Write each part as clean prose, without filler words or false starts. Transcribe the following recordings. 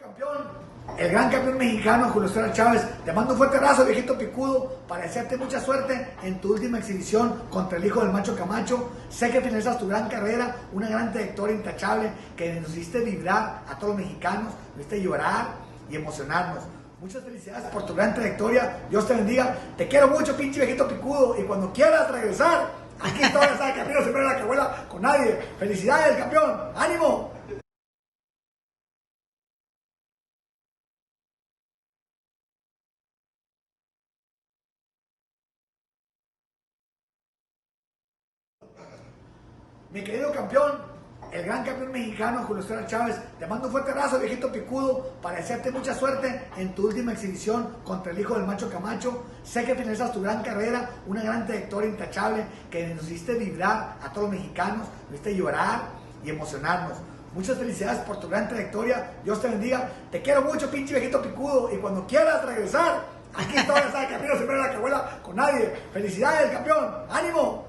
campeón, el gran campeón mexicano Julio Chávez. Te mando un fuerte abrazo, viejito picudo, para desearte mucha suerte en tu última exhibición contra el hijo del macho Camacho. Sé que finalizas tu gran carrera, una gran trayectoria intachable que nos hiciste vibrar a todos los mexicanos, nos hiciste llorar y emocionarnos. Muchas felicidades por tu gran trayectoria, Dios te bendiga, te quiero mucho, pinche viejito picudo, y cuando quieras regresar, aquí estoy, sabes que a mí no se me da la cabuela con nadie. Felicidades, campeón, ánimo. Mi querido campeón, el gran campeón mexicano Julio Chávez, te mando un fuerte abrazo, viejito picudo, para desearte mucha suerte en tu última exhibición contra el hijo del macho Camacho. Sé que finalizas tu gran carrera, una gran trayectoria intachable que nos hiciste vibrar a todos los mexicanos, nos hiciste llorar y emocionarnos. Muchas felicidades por tu gran trayectoria, Dios te bendiga, te quiero mucho, pinche viejito picudo, y cuando quieras regresar, aquí estoy, sabes que a mí no se me da la cabuela con nadie. Felicidades, campeón, ánimo.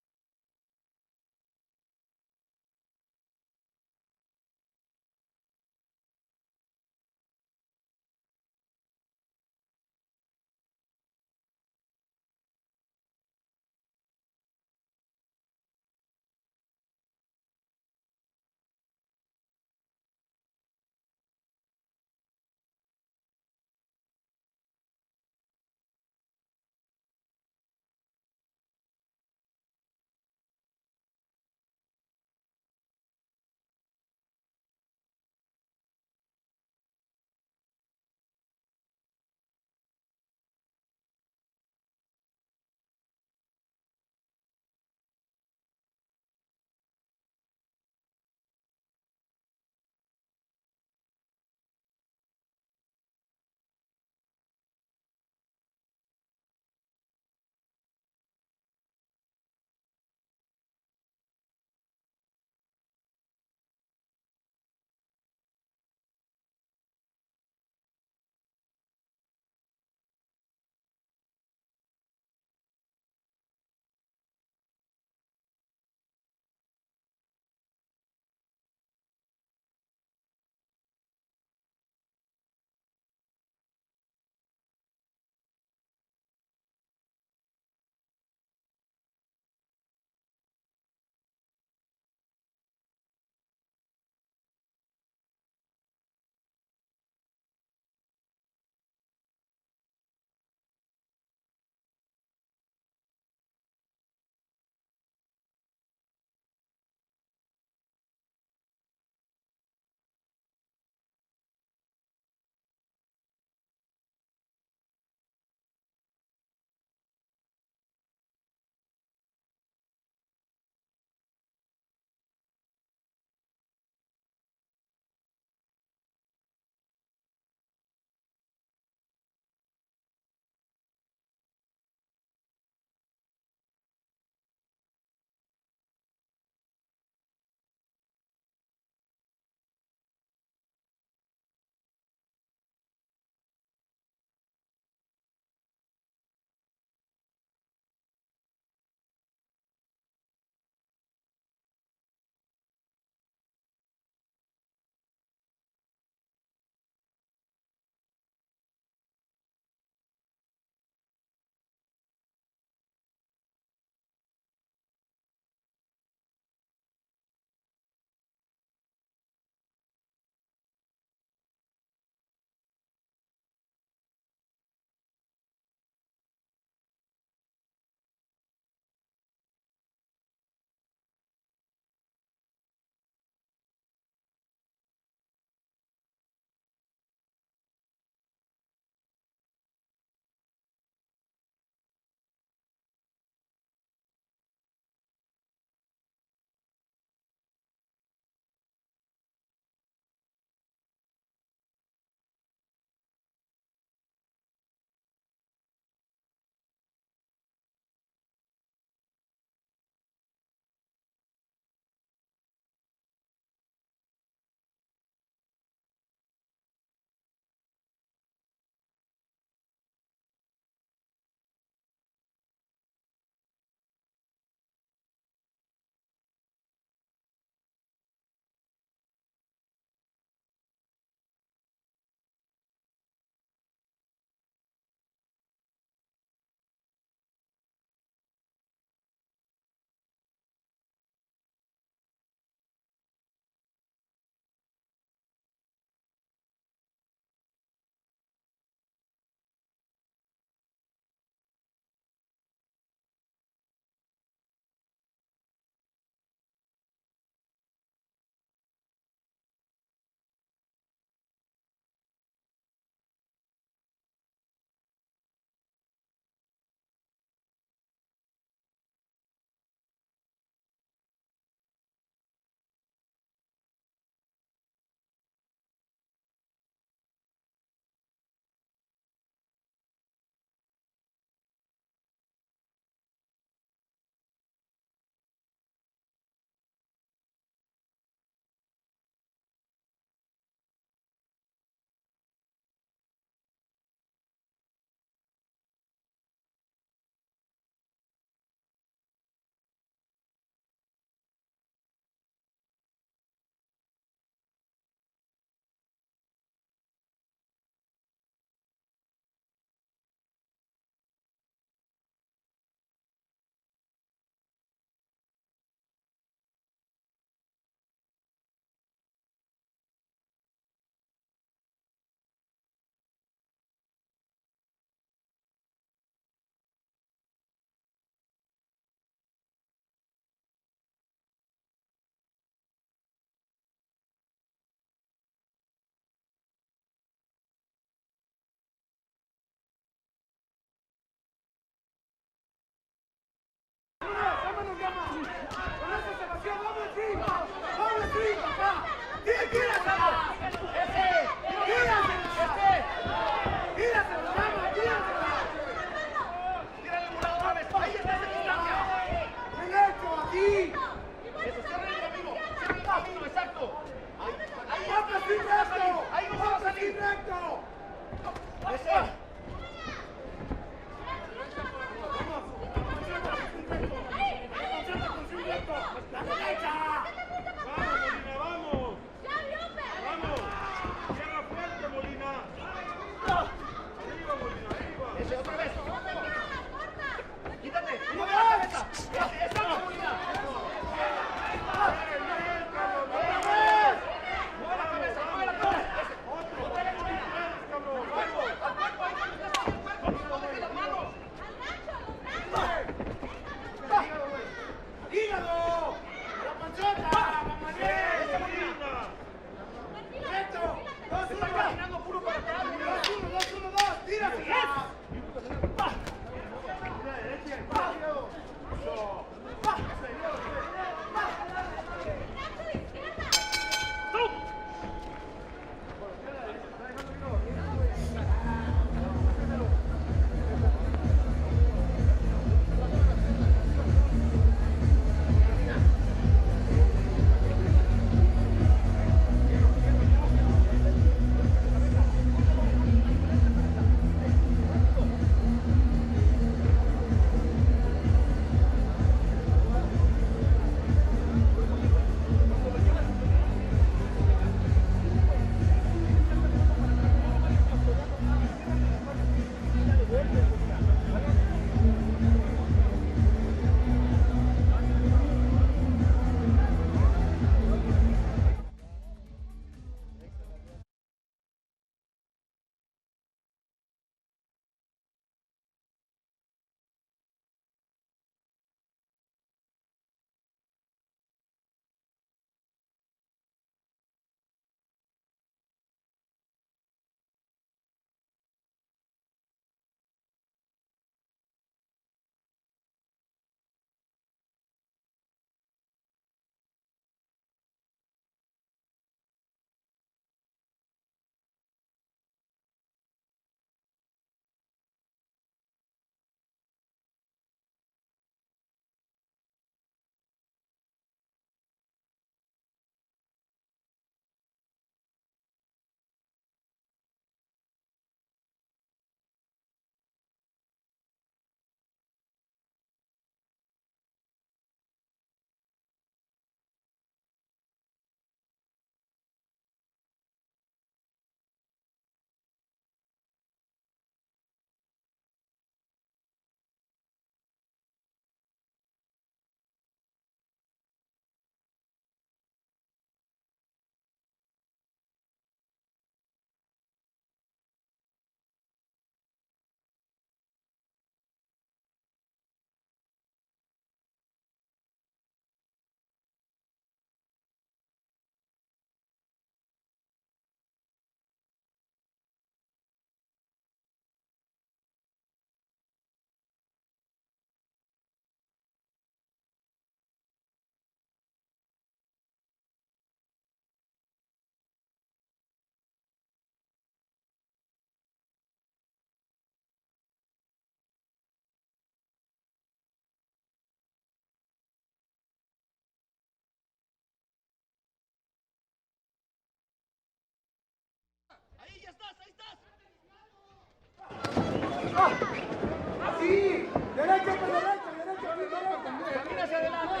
Sí, derecha por derecha, derecha por derecha. Camina hacia adelante.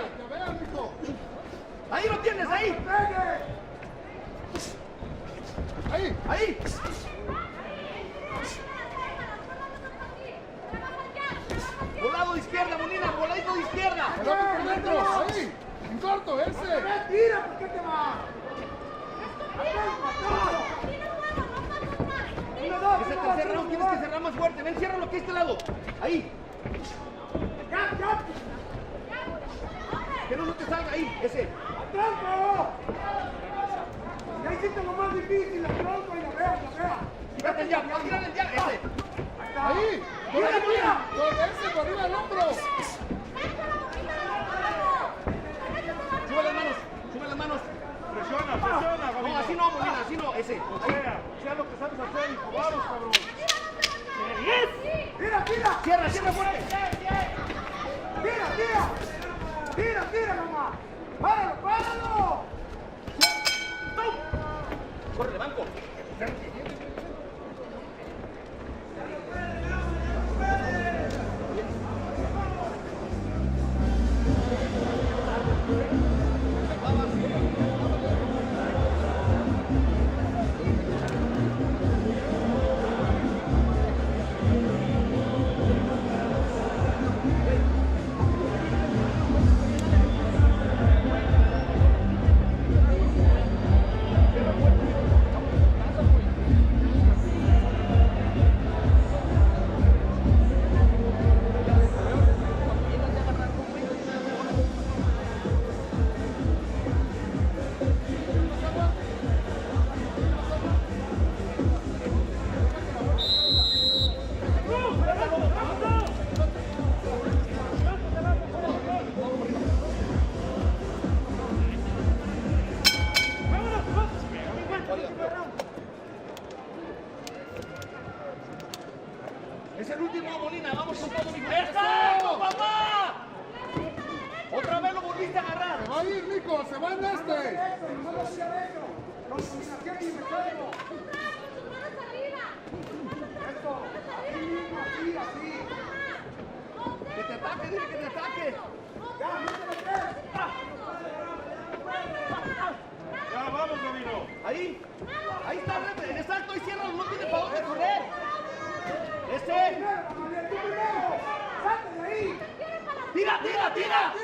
Ahí lo tienes, ahí. Ahí, ahí. Volado de izquierda, Molina, voladito de izquierda. Ahí, en corto, ese. Tira, ¿por qué te va? Ese tercer round tienes que cerrar más fuerte. Ven, cierra lo que este lado. Ahí. Que no te salga ahí, ese. ¡Tronco! Ya hiciste lo más difícil, la tronco y la vea. Tírate el jab, tírate el jab, ese. Ahí. ¡Mira! Con ese, por arriba del hombro. Sube las manos. Presiona, No, así no, Molina, así no, ese. sea lo que sabes hacer, hijo, vamos, cabrón. ¡Tira! Cierra fuerte. ¡Tira, mamá! ¡Páralo! Corre, banco. Es el último, Molina. Vamos con todo, mijo. ¡Eso, papá! Otra vez lo volviste a agarrar. Se va a ir, Nico, se va en este. Que te ataque, dile que te ataque. Ya vamos, Gabino. Ahí está, exacto, ahí cierra, no tiene para dónde correr. Tira. ¡Tira!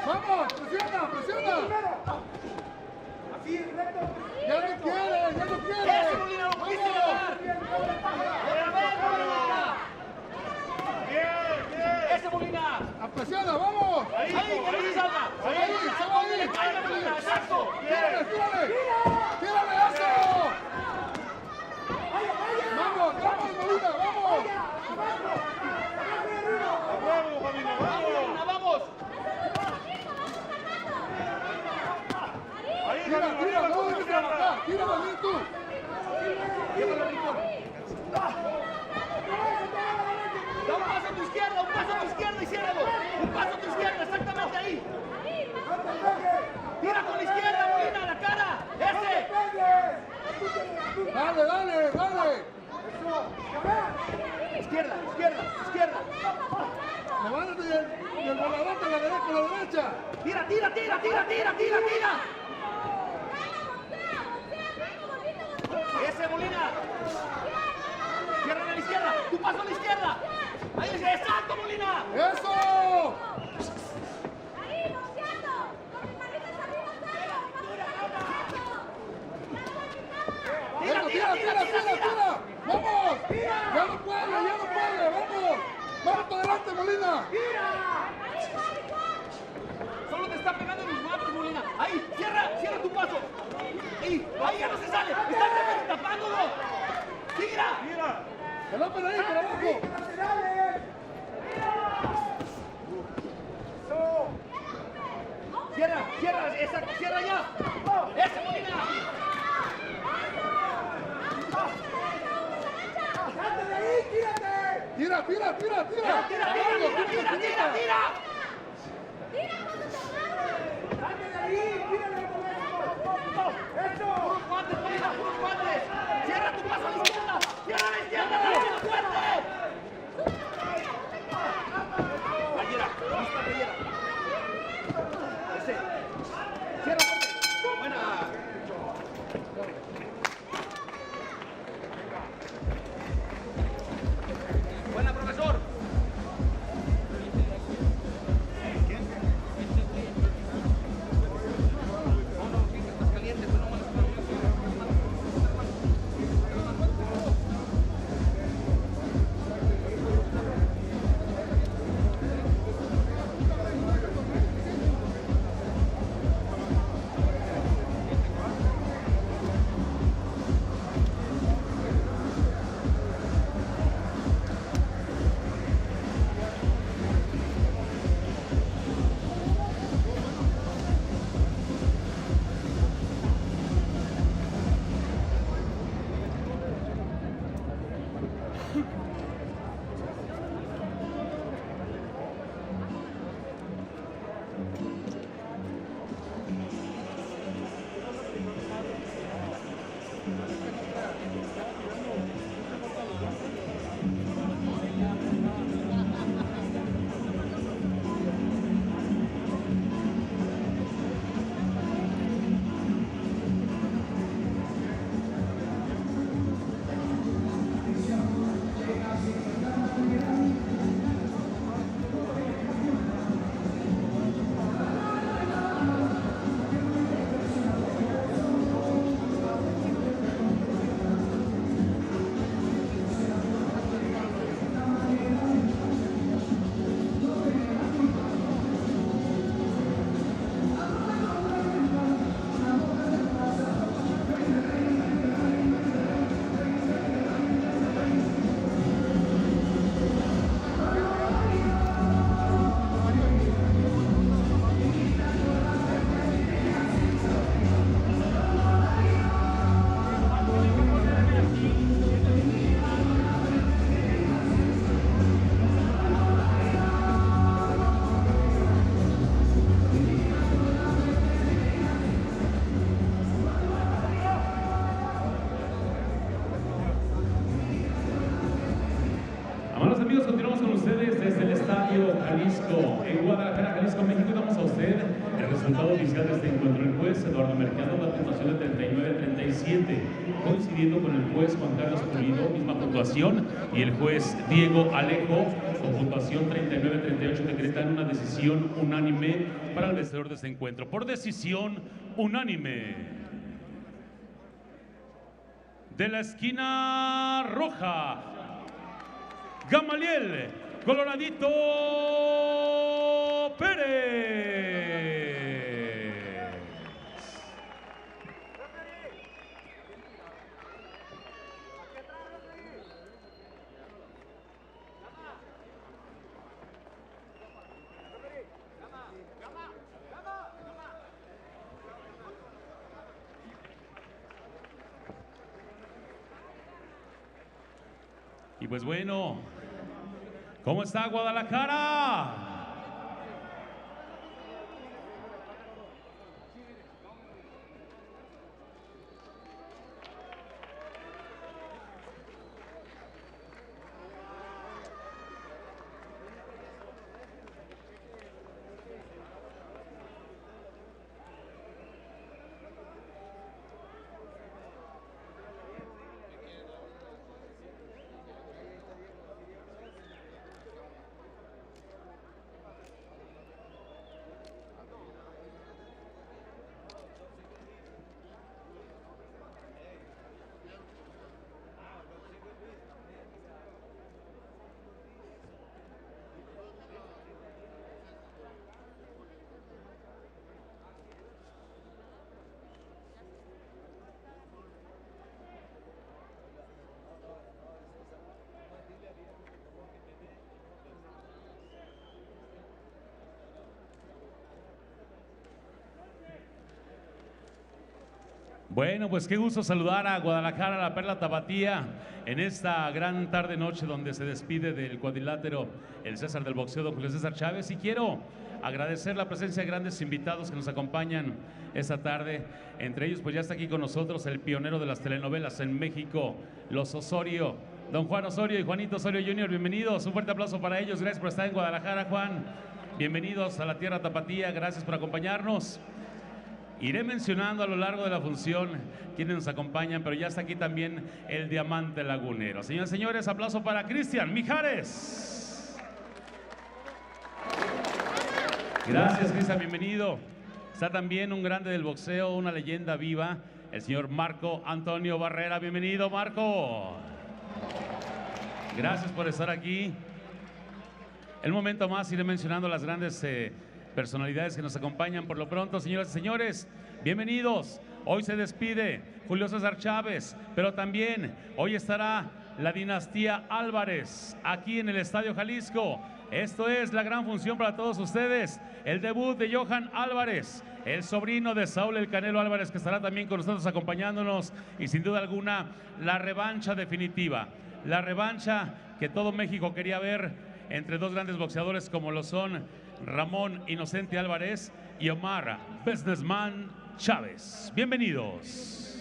¡Vamos! ¡Presiona! ¡Ya no quiere! Ese Molina lo pudiste ganar. Bien. Ese Molina. ¡Presiona! ¡Vamos! Ahí, que no se salga. Se va a ir. Le caiga, Molina, exacto. ¡Tírale! ¡Tírale eso! ¡Vamos, Molina! ¡Vamos! Vamos, Gabino, vamos. Molina, vamos. Ahí, ¡Tira! Gabino, ¡No dejes trabajar! ¡Tira también tú! Llévalo, Rincón. Da un paso a tu izquierda y ciérralo. Un paso a tu izquierda, exactamente ahí. Tira con la izquierda, Molina, a la cara. Ese. ¡Dale! Izquierda. ¡Levántate y el volador con la derecha! Tira. Ese, Molina. Cierra a la izquierda. Tu paso a la izquierda. Ahí dice, exacto, Molina. ¡Eso! ¡Tira! ¡Vamos! ¡Ya no puede! ¡Vamos! ¡Vamos para adelante, Molina! Solo te está pegando en los guantes, Molina. Ahí, cierra tu paso. Ahí ya no se sale. Estás tapándolo. Tira. ¡Pelota ahí, por abajo! Cierra, exacto, cierra ya. Ese, Molina. ¡Tira! Tira. Puros guantes, Molina, puros guantes. Cierra tu paso a la izquierda. Cierra a la izquierda, dale fuerte. Rayera, lista Rayera. Ese. Cierra fuerte. Buena. Buena, profesor. Amables amigos, continuamos con ustedes desde el Estadio Jalisco, en Guadalajara, Jalisco, México. Damos a usted el resultado oficial de este encuentro. El juez Eduardo Mercado da puntuación de 39-37, coincidiendo con el juez Juan Carlos Pulido, misma puntuación, y el juez Diego Alejo, con puntuación 39-38, decretan una decisión unánime para el vencedor de este encuentro. Por decisión unánime, de la esquina roja, Gamaliel Coloradito Pérez. Y pues bueno, ¿cómo está Guadalajara? Bueno, pues qué gusto saludar a Guadalajara, la Perla Tapatía, en esta gran tarde-noche donde se despide del cuadrilátero el César del boxeo, don Julio César Chávez. Y quiero agradecer la presencia de grandes invitados que nos acompañan esta tarde. Entre ellos, pues ya está aquí con nosotros el pionero de las telenovelas en México, los Osorio, don Juan Osorio y Juanito Osorio Jr. Bienvenidos, un fuerte aplauso para ellos. Gracias por estar en Guadalajara, Juan. Bienvenidos a la tierra tapatía, gracias por acompañarnos. Iré mencionando a lo largo de la función quienes nos acompañan, pero ya está aquí también el diamante lagunero. Señoras y señores, aplauso para Cristian Mijares. Gracias, Cristian, bienvenido. Está también un grande del boxeo, una leyenda viva, el señor Marco Antonio Barrera. Bienvenido, Marco. Gracias por estar aquí. El momento más iré mencionando las grandes personalidades que nos acompañan. Por lo pronto, señoras y señores, bienvenidos. Hoy se despide Julio César Chávez, pero también hoy estará la dinastía Álvarez aquí en el Estadio Jalisco. Esto es la gran función para todos ustedes. El debut de Johan Álvarez, el sobrino de Saúl El Canelo Álvarez, que estará también con nosotros acompañándonos, y sin duda alguna la revancha definitiva, la revancha que todo México quería ver entre dos grandes boxeadores como lo son Ramón Inocente Álvarez y Omar Businessman Chávez. Bienvenidos.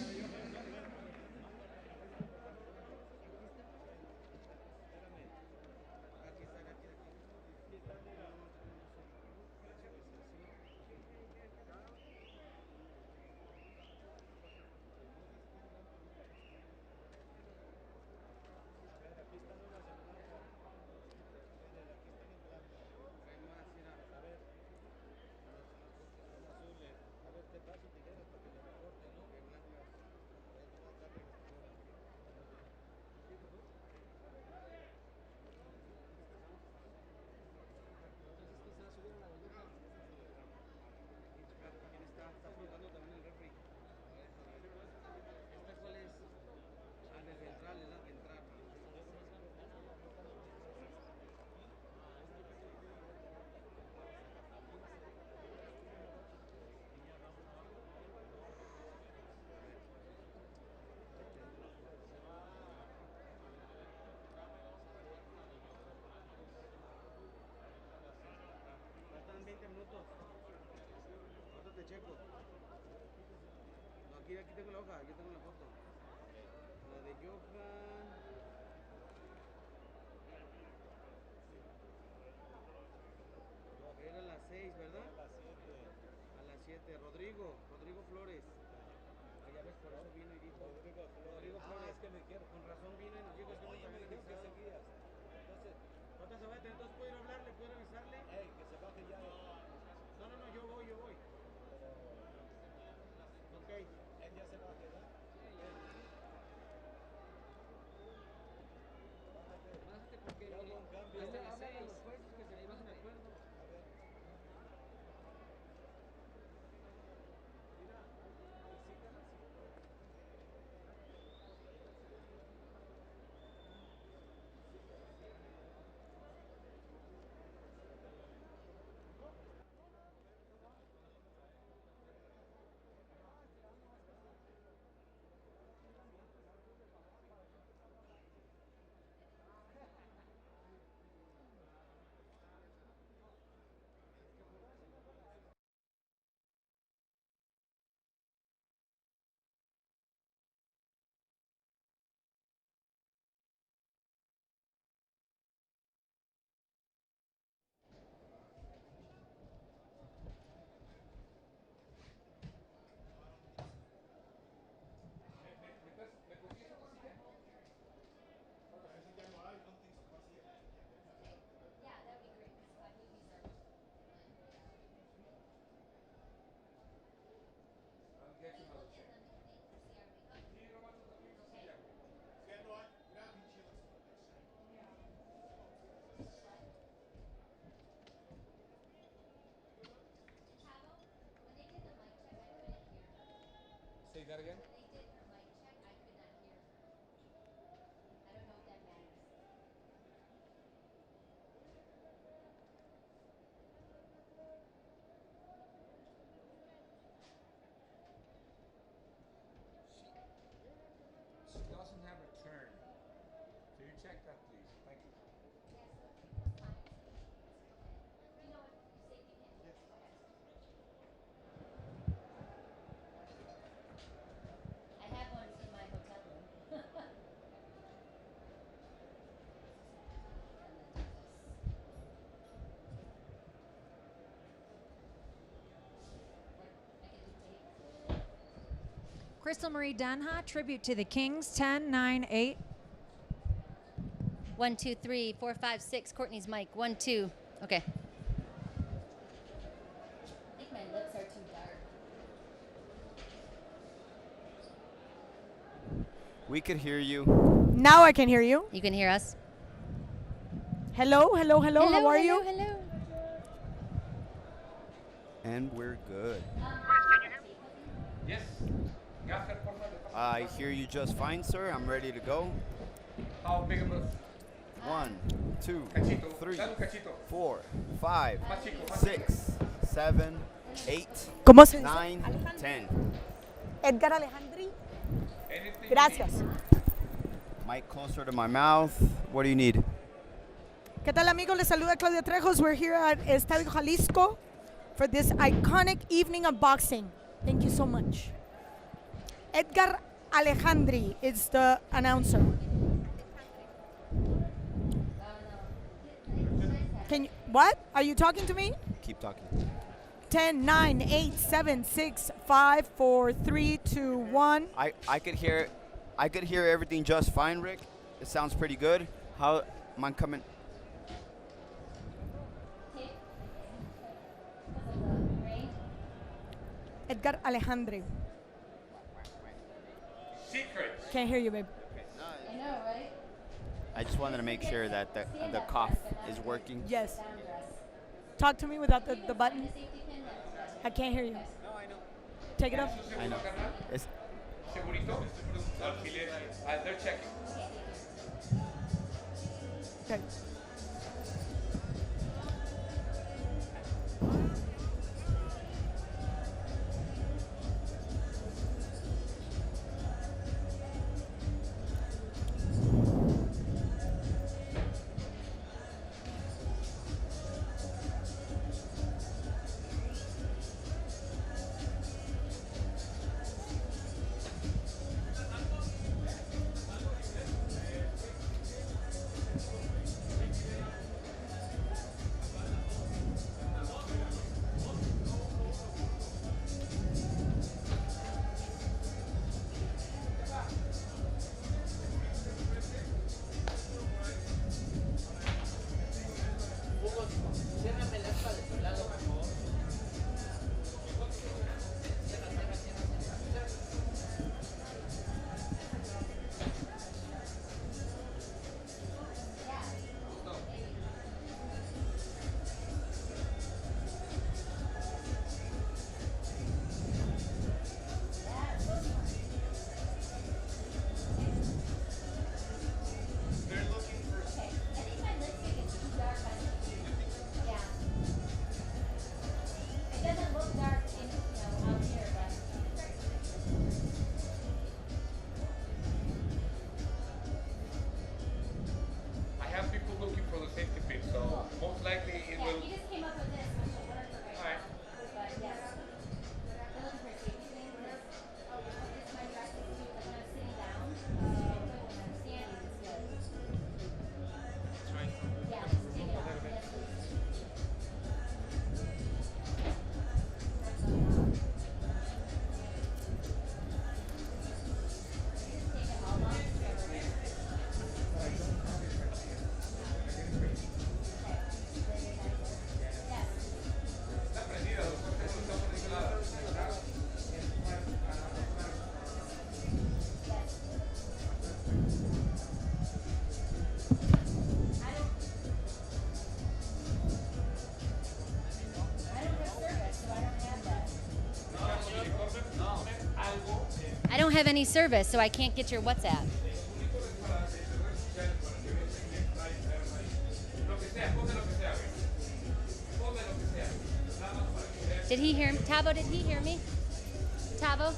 Rodrigo Flores. Ya ves, por eso vino y dijo. Rodrigo Flores, que me dijeron. Con razón vino y nos dijo que oye, me dijeron que seguías. Entonces, ahorita se va a tener, entonces puedo ir a hablarle, puedo avisarle. Que se baje ya. No, yo voy. Ok. Él ya se va a quedar. Bájate porque hasta las 6 los jueces que se iban de acuerdo. Say that again? She doesn't have a turn. So you check that, please. Thank you. I have one in my hotel room. Crystal Marie Danha, tribute to the Kings, 10-9-8. 1, 2, 3, 4, 5, 6. Courtney's mic. 1, 2. Okay. I think my lips are too dark. We could hear you. Now I can hear you. You can hear us? Hello. How are you? Hello. And we're good. Yes. I hear you just fine, sir. I'm ready to go. How big of a 1, 2, cachito? 3, Dale un cachito. 4, 5, Más chico, más 6, 7, 8, ¿Cómo se dice? 9, 10. Edgar Alejandri. Anything Gracias. Mic closer to my mouth. What do you need? ¿Qué tal, amigos? Les saluda Claudia Trejos. We're here at Estadio Jalisco for this iconic evening of boxing. Thank you so much. Edgar Alejandri is the announcer. Can you, what? Are you talking to me? Keep talking. 10, 9, 8, 7, 6, 5, 4, 3, 2, 1. I could hear everything just fine, Rick. It sounds pretty good. How am I coming? Edgar Alejandri. secrets? Can't hear you, babe. I know, right? I just wanted to make sure that the cough is working. Yes. Talk to me without the button. I can't hear you. Take it off. I know. It's, Segurito? Alquiler. They're checking. Okay. have any service, so I can't get your WhatsApp. Did he hear me? Tavo, did he hear me? Tavo?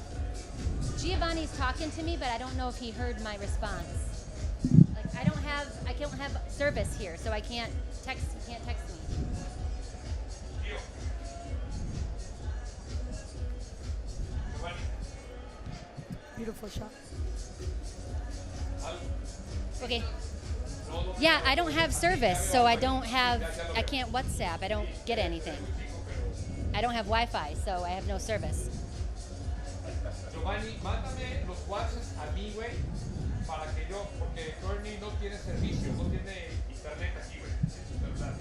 Giovanni's talking to me, but I don't know if he heard my response. Like, I don't have service here, so I can't text, he can't text me. Beautiful shot. Okay. Yeah, I don't have service, so I can't WhatsApp. I don't get anything. I don't have Wi-Fi, so I have no service. Giovanni, mándame los WhatsApps a mí, güey, para que yo, porque Courtney no tiene servicio, no tiene internet aquí, güey, en su celular.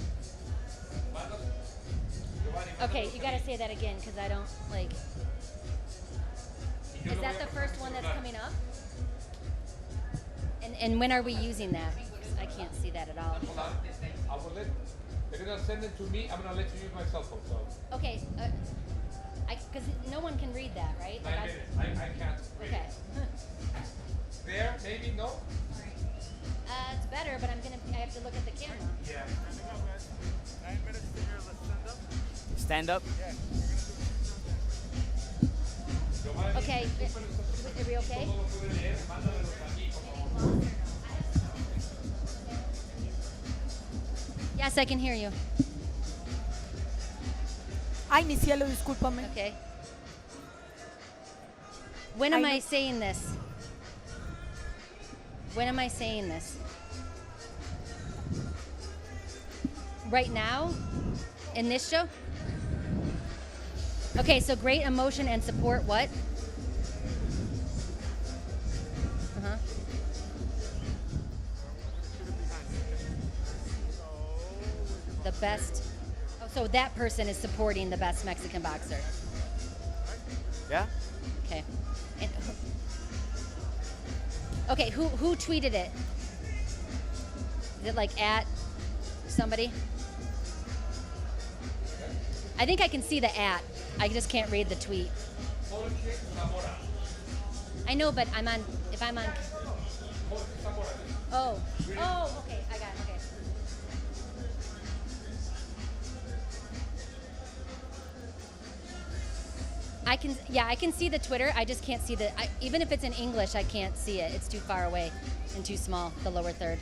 Giovanni, Okay, you gotta say that again, because I don't, like... Is that the first one that's coming up? And when are we using that? I can't see that at all. Hold on. I will let, they're going to send it to me. I'm going to let you use my cell phone. So. Okay, because no one can read that, right? 9 minutes. I can't read Okay. it. There, maybe, no? It's better, but I have to look at the camera. Yeah. 9 minutes to hear, let's Stand stand up. up. Yeah. Okay, are we okay? Yes, I can hear you. Ay, mi cielo, discúlpame. Okay. When am I saying this? When am I saying this? Right now? In this show? Okay, so great emotion and support what? Uh-huh. The best. Oh, so that person is supporting the best Mexican boxer. Yeah. Okay. And, okay, who tweeted it? Is it like at somebody? I think I can see the at. I just can't read the tweet. I know, but if I'm on. Oh, okay, I got it, okay. I can see the Twitter. I just can't see even if it's in English, I can't see it. It's too far away and too small, the lower third.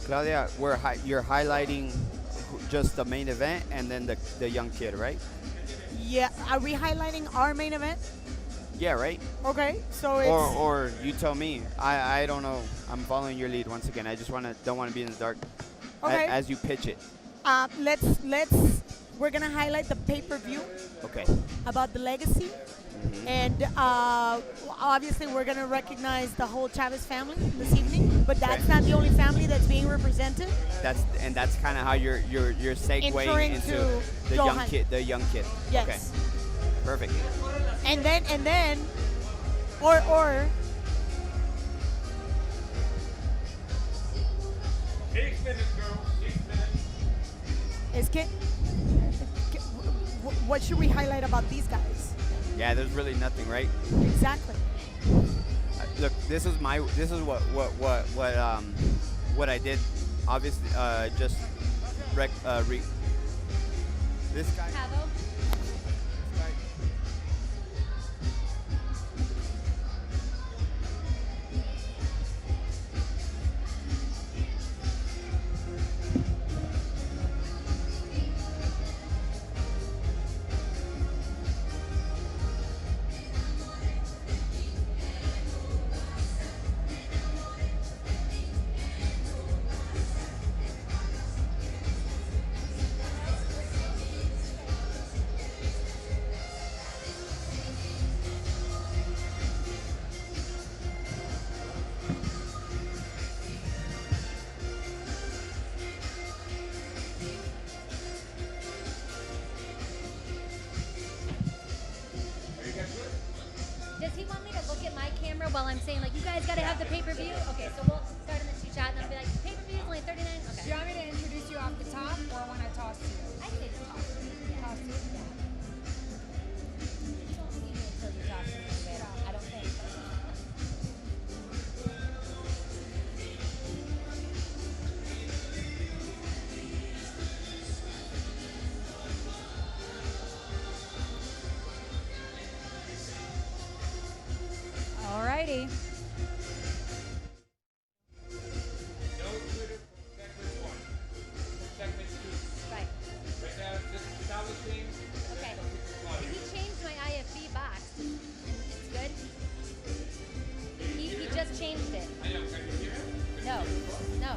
Claudia, you're highlighting just the main event and then the young kid, right? Yeah, are we highlighting our main event? Yeah, right? Okay, so it's... Or you tell me. I don't know. I'm following your lead once again. I just don't want to be in the dark Okay. as you pitch it. We're gonna highlight the pay-per-view. Okay. About the legacy. Mm-hmm. And obviously we're gonna recognize the whole Chavez family this evening, but that's not the only family that's being represented. That's kind of how you're segueing into the young kid. Yes. Okay. Perfect. And then or 6 minutes, girl. 6 minutes. What should we highlight about these guys? Yeah, there's really nothing, right? Exactly. Look, this is what I did. Obviously, just this guy. Tavo? I'm saying like, you guys gotta have the pay-per-view. Okay, so we'll start in the two chat and I'll be like, pay-per-view is only $39. Do Okay. you want me to introduce you off the top or when I toss you? I say the top. Yeah. Toss you? Yeah. You won't see me until you talk to me, Rivera. I don't think. Alrighty. No Twitter for segment 1. Segment 2. Right. Right now, just establishing. Okay. He changed my IFB box. It's good. He just changed it. I know, can you hear him? No. No.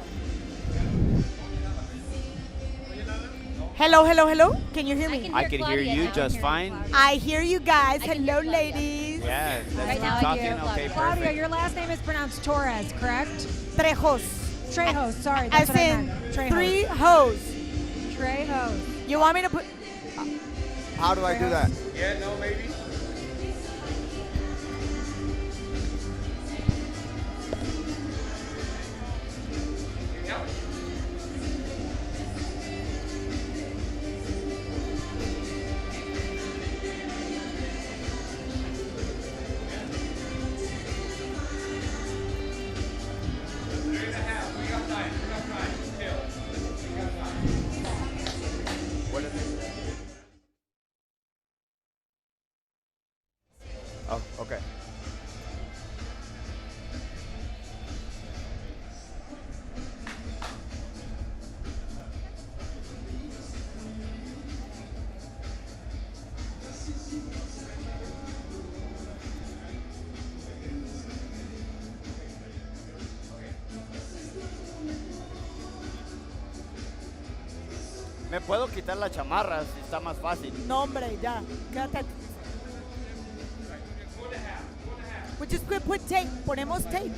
Hello, hello, hello. Can you hear I me? can I hear can hear Claudia you now. just I'm hearing fine. Claudia. I hear you guys. I can Hello, hear Claudia. ladies. Yeah, let's Right now I keep talking. hear Okay, Claudia. Claudia, perfect. your last name is pronounced Torres, correct? Trejos. Trejos, sorry. That's As what I in meant. Trejos. 3 hoes. Trejos. You want me to put... How do I do that? Yeah, no, maybe. Yeah. What is it? Oh, okay. Me puedo quitar la chamarra si está más fácil. No, hombre, ya. Quédate. We just put tape. Ponemos tape.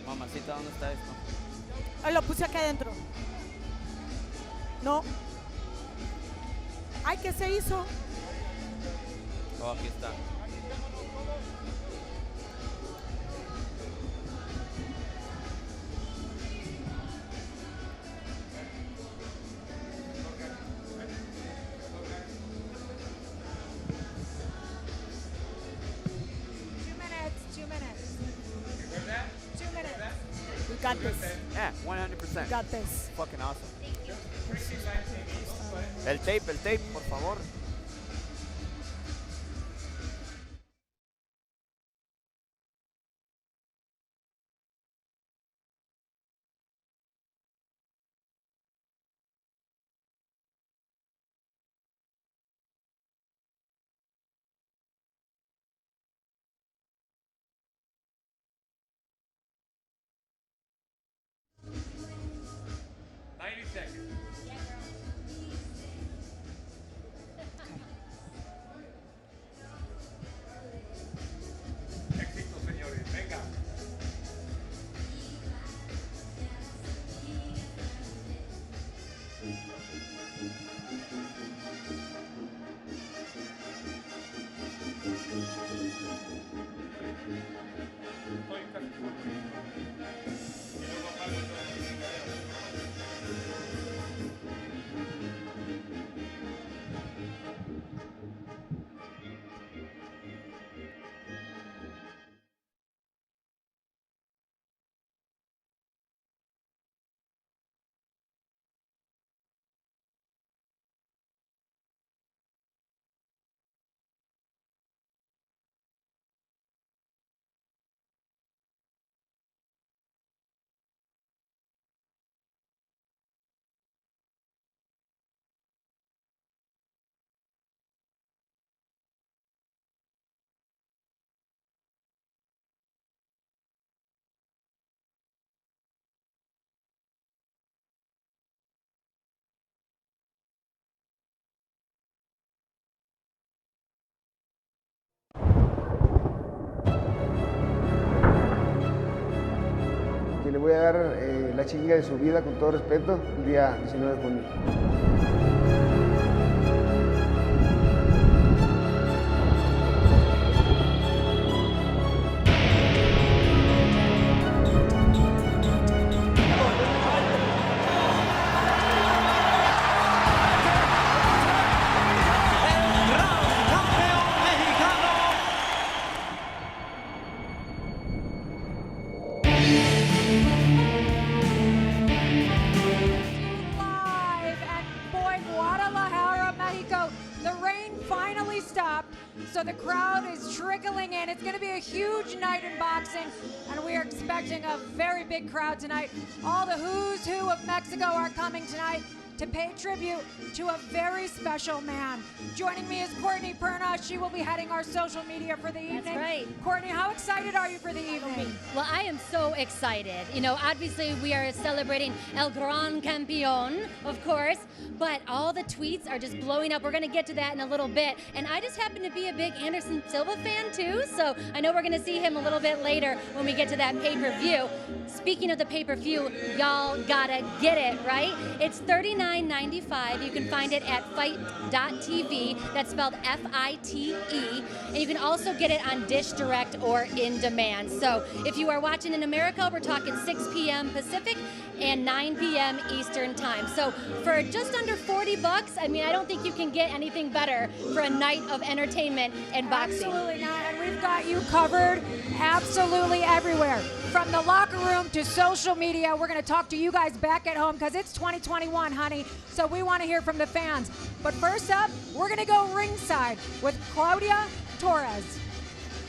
Mamacita, ¿dónde está esto? Lo puse acá adentro. No. Ay, ¿qué se hizo? Oh, aquí está. We got this. Yeah, 100%. We got this. Fucking awesome. El tape, por favor. Éxito, señores. Venga. Estoy casi seguro. Y luego apago todas las chingaderas. Que le voy a dar la chinga de su vida con todo respeto el día 19 de junio. Mexico. The rain finally stopped, so the crowd is trickling in. It's going to be a huge night in boxing, and we are expecting a very big crowd tonight. All the who's who of Mexico are coming tonight to pay tribute to a very special man. Joining me is Courtney Perna. She will be heading our social media for the evening. That's right. Courtney, how excited are you for the evening? Well, I am so excited. You know, obviously we are celebrating El Gran Campeón, of course, but all the tweets are just blowing up. We're going to get to that in a little bit. And I just happen to be a big Anderson Silva fan too, so I know we're going to see him a little bit later when we get to that pay-per-view. Speaking of the pay-per-view, y'all gotta get it, right? It's $39.95. You can find it at fight.tv. That's spelled F-I-T-E. And you can also get it on Dish Direct or In Demand. So if you are watching in America, we're talking 6 p.m. Pacific and 9 p.m. Eastern time. So for just under $40, I mean, I don't think you can get anything better for a night of entertainment and boxing. Absolutely not, and we've got you covered absolutely everywhere. From the locker room to social media, we're going to talk to you guys back at home because it's 2021, honey, so we want to hear from the fans. But first up, we're going to go ringside with Claudia Torres.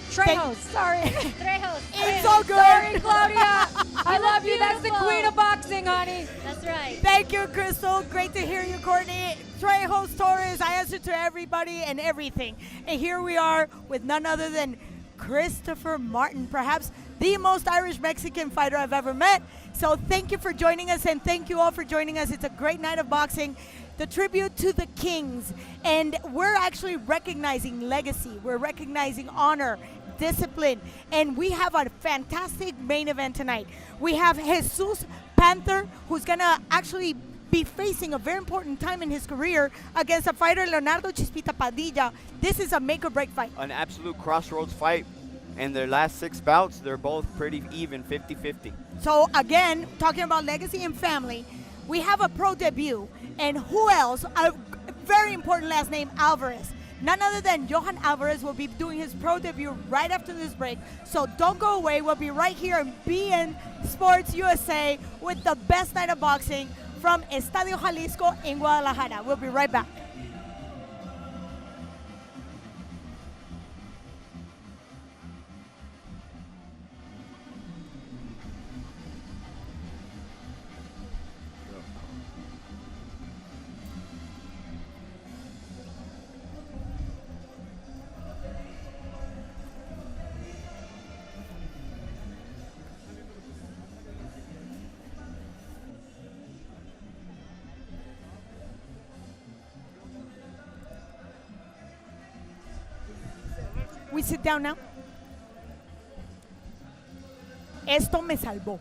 Trejos, sorry. Trejos. It's so good. Sorry, Claudia. I love you. That's the queen of boxing, honey. That's right. Thank you, Crystal. Great to hear you, Courtney. Trejos Torres, I answer to everybody and everything. And here we are with none other than Christopher Martin, perhaps the most Irish Mexican fighter I've ever met. So thank you for joining us, and thank you all for joining us. It's a great night of boxing. The tribute to the kings, and we're actually recognizing legacy. We're recognizing honor, discipline, and we have a fantastic main event tonight. We have Jesus Panther, who's gonna actually be facing a very important time in his career against a fighter, Leonardo Chispita Padilla. This is a make or break fight. An absolute crossroads fight. And their last 6 bouts, they're both pretty even, 50-50. So again, talking about legacy and family, we have a pro debut, and who else? A very important last name, Alvarez. None other than Johan Alvarez will be doing his pro debut right after this break. So don't go away. We'll be right here in BN Sports USA with the best night of boxing from Estadio Jalisco in Guadalajara. We'll be right back. We sit down now. Esto me salvó.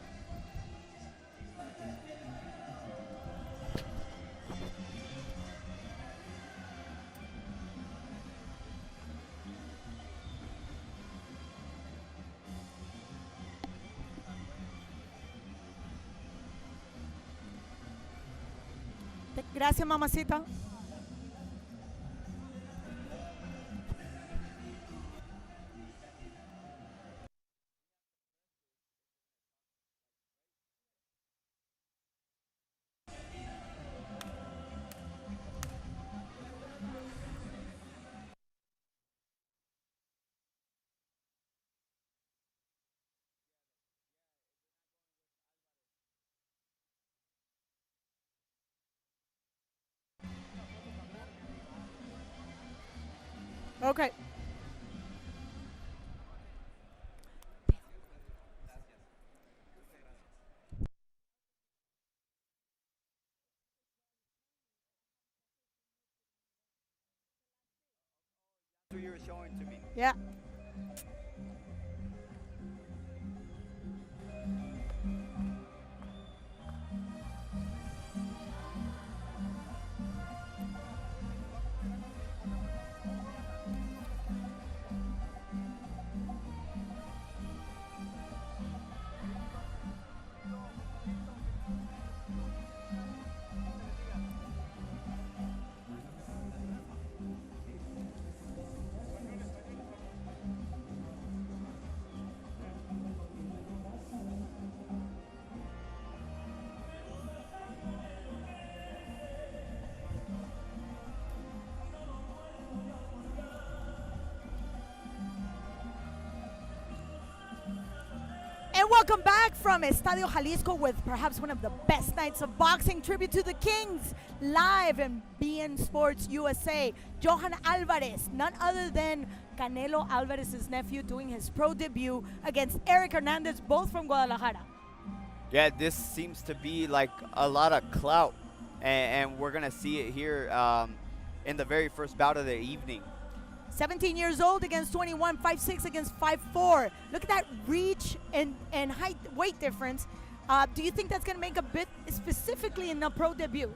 Gracias, mamacita. Okay. That's what you were showing to me. Yeah. welcome back from Estadio Jalisco with perhaps one of the best nights of boxing, tribute to the Kings, live in BN Sports USA. Johan Alvarez, none other than Canelo Alvarez's nephew, doing his pro debut against Erik Hernandez, both from Guadalajara. Yeah, this seems to be like a lot of clout, and we're going to see it here in the very first bout of the evening. 17 years old against 21, 5'6" against 5'4". Look at that reach and height, weight difference. Do you think that's going to make a bit specifically in the pro debut?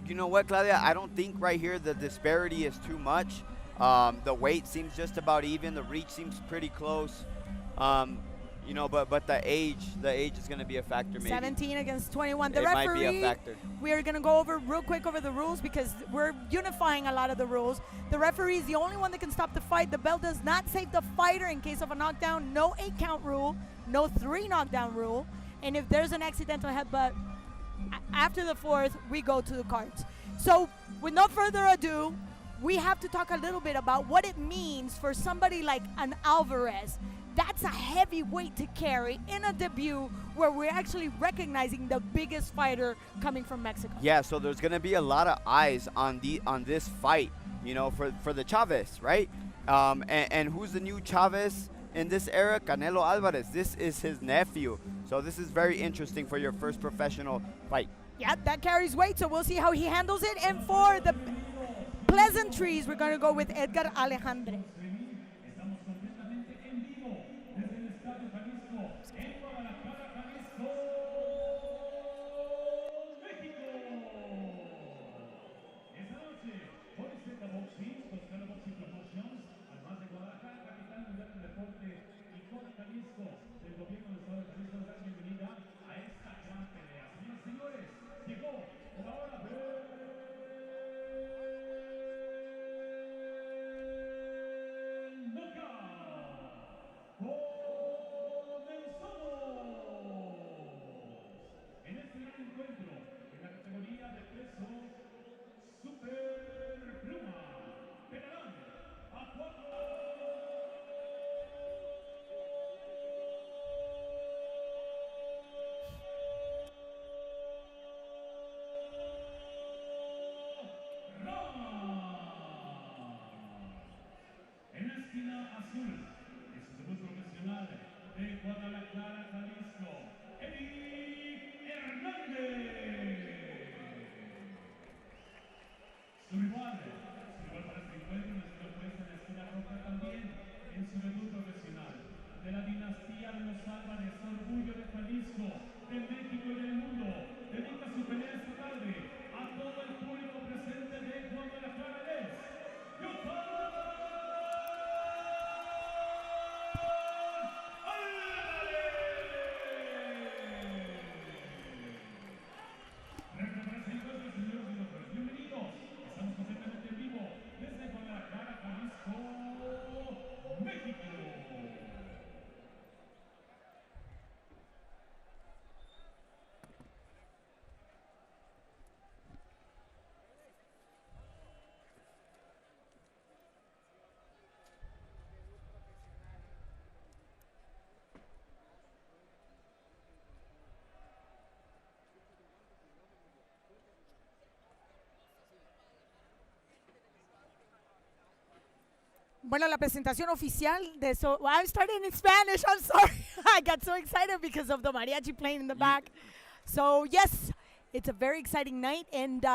You know what, Claudia? I don't think right here the disparity is too much. The weight seems just about even. The reach seems pretty close. You know, but the age is going to be a factor maybe. 17 against 21. The it referee, might be a factor. We are going to go over real quick over the rules because we're unifying a lot of the rules. The referee is the only one that can stop the fight. The bell does not save the fighter in case of a knockdown. No 8-count rule. No 3 knockdown rule. And if there's an accidental headbutt after the 4th, we go to the cards. So with no further ado, we have to talk a little bit about what it means for somebody like an Alvarez. That's a heavy weight to carry in a debut where we're actually recognizing the biggest fighter coming from Mexico. Yeah, so there's going to be a lot of eyes on this fight, you know, for the Chavez, right? And who's the new Chavez in this era? Canelo Alvarez. This is his nephew. So this is very interesting for your first professional fight. Yeah, that carries weight, so we'll see how he handles it. And for the pleasantries, we're going to go with Edgar Alejandre. de Guadalajara, Jalisco, ERIK Hernández. Su rival para este encuentro, nuestro juez en la esquina roja también, en su debut profesional, de la dinastía de los Álvarez, orgullo de Jalisco, de México y del mundo, dedica su pelea esta tarde a todo el público presente de Guadalajara. Bueno, la presentación oficial de eso. Well, I'm starting in Spanish. I'm sorry. I got so excited because of the mariachi playing in the back. So, yes, it's a very exciting night. And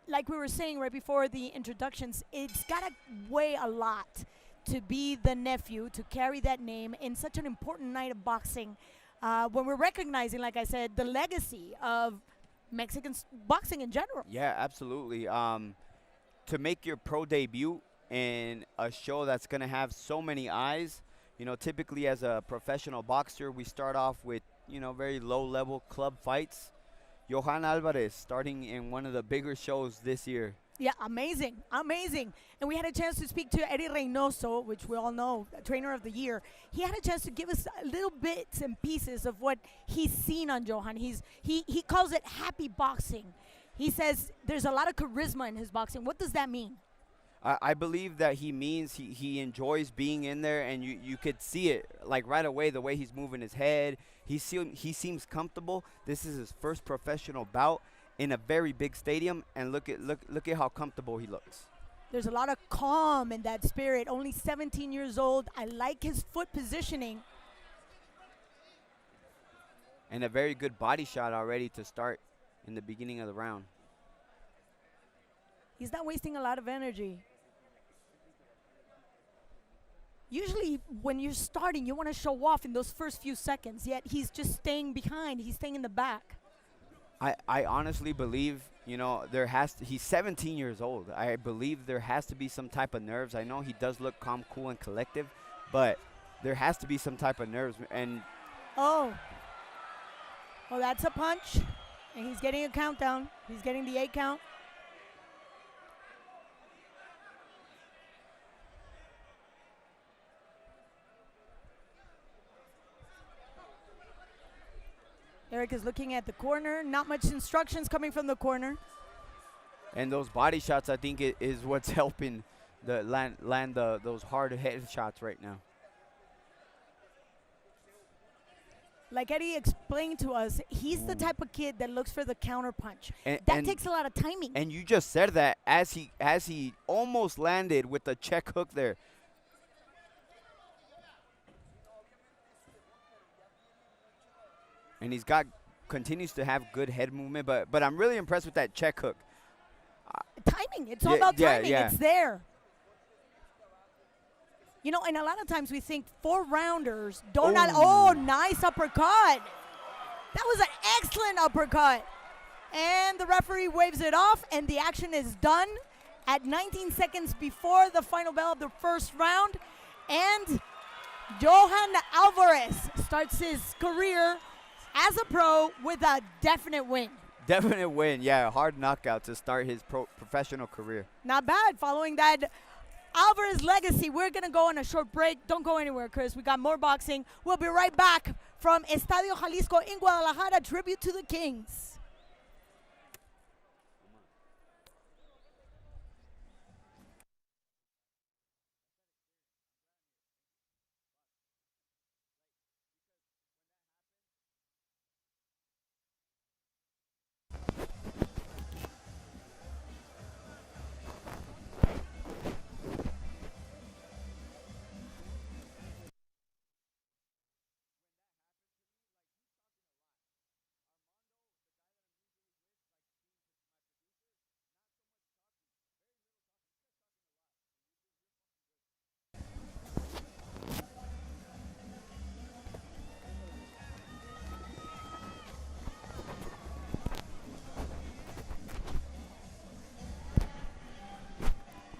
like we were saying right before the introductions, it's got to weigh a lot to be the nephew, to carry that name in such an important night of boxing. When we're recognizing, like I said, the legacy of Mexican boxing in general. Yeah, absolutely. To make your pro debut in a show that's going to have so many eyes, you know, typically as a professional boxer, we start off with, you know, very low-level club fights. Johan Alvarez starting in one of the bigger shows this year. Yeah, amazing, amazing. And we had a chance to speak to Eddie Reynoso, which we all know, Trainer of the Year. He had a chance to give us little bits and pieces of what he's seen on Johan. He calls it happy boxing. He says there's a lot of charisma in his boxing. What does that mean? I believe that he means he enjoys being in there, and you could see it like right away the way he's moving his head. He seems comfortable. This is his first professional bout in a very big stadium, and look at how comfortable he looks. There's a lot of calm in that spirit. Only 17 years old. I like his foot positioning. And a very good body shot already to start in the beginning of the round. He's not wasting a lot of energy. Usually when you're starting, you want to show off in those first few seconds, yet he's just staying behind. He's staying in the back. I honestly believe, you know, he's 17 years old. I believe there has to be some type of nerves. I know he does look calm, cool, and collective, but there has to be some type of nerves. And oh, that's a punch, and he's getting a countdown. He's getting the 8 count. Erik is looking at the corner. Not much instructions coming from the corner. And those body shots, I think, is what's helping the land those hard head shots right now. Like Eddie explained to us, he's the type of kid that looks for the counter punch. That takes a lot of timing. And you just said that as he almost landed with the check hook there. And continues to have good head movement, but I'm really impressed with that check hook. Timing, it's all about timing. It's there. You know, and a lot of times we think 4-rounders don't. Oh, nice uppercut. That was an excellent uppercut. And the referee waves it off, and the action is done at 19 seconds before the final bell of the first round. And Johan Alvarez starts his career as a pro with a definite win. Definite win, yeah. Hard knockout to start his professional career. Not bad. Following that Alvarez legacy, we're going to go on a short break. Don't go anywhere, Chris. We got more boxing. We'll be right back from Estadio Jalisco in Guadalajara, tribute to the Kings.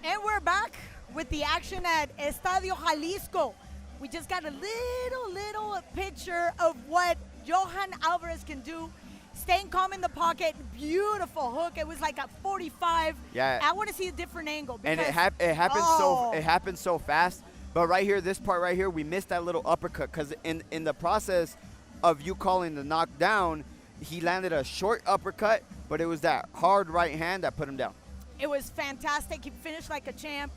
And we're back with the action at Estadio Jalisco. We just got a little picture of what Johan Alvarez can do. Staying calm in the pocket, beautiful hook. It was like a 45. Yeah. I want to see a different angle. And it happened so fast. But right here, this part right here, we missed that little uppercut because in the process of you calling the knockdown, he landed a short uppercut, but it was that hard right hand that put him down. It was fantastic. He finished like a champ.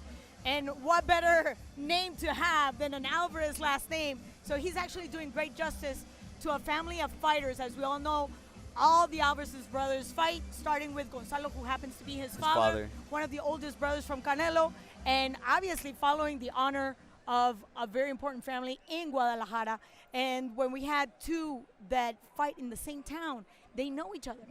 And what better name to have than an Alvarez last name? So he's actually doing great justice to a family of fighters. As we all know, all the Alvarez's brothers fight, starting with Gonzalo, who happens to be his father, one of the oldest brothers from Canelo, and obviously following the honor of a very important family in Guadalajara. And when we had two that fight in the same town, they know each other.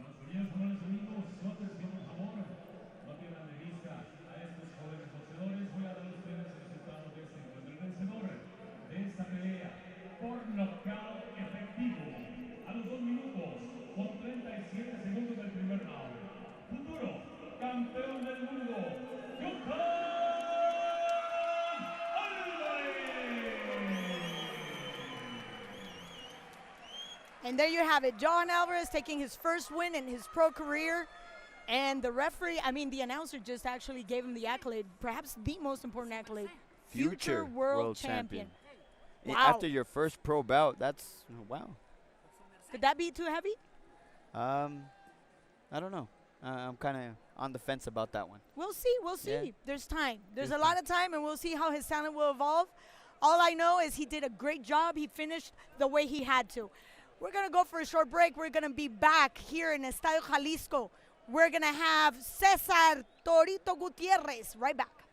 And there you have it, Johan Alvarez taking his first win in his pro career. And the referee, the announcer just actually gave him the accolade, perhaps the most important accolade, future world champion. Wow. After your first pro bout, wow. Could that be too heavy? I don't know. I'm kind of on the fence about that one. We'll see. We'll see. Yeah. There's time. There's There's a lot of time, and we'll see how his talent will evolve. All I know is he did a great job. He finished the way he had to. We're going to go for a short break. We're going to be back here in Estadio Jalisco. We're going to have Cesar Torito Gutierrez right back.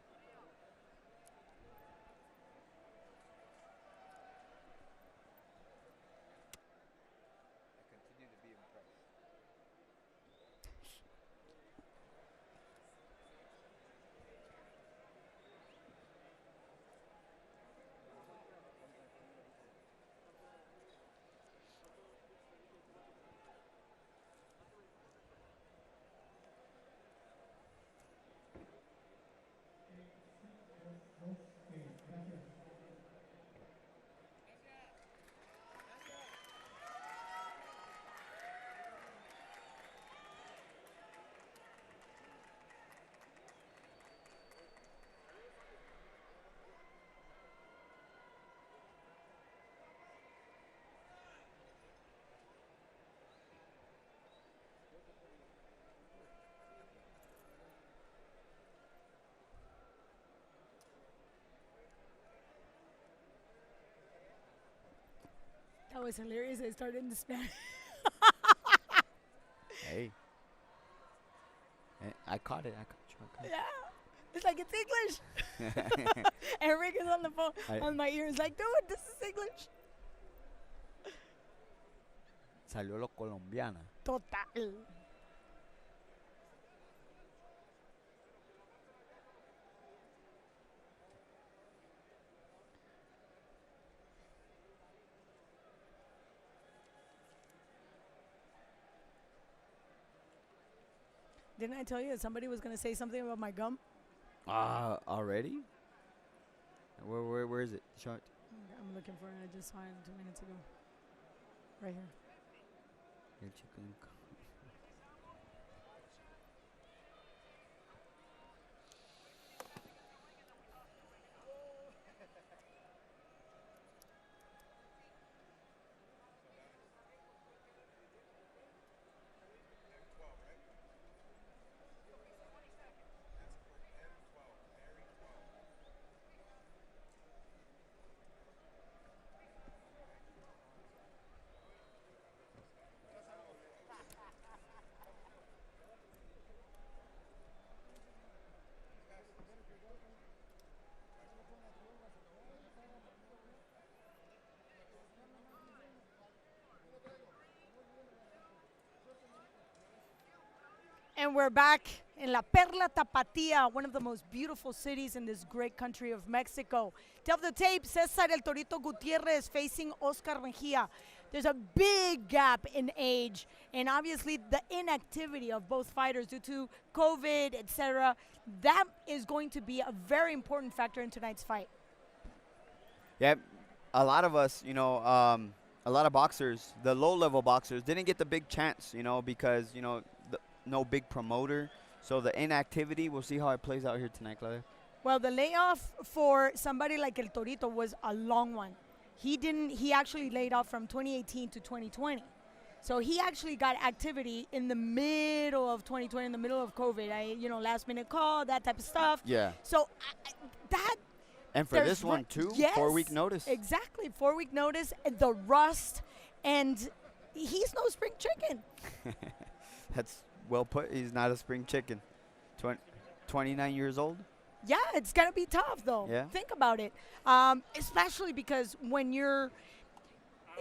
That was hilarious. I started in Spanish. Hey. I caught it. I caught you. Yeah. It's like, it's English. Eric is on the phone, on my ear. He's like, dude, this is English. Salió lo colombiana. Total. Didn't I tell you that somebody was going to say something about my gum? Already? Where is it? Show it. I'm looking for it. I just saw it 2 minutes ago. Right here. El chicken. And we're back in La Perla Tapatía, one of the most beautiful cities in this great country of Mexico. Tell the tape, Cesar El Torito Gutierrez facing Oscar Mejia. There's a big gap in age, and obviously the inactivity of both fighters due to COVID, etc. That is going to be a very important factor in tonight's fight. Yeah, a lot of us, a lot of boxers, the low-level boxers, didn't get the big chance, because, no big promoter. So the inactivity, we'll see how it plays out here tonight, Claudia. Well, the layoff for somebody like El Torito was a long one. He actually laid off from 2018 to 2020. So he actually got activity in the middle of 2020, in the middle of COVID. Last minute call, that type of stuff. Yeah. So And for this one too, yes, 4-week notice. Exactly, 4-week notice, the rust, and he's no spring chicken. That's well put. He's not a spring chicken. 29 years old. Yeah, it's going to be tough, though. Yeah. Think about it. Especially because when you're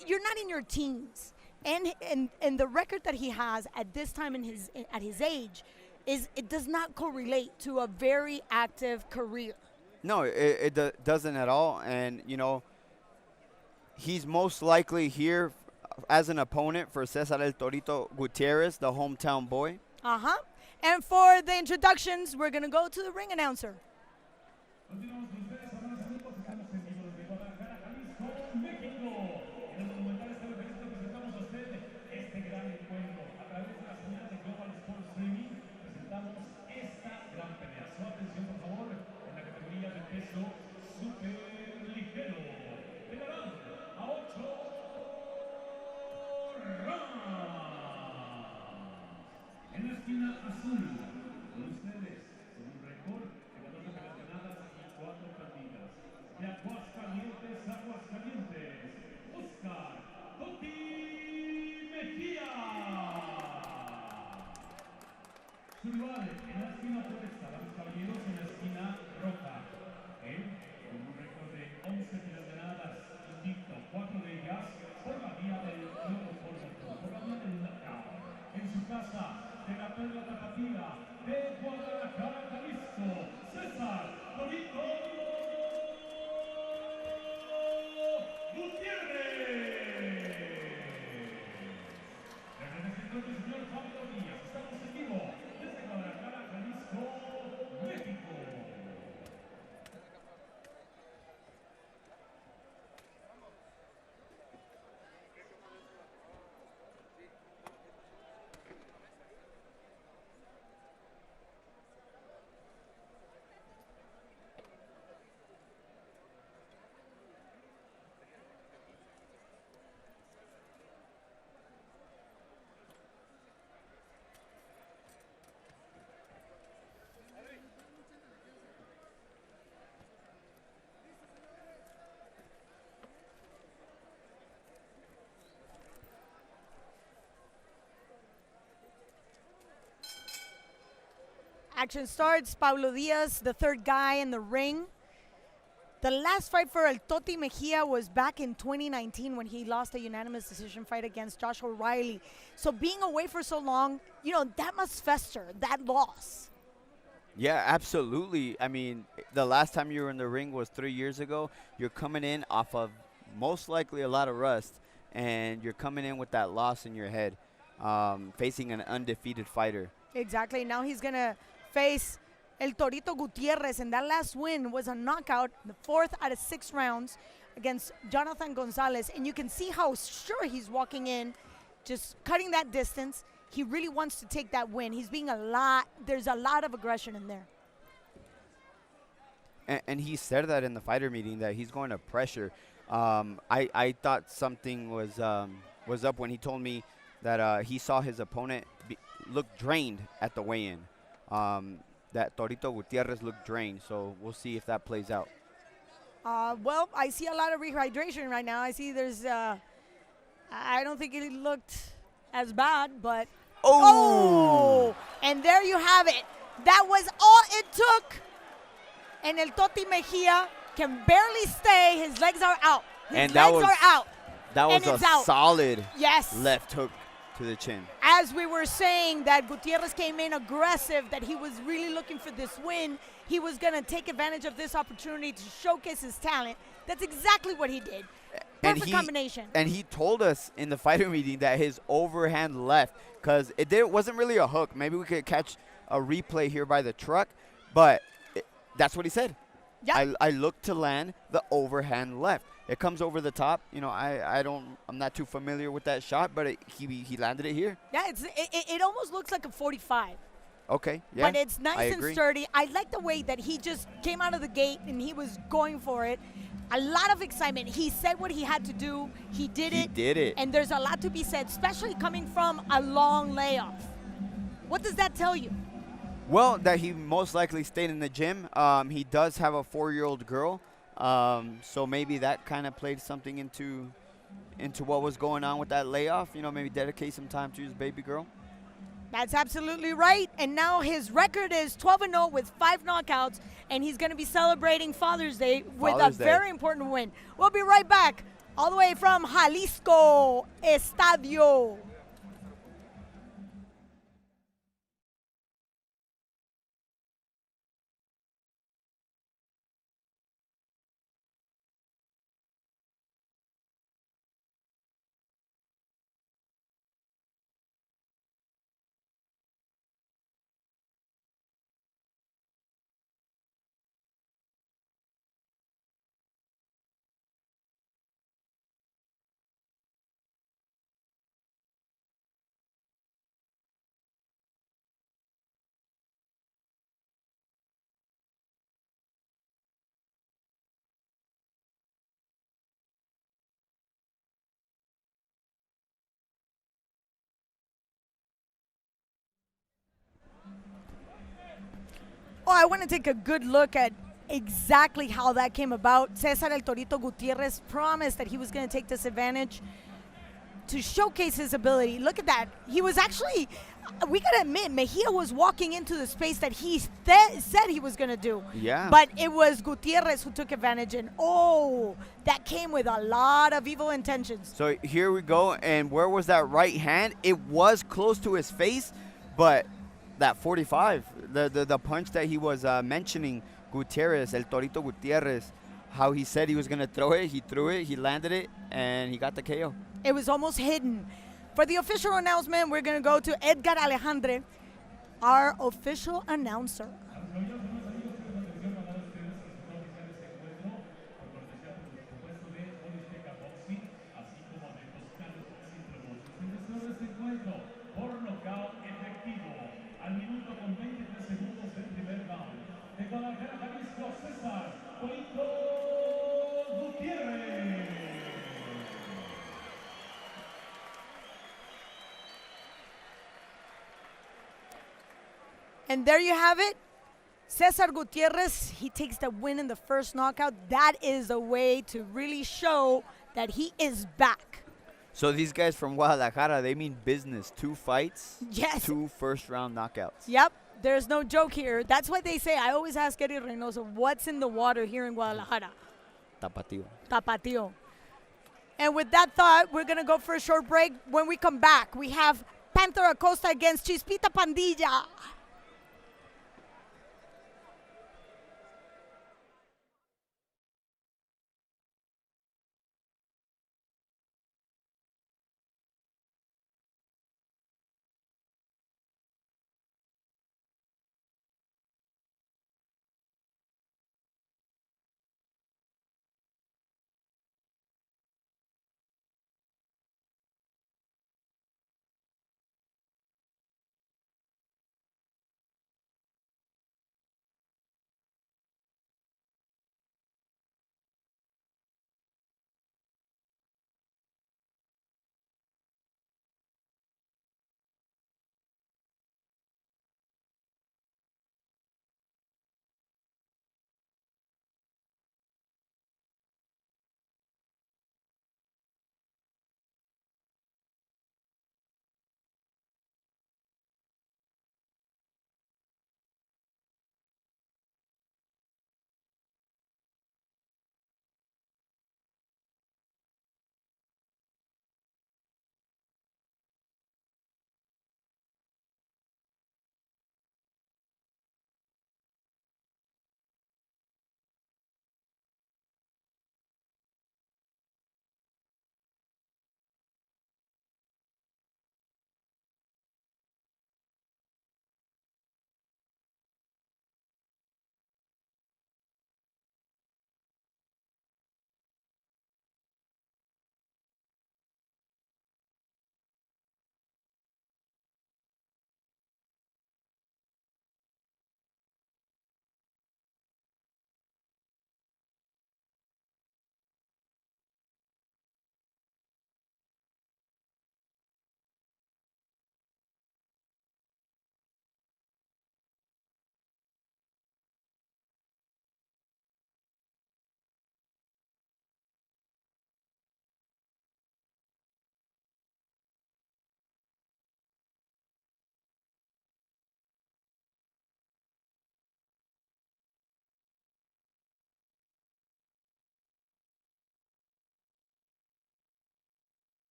not in your teens, and the record that he has at this time at his age it does not correlate to a very active career. No, it doesn't at all. And, he's most likely here as an opponent for Cesar El Torito Gutierrez, the hometown boy. Uh-huh. And for the introductions, we're going to go to the ring announcer. En esquina azul, con ustedes, con un récord de 14 peleas ganadas y 4 perdidas. De Aguascalientes, Oscar Totti Mejía. Su rival en la esquina opuesta, los caballeros en la esquina roja. Él, con un récord de 11 peleas ganadas, invicto, 4 de ellas por la vía del por la vía del knockout. En su casa, de la perla tapatía, de Guadalajara, Jalisco, César Torito Gutiérrez. El representante del señor Pablo Díaz, estamos en vivo desde Guadalajara, Jalisco, México. Action starts. Pablo Diaz, the third guy in the ring. The last fight for El Totti Mejia was back in 2019 when he lost a unanimous decision fight against Josh O'Reilly. So being away for so long, you know, that must fester, that loss. Yeah, absolutely. I mean, the last time you were in the ring was 3 years ago. You're coming in off of most likely a lot of rust, and you're coming in with that loss in your head, facing an undefeated fighter. Exactly. Now he's going to face El Torito Gutierrez, and that last win was a knockout, the 4th out of 6 rounds against Jonathan Gonzalez. And you can see how sure he's walking in, just cutting that distance. He really wants to take that win. He's being there's a lot of aggression in there. And he said that in the fighter meeting, that he's going to pressure. I thought something was up when he told me that he saw his opponent look drained at the weigh-in. That Torito Gutierrez looked drained, so we'll see if that plays out. Well, I see a lot of rehydration right now. I see there's, I don't think it looked as bad, but. Oh! And there you have it. That was all it took. And El Totti Mejia can barely stay. His legs are out. His legs are out. That was a solid left hook to the chin. As we were saying that Gutierrez came in aggressive, that he was really looking for this win. He was going to take advantage of this opportunity to showcase his talent. That's exactly what he did. Perfect combination. And he told us in the fighter meeting that his overhand left, because it wasn't really a hook. Maybe we could catch a replay here by the truck, but that's what he said. Yeah. I looked to land the overhand left. It comes over the top. You know, I'm not too familiar with that shot, but he landed it here. Yeah, it almost looks like a 45. Okay, yeah. But it's nice and sturdy. I like the way that he just came out of the gate and he was going for it. A lot of excitement. He said what he had to do. He did it. He did it. And there's a lot to be said, especially coming from a long layoff. What does that tell you? Well, that he most likely stayed in the gym. He does have a 4-year-old girl. So maybe that kind of played something into what was going on with that layoff. You know, maybe dedicate some time to his baby girl. That's absolutely right. And now his record is 12-0 with 5 knockouts, and he's going to be celebrating Father's Day with a very important win. We'll be right back all the way from Jalisco Estadio. Oh, I want to take a good look at exactly how that came about. César El Torito Gutiérrez promised that he was going to take this advantage to showcase his ability. Look at that. He was actually, we got to admit, Mejia was walking into the space that he said he was going to do. Yeah. But it was Gutiérrez who took advantage, and that came with a lot of evil intentions. So here we go, and where was that right hand? It was close to his face, but that 45, the punch that he was mentioning, Gutiérrez, El Torito Gutiérrez, how he said he was going to throw it, he threw it, he landed it, and he got the KO. It was almost hidden. For the official announcement, we're going to go to Edgar Alejandre, our official announcer. And there you have it. César Gutiérrez, he takes the win in the first knockout. That is a way to really show that he is back. So these guys from Guadalajara, they mean business. 2 fights, yes. 2 first-round knockouts. Yep, there's no joke here. That's what they say. I always ask Eddie Reynoso, what's in the water here in Guadalajara? Tapatio. Tapatio. And with that thought, we're going to go for a short break. When we come back, we have PANTHER ACOSTA against CHISPITA PADILLA.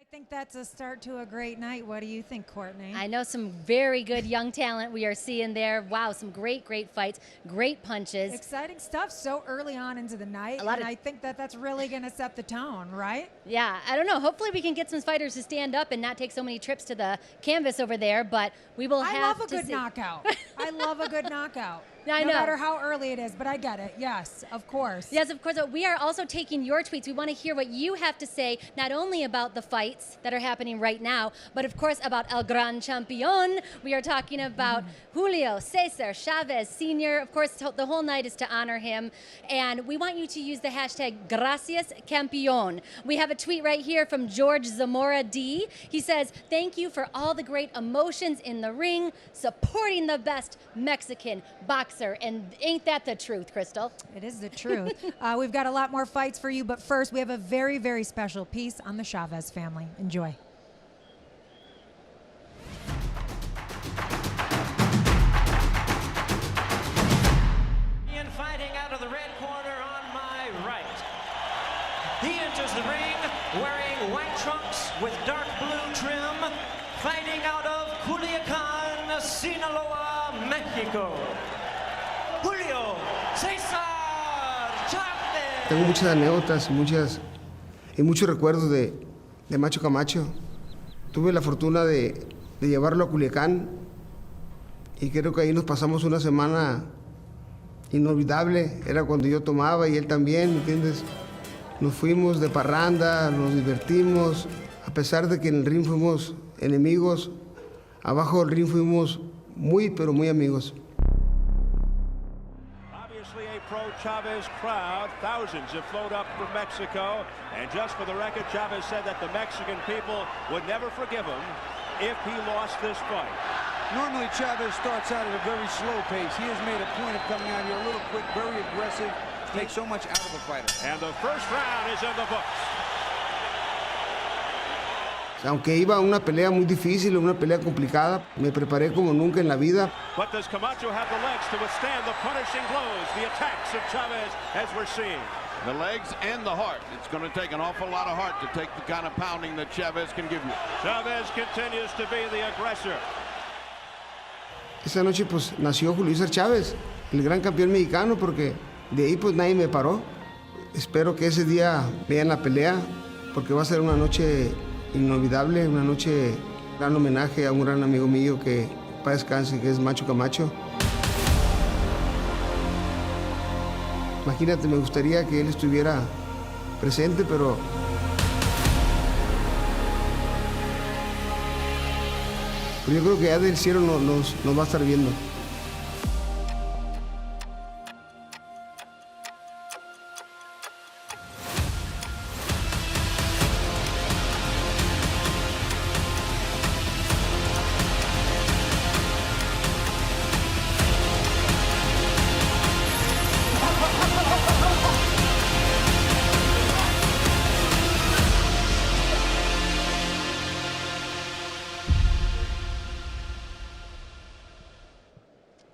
I think that's a start to a great night. What do you think, Courtney? I know some very good young talent we are seeing there. Wow, some great fights, great punches. Exciting stuff so early on into the night, and I think that's really going to set the tone, right? Yeah, I don't know. Hopefully we can get some fighters to stand up and not take so many trips to the canvas over there, but we will have to see. I love a good knockout. I love a good knockout. No matter how early it is, but I get it. Yes, of course. Yes, of course. But we are also taking your tweets. We want to hear what you have to say, not only about the fights that are happening right now, but of course about El Gran Campeón. We are talking about Julio, Cesar, Chavez, Sr. Of course, the whole night is to honor him. And we want you to use the hashtag Gracias Campeón. We have a tweet right here from George Zamora D. He says, thank you for all the great emotions in the ring, supporting the best Mexican boxer. And ain't that the truth, Crystal? It is the truth. We've got a lot more fights for you, but first we have a very, very special piece on the Chavez family. Enjoy. Fighting out of the red corner on my right. He enters the ring wearing white trunks with dark blue trim, fighting out of Culiacan, Sinaloa, Mexico. Julio César Chávez. Tengo muchas anécdotas y muchos recuerdos de Macho Camacho. Tuve la fortuna de llevarlo a Culiacán y creo que ahí nos pasamos una semana inolvidable. Era cuando yo tomaba y él también, ¿entiendes? Nos fuimos de parranda, nos divertimos. A pesar de que en el ring fuimos enemigos, abajo del ring fuimos muy, pero muy amigos. Obviously a pro-Chavez crowd. Thousands have flowed up from Mexico. And just for the record, Chavez said that the Mexican people would never forgive him if he lost this fight. Normally Chavez starts out at a very slow pace. He has made a point of coming out here a little quick, very aggressive, takes so much out of the fighter. And the first round is in the books. Aunque iba a una pelea muy difícil, una pelea complicada, me preparé como nunca en la vida. But does Camacho have the legs to withstand the punishing blows, the attacks of Chavez as we're seeing? The legs and the heart. It's going to take an awful lot of heart to take the kind of pounding that Chavez can give you. Chavez continues to be the aggressor. Esa noche pues nació Julio César Chávez, el gran campeón mexicano, porque de ahí pues nadie me paró. Espero que ese día vean la pelea, porque va a ser una noche inolvidable, una noche, gran homenaje a un gran amigo mío que para descanse, que es Macho Camacho. Imagínate, me gustaría que él estuviera presente, pero yo creo que ya del cielo nos va a estar viendo.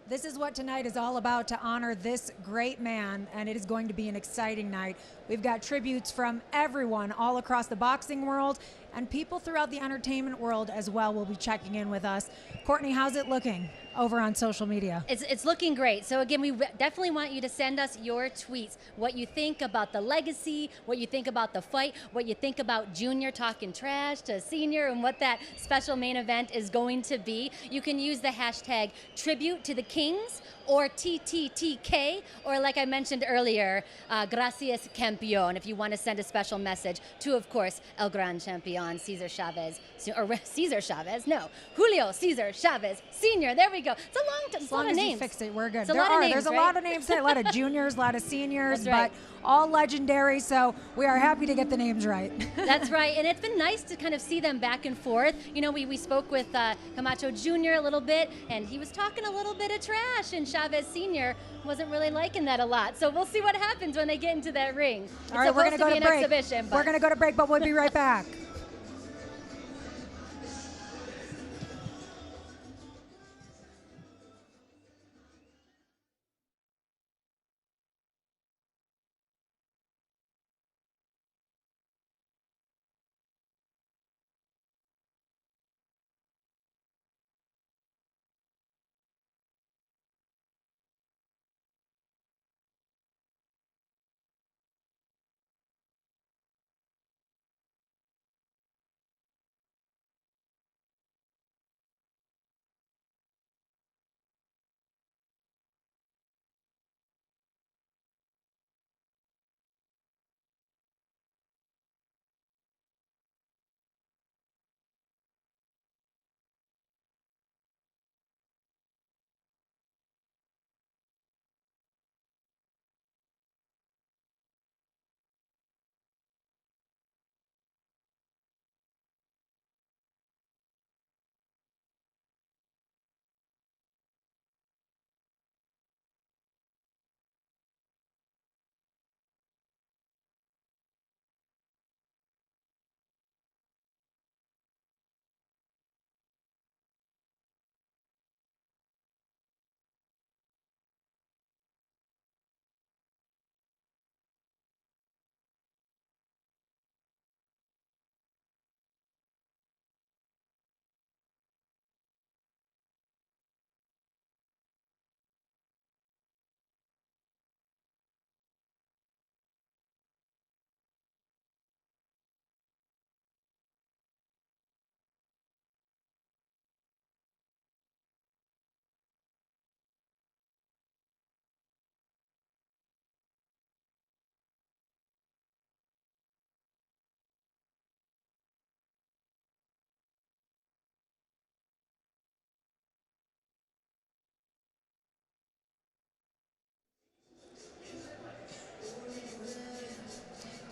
This is what tonight is all about, to honor this great man, and it is going to be an exciting night. We've got tributes from everyone all across the boxing world, and people throughout the entertainment world as well will be checking in with us. Courtney, how's it looking over on social media? It's looking great. So again, we definitely want you to send us your tweets, what you think about the legacy, what you think about the fight, what you think about Junior talking trash to Senior, and what that special main event is going to be. You can use the hashtag Tribute to the Kings, or TTTK, or like I mentioned earlier, Gracias Campeón, if you want to send a special message to, of course, El Gran Campeón, Cesar Chavez, or Cesar Chavez, no, Julio Cesar Chavez Sr. There we go. It's a lot of names. You fixed it, we're good. It's a lot of names, There's a lot of names, a lot of juniors, a lot of seniors, That's right. but all legendary, so we are happy to get the names right. That's right, and it's been nice to kind of see them back and forth. You know, we spoke with Camacho Jr. a little bit, and he was talking a little bit of trash, and Chavez Sr. wasn't really liking that a lot. So we'll see what happens when they get into that ring. All right, we're going to go to break. Exhibition, We're going to go to break, but we'll be right back.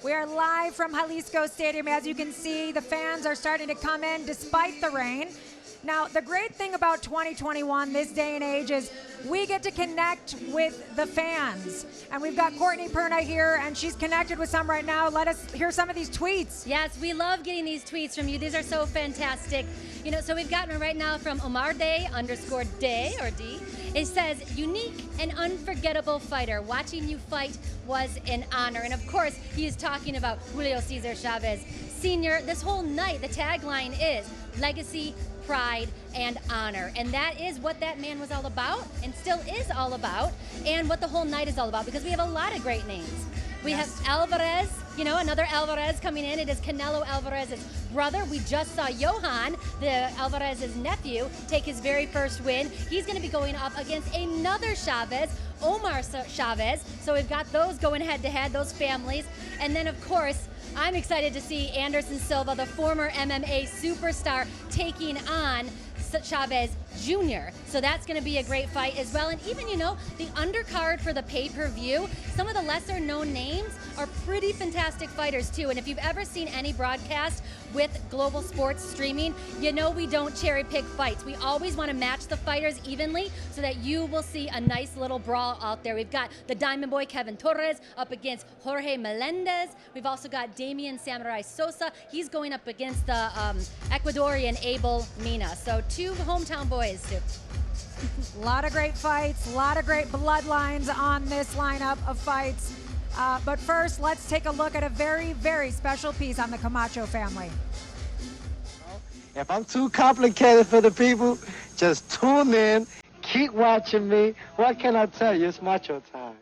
We are live from Jalisco Stadium. As you can see, the fans are starting to come in despite the rain. Now, the great thing about 2021, this day and age, is we get to connect with the fans. And we've got Courtney Perna here, and she's connected with some right now. Let us hear some of these tweets. Yes, we love getting these tweets from you. These are so fantastic. You know, so we've gotten one right now from Omar Day _Day or D. It says, unique and unforgettable fighter. Watching you fight was an honor. And of course, he is talking about Julio Cesar Chavez Sr. This whole night, the tagline is legacy, pride, and honor. And that is what that man was all about and still is all about, and what the whole night is all about, because we have a lot of great names. We have Alvarez, you know, another Alvarez coming in. It is Canelo Alvarez's brother. We just saw Johan, the Alvarez's nephew, take his very first win. He's going to be going up against another Chavez, Omar Chavez. So we've got those going head-to-head, those families. And then, of course, I'm excited to see Anderson Silva, the former MMA superstar, taking on Chavez Jr. So that's going to be a great fight as well. And even, you know, the undercard for the pay-per-view, some of the lesser known names are pretty fantastic fighters too. And if you've ever seen any broadcast with global sports streaming, you know we don't cherry pick fights. We always want to match the fighters evenly so that you will see a nice little brawl out there. We've got the Diamond Boy Kevin Torres up against Jorge Melendez. We've also got Damian Samurai Sosa. He's going up against the Ecuadorian Abel Mina. So two hometown boys too. A lot of great fights, a lot of great bloodlines on this lineup of fights. But first, let's take a look at a very, very special piece on the Camacho family. If I'm too complicated for the people, just tune in, keep watching me. What can I tell you? It's macho time.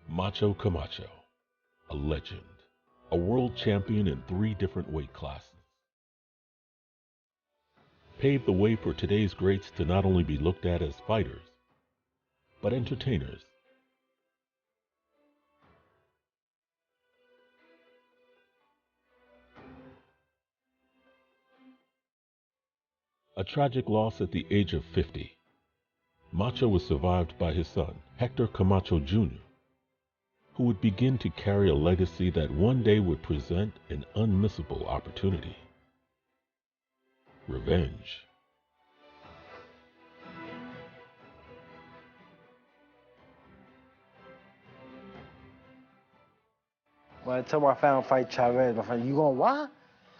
Macho Camacho, a legend, a world champion in 3 different weight classes. Paved the way for today's greats to not only be looked at as fighters, but entertainers. A tragic loss at the age of 50. Macho was survived by his son, Hector Camacho Jr., who would begin to carry a legacy that one day would present an unmissable opportunity. Revenge. When I tell my family fight Chavez, my friend, you going what?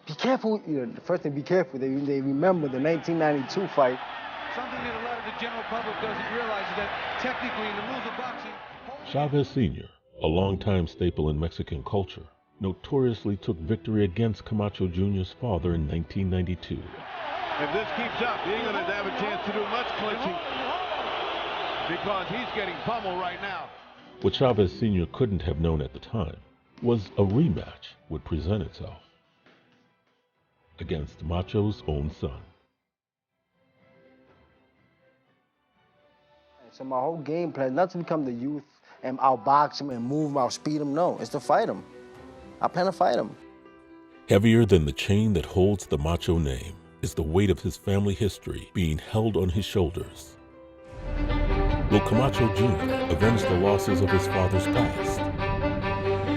Be careful. You know, the first thing, be careful. They remember the 1992 fight. Something that a lot of the general public doesn't realize is that technically in the rules of boxing, Chavez Sr., a longtime staple in Mexican culture, notoriously took victory against Camacho Jr.'s father in 1992. If this keeps up, he ain't going to have a chance to do much clinching because he's getting pummeled right now. What Chavez Sr. couldn't have known at the time was a rematch would present itself against Macho's own son. So my whole game plan, not to become the youth and outbox him and move him, outspeed him. No, it's to fight him. I plan to fight him. Heavier than the chain that holds the Macho name is the weight of his family history being held on his shoulders. Will Camacho Jr. avenge the losses of his father's past?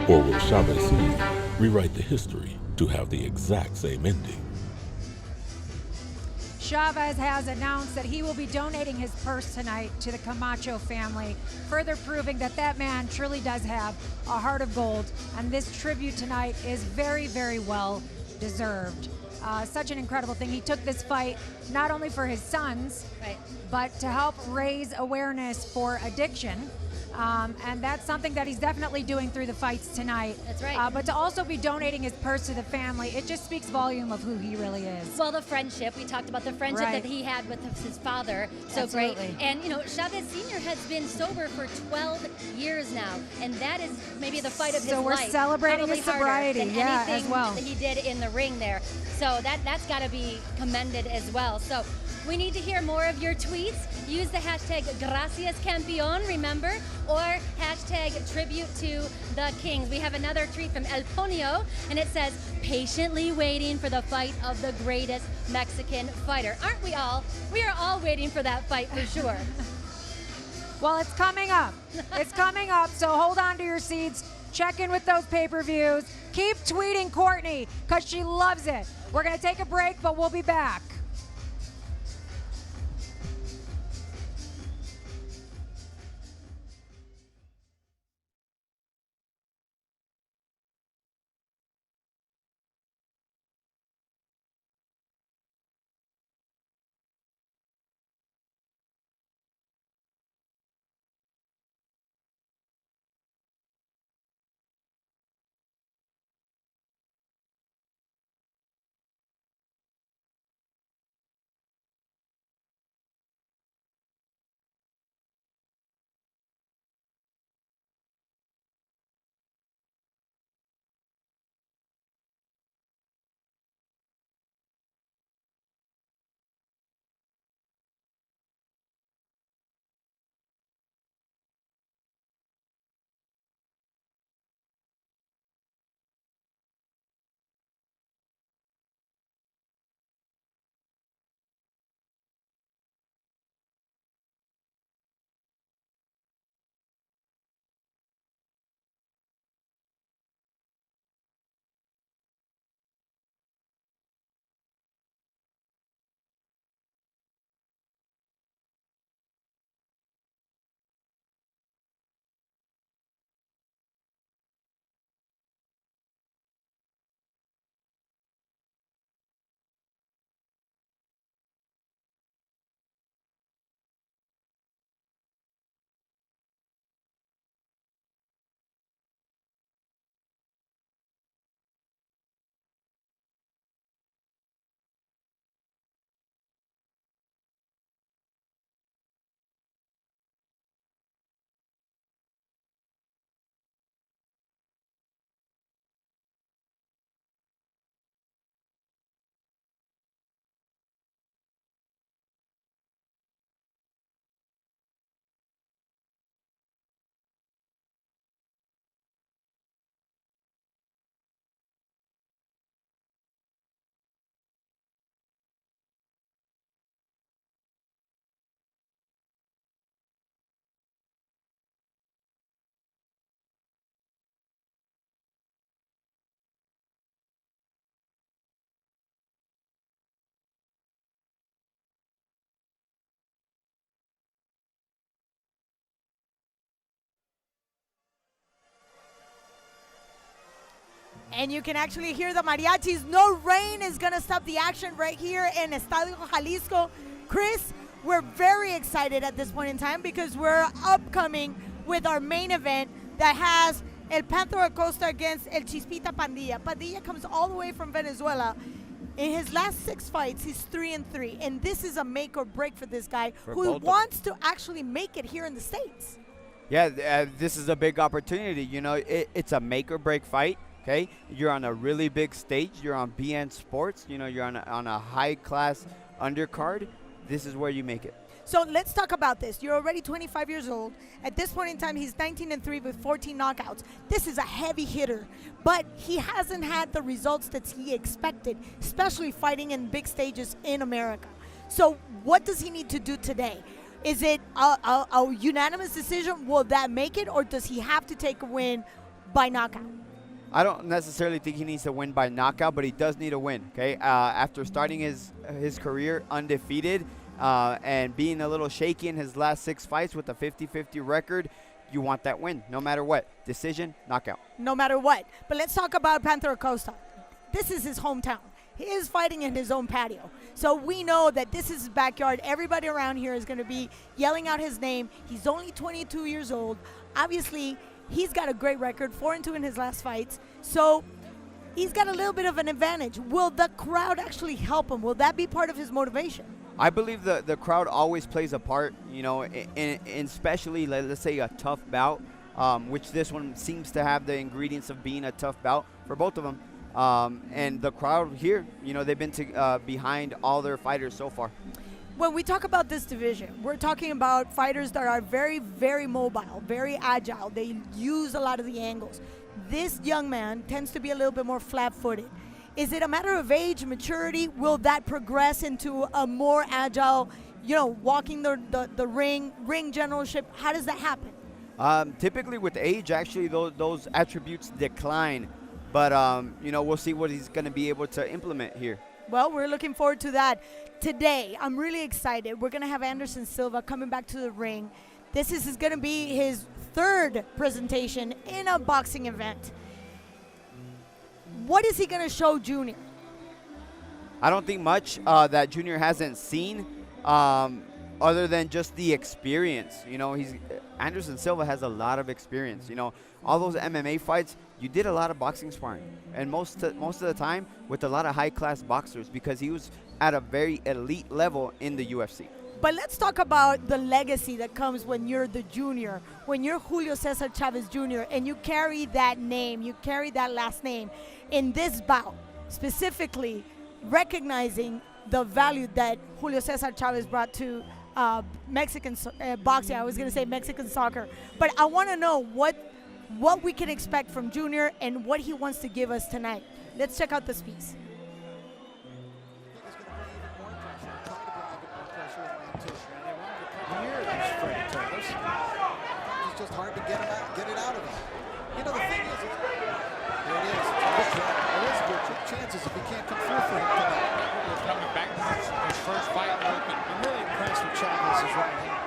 Or will Chavez Sr. rewrite the history to have the exact same ending? Chavez has announced that he will be donating his purse tonight to the Camacho family, further proving that that man truly does have a heart of gold, and this tribute tonight is very, very well deserved. Such an incredible thing. He took this fight not only for his sons, but to help raise awareness for addiction. And that's something that he's definitely doing through the fights tonight. That's right. But to also be donating his purse to the family, it just speaks volume of who he really is. Well, the friendship, we talked about the friendship that he had with his father, so Absolutely. great. And, you know, Chavez Sr. has been sober for 12 years now, and that is maybe the fight of his life. So we're celebrating Probably his sobriety, harder than yeah, anything as well. that he did in the ring there. So that's got to be commended as well. So We need to hear more of your tweets. Use the hashtag Gracias Campeón, remember, or hashtag tribute to the Kings. We have another tweet from El Ponio, and it says, patiently waiting for the fight of the greatest Mexican fighter. Aren't we all? We are all waiting for that fight for sure. Well, it's coming up. It's coming up, so hold on to your seats. Check in with those pay-per-views. Keep tweeting Courtney, because she loves it. We're going to take a break, but we'll be back. And you can actually hear the mariachis. No rain is going to stop the action right here in Estadio Jalisco. Chris, we're very excited at this point in time because we're upcoming with our main event that has El Panther ACOSTA against El Chispita Padilla. Padilla comes all the way from Venezuela. In his last 6 fights, he's 3-3. And this is a make or break for this guy who wants to actually make it here in the States. Yeah, this is a big opportunity. You know, it's a make or break fight. Okay, you're on a really big stage. You're on BN Sports. You know, you're on a high-class undercard. This is where you make it. So let's talk about this. You're already 25 years old. At this point in time, he's 19-3 with 14 knockouts. This is a heavy hitter, but he hasn't had the results that he expected, especially fighting in big stages in America. So what does he need to do today? Is it a unanimous decision? Will that make it, or does he have to take a win by knockout? I don't necessarily think he needs to win by knockout, but he does need a win, okay? After starting his career undefeated and being a little shaky in his last 6 fights with a 50-50 record, you want that win, no matter what. Decision, knockout. No matter what. But let's talk about Panther ACOSTA. This is his hometown. He is fighting in his own patio. So we know that this is his backyard. Everybody around here is going to be yelling out his name. He's only 22 years old. Obviously, he's got a great record, 4-2 in his last fights. So he's got a little bit of an advantage. Will the crowd actually help him? Will that be part of his motivation? I believe the crowd always plays a part, you know, in especially, let's say, a tough bout, which this one seems to have the ingredients of being a tough bout for both of them. And the crowd here, you know, they've been behind all their fighters so far. When we talk about this division, we're talking about fighters that are very, very mobile, very agile. They use a lot of the angles. This young man tends to be a little bit more flat-footed. Is it a matter of age, maturity? Will that progress into a more agile, walking the ring generalship? How does that happen? Typically with age, actually, those attributes decline. But, we'll see what he's going to be able to implement here. Well, we're looking forward to that. Today, I'm really excited. We're going to have Anderson Silva coming back to the ring. This is going to be his third presentation in a boxing event. What is he going to show Junior? I don't think much that Junior hasn't seen other than just the experience. Anderson Silva has a lot of experience. All those MMA fights, you did a lot of boxing sparring, and most of the time with a lot of high-class boxers because he was at a very elite level in the UFC. But let's talk about the legacy that comes when you're the junior, when you're Julio Cesar Chavez Jr., and you carry that name, you carry that last name in this bout, specifically recognizing the value that Julio Cesar Chavez brought to Mexican boxing. I was going to say Mexican soccer. But I want to know what we can expect from Junior and what he wants to give us tonight. Let's check out this piece. It's just hard to get it out of him. The thing is, here it is. There is good chances if he can't come through for him tonight. Coming back to his first fight open. I'm really impressed with Chavez's right hand.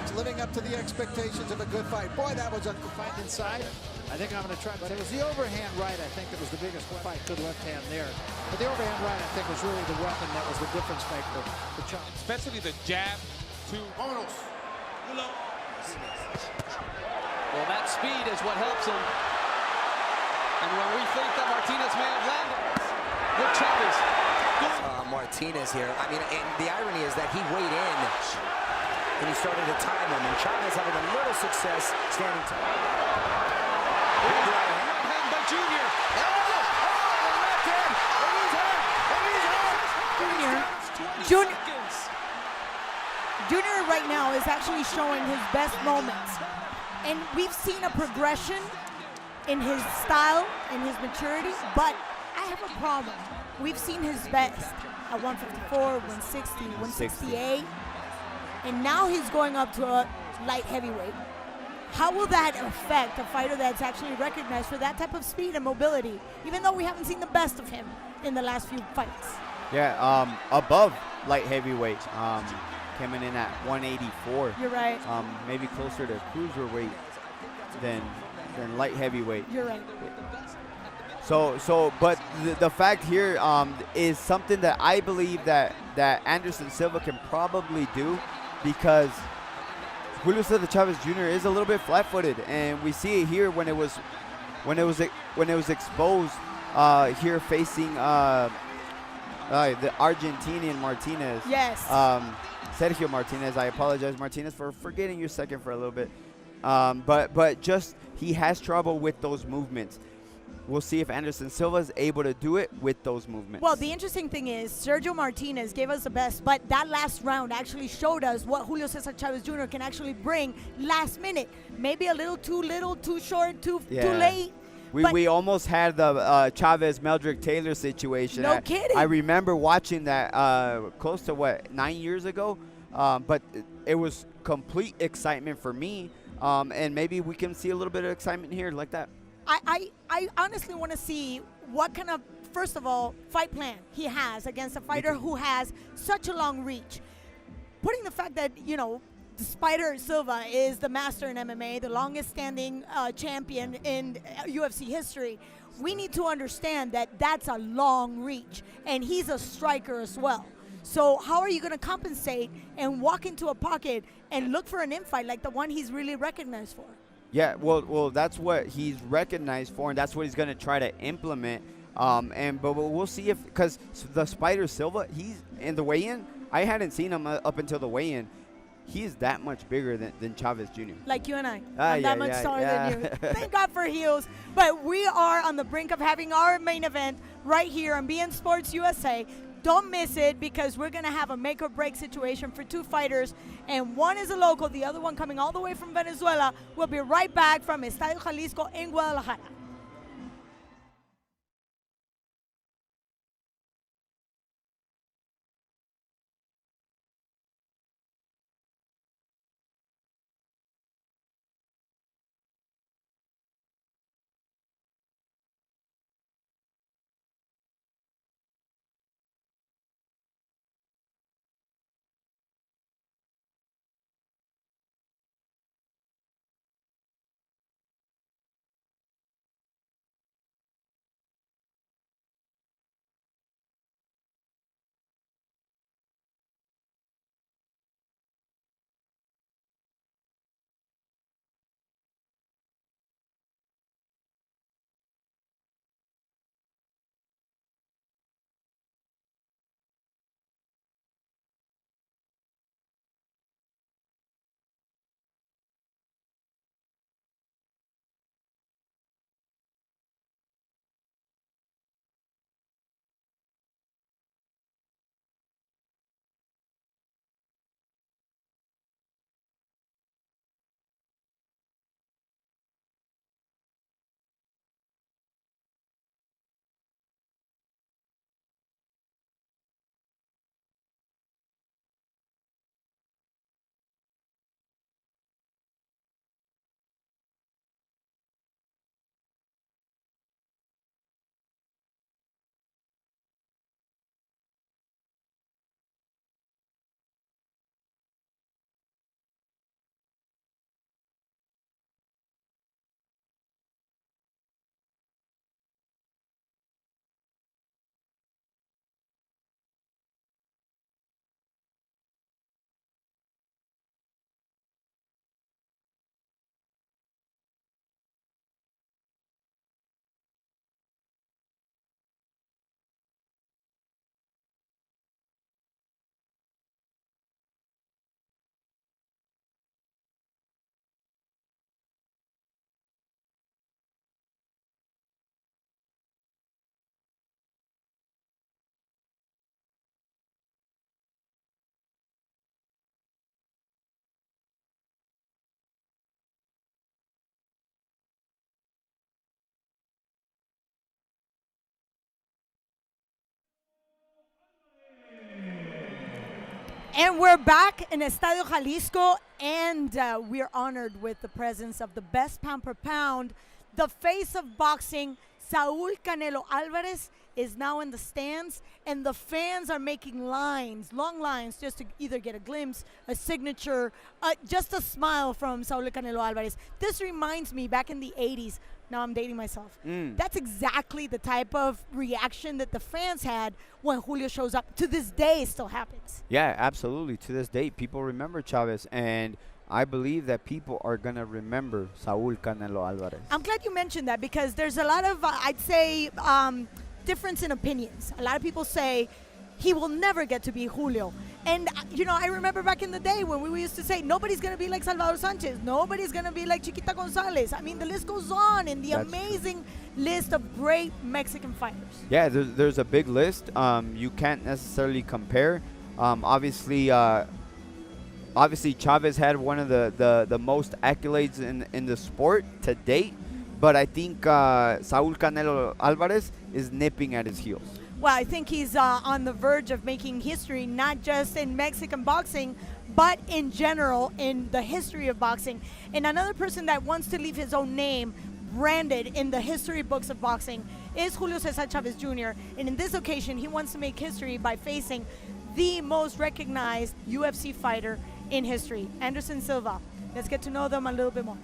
It's living up to the expectations of a good fight. Boy, that was a good fight inside. I think I'm going to try, but it was the overhand right, I think, that was the biggest fight. Good left hand there. But the overhand right, I think, was really the weapon that was the difference maker for Chavez. Especially the jab to Vámonos. Well, that speed is what helps him. And when we think that Martinez may have landed, look, Chavez. Martinez here. I mean, and the irony is that he weighed in and he started to time him, and Chavez having a little success standing tall. Right hand by Junior. Junior right now is actually showing his best moments. And we've seen a progression in his style and his maturity, but I have a problem. We've seen his best at 154, 160, 168, and now he's going up to a light heavyweight. How will that affect a fighter that's actually recognized for that type of speed and mobility, even though we haven't seen the best of him in the last few fights? Yeah, above light heavyweight, coming in at 184. You're right. Maybe closer to cruiserweight than light heavyweight. You're right. But the fact here is something that I believe that Anderson Silva can probably do, because Julio Cesar Chavez Jr. is a little bit flat-footed, and we see it here when it was exposed here facing the Argentinian Martinez. Yes. Sergio Martinez. I apologize, Martinez, for forgetting your second for a little bit. But just he has trouble with those movements. We'll see if Anderson Silva is able to do it with those movements. Well, the interesting thing is Sergio Martinez gave us the best, but that last round actually showed us what Julio Cesar Chavez Jr. can actually bring last minute. Maybe a little, too short, too late. We almost had the Chavez-Meldrick Taylor situation. No kidding. I remember watching that close to, 9 years ago? But it was complete excitement for me. And maybe we can see a little bit of excitement here like that. I honestly want to see what kind of, first of all, fight plan he has against a fighter who has such a long reach. Putting the fact that, Spider Silva is the master in MMA, the longest standing champion in UFC history, we need to understand that that's a long reach, and he's a striker as well. So how are you going to compensate and walk into a pocket and look for an infight like the one he's really recognized for? Yeah, well, that's what he's recognized for, and that's what he's going to try to implement. But we'll see if, because the Spider Silva, he's in the weigh-in. I hadn't seen him up until the weigh-in. He's that much bigger than Chavez Jr. Like you and I. I'm that much taller than you. Thank God for heels. But we are on the brink of having our main event right here on beIN Sports USA. Don't miss it because we're going to have a make or break situation for two fighters, and one is a local, the other one coming all the way from Venezuela. We'll be right back from Estadio Jalisco in Guadalajara. And we're back in Estadio Jalisco, and we're honored with the presence of the best pound per pound, the face of boxing, Saul Canelo Alvarez, is now in the stands, and the fans are making lines, long lines, just to either get a glimpse, a signature, just a smile from Saul Canelo Alvarez. This reminds me back in the 80s. Now I'm dating myself. That's exactly the type of reaction that the fans had when Julio shows up. To this day, it still happens. Yeah, absolutely. To this day, people remember Chavez, and I believe that people are going to remember Saul Canelo Alvarez. I'm glad you mentioned that because there's a lot of, I'd say, difference in opinions. A lot of people say he will never get to be Julio. And, you know, I remember back in the day when we used to say, nobody's going to be like Salvador Sanchez. Nobody's going to be like Chiquita Gonzalez. I mean, the list goes on in the amazing list of great Mexican fighters. Yeah, there's a big list. You can't necessarily compare. Obviously, Chavez had one of the most accolades in the sport to date. But I think Saul Canelo Alvarez is nipping at his heels. Well, I think he's on the verge of making history, not just in Mexican boxing, but in general in the history of boxing. And another person that wants to leave his own name branded in the history books of boxing is Julio Cesar Chavez Jr. And in this occasion, he wants to make history by facing the most recognized UFC fighter in history, Anderson Silva. Let's get to know them a little bit more.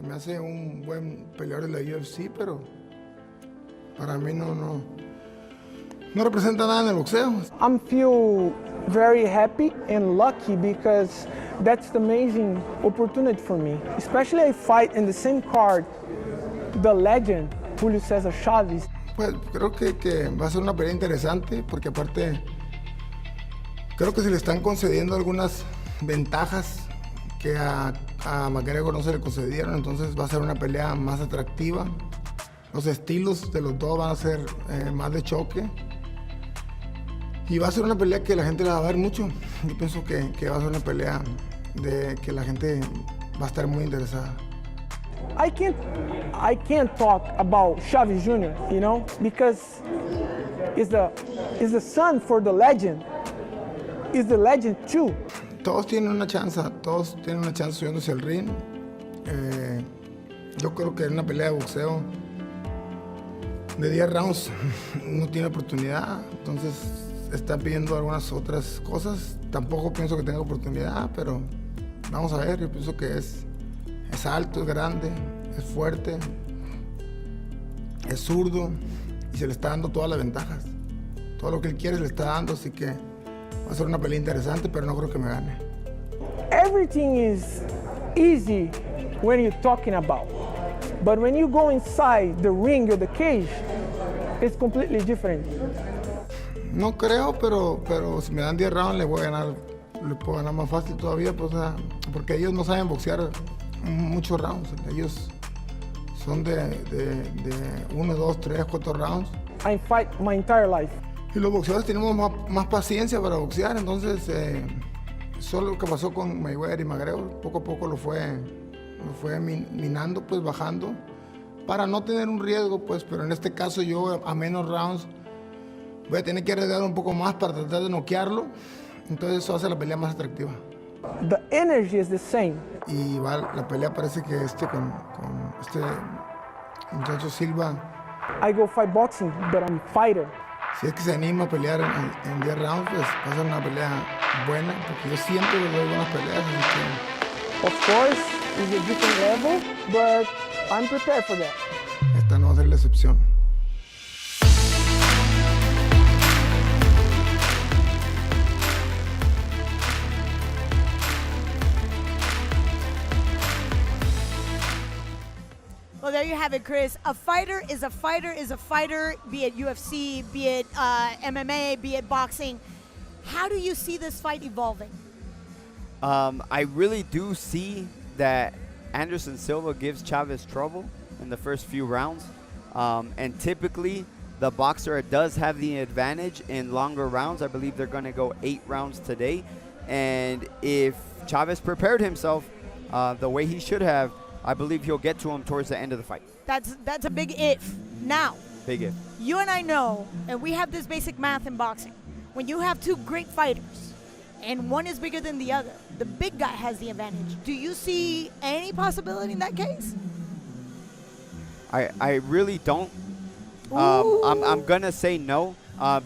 Me hace un buen peleador de la UFC, pero para mí no representa nada en el boxeo. I feel very happy and lucky because that's the amazing opportunity for me. Especially I fight in the same card, the legend, Julio Cesar Chavez. Pues creo que va a ser una pelea interesante porque aparte creo que se le están concediendo algunas ventajas que a McGregor no se le concedieron, entonces va a ser una pelea más atractiva. Los estilos de los dos van a ser más de choque. Y va a ser una pelea que la gente la va a ver mucho. Yo pienso que va a ser una pelea de que la gente va a estar muy interesada. I can't talk about Chavez Jr., you know, because it's the son for the legend. It's the legend too. Todos tienen una chance subiéndose al ring. Yo creo que en una pelea de boxeo de 10 rounds no tiene oportunidad, entonces está pidiendo algunas otras cosas. Tampoco pienso que tenga oportunidad, pero vamos a ver. Yo pienso que es alto, es grande, es fuerte, es zurdo y se le está dando todas las ventajas. Todo lo que él quiere se le está dando, así que va a ser una pelea interesante, pero no creo que me gane. Everything is easy when you're talking about, but when you go inside the ring or the cage, it's completely different. No creo, pero si me dan 10 rounds le puedo ganar más fácil todavía, pues, porque ellos no saben boxear muchos rounds. Ellos son de 1, 2, 3, 4 rounds. I fight my entire life. Y los boxeadores tenemos más paciencia para boxear, entonces eso es lo que pasó con Mayweather y McGregor. Poco a poco lo fue minando, pues bajando, para no tener un riesgo, pues, pero en este caso yo a menos rounds voy a tener que arriesgar un poco más para tratar de noquearlo, entonces eso hace la pelea más atractiva. The energy is the same. Y la pelea parece que con este muchacho Silva. I go fight boxing, but I'm a fighter. Si es que se anima a pelear en 10 rounds, pues va a ser una pelea buena, porque yo siempre le doy buenas peleas. Of course, it's a different level, but I'm prepared for that. Esta no va a ser la excepción. Well, there you have it, Chris. A fighter is a fighter is a fighter, be it UFC, be it MMA, be it boxing. How do you see this fight evolving? I really do see that Anderson Silva gives Chavez trouble in the first few rounds. And typically, the boxer does have the advantage in longer rounds. I believe they're going to go 8 rounds today. And if Chavez prepared himself the way he should have, I believe he'll get to him towards the end of the fight. That's a big if. Now, Big if. you and I know, and we have this basic math in boxing. When you have two great fighters, and one is bigger than the other, the big guy has the advantage. Do you see any possibility in that case? I really don't. I'm going to say no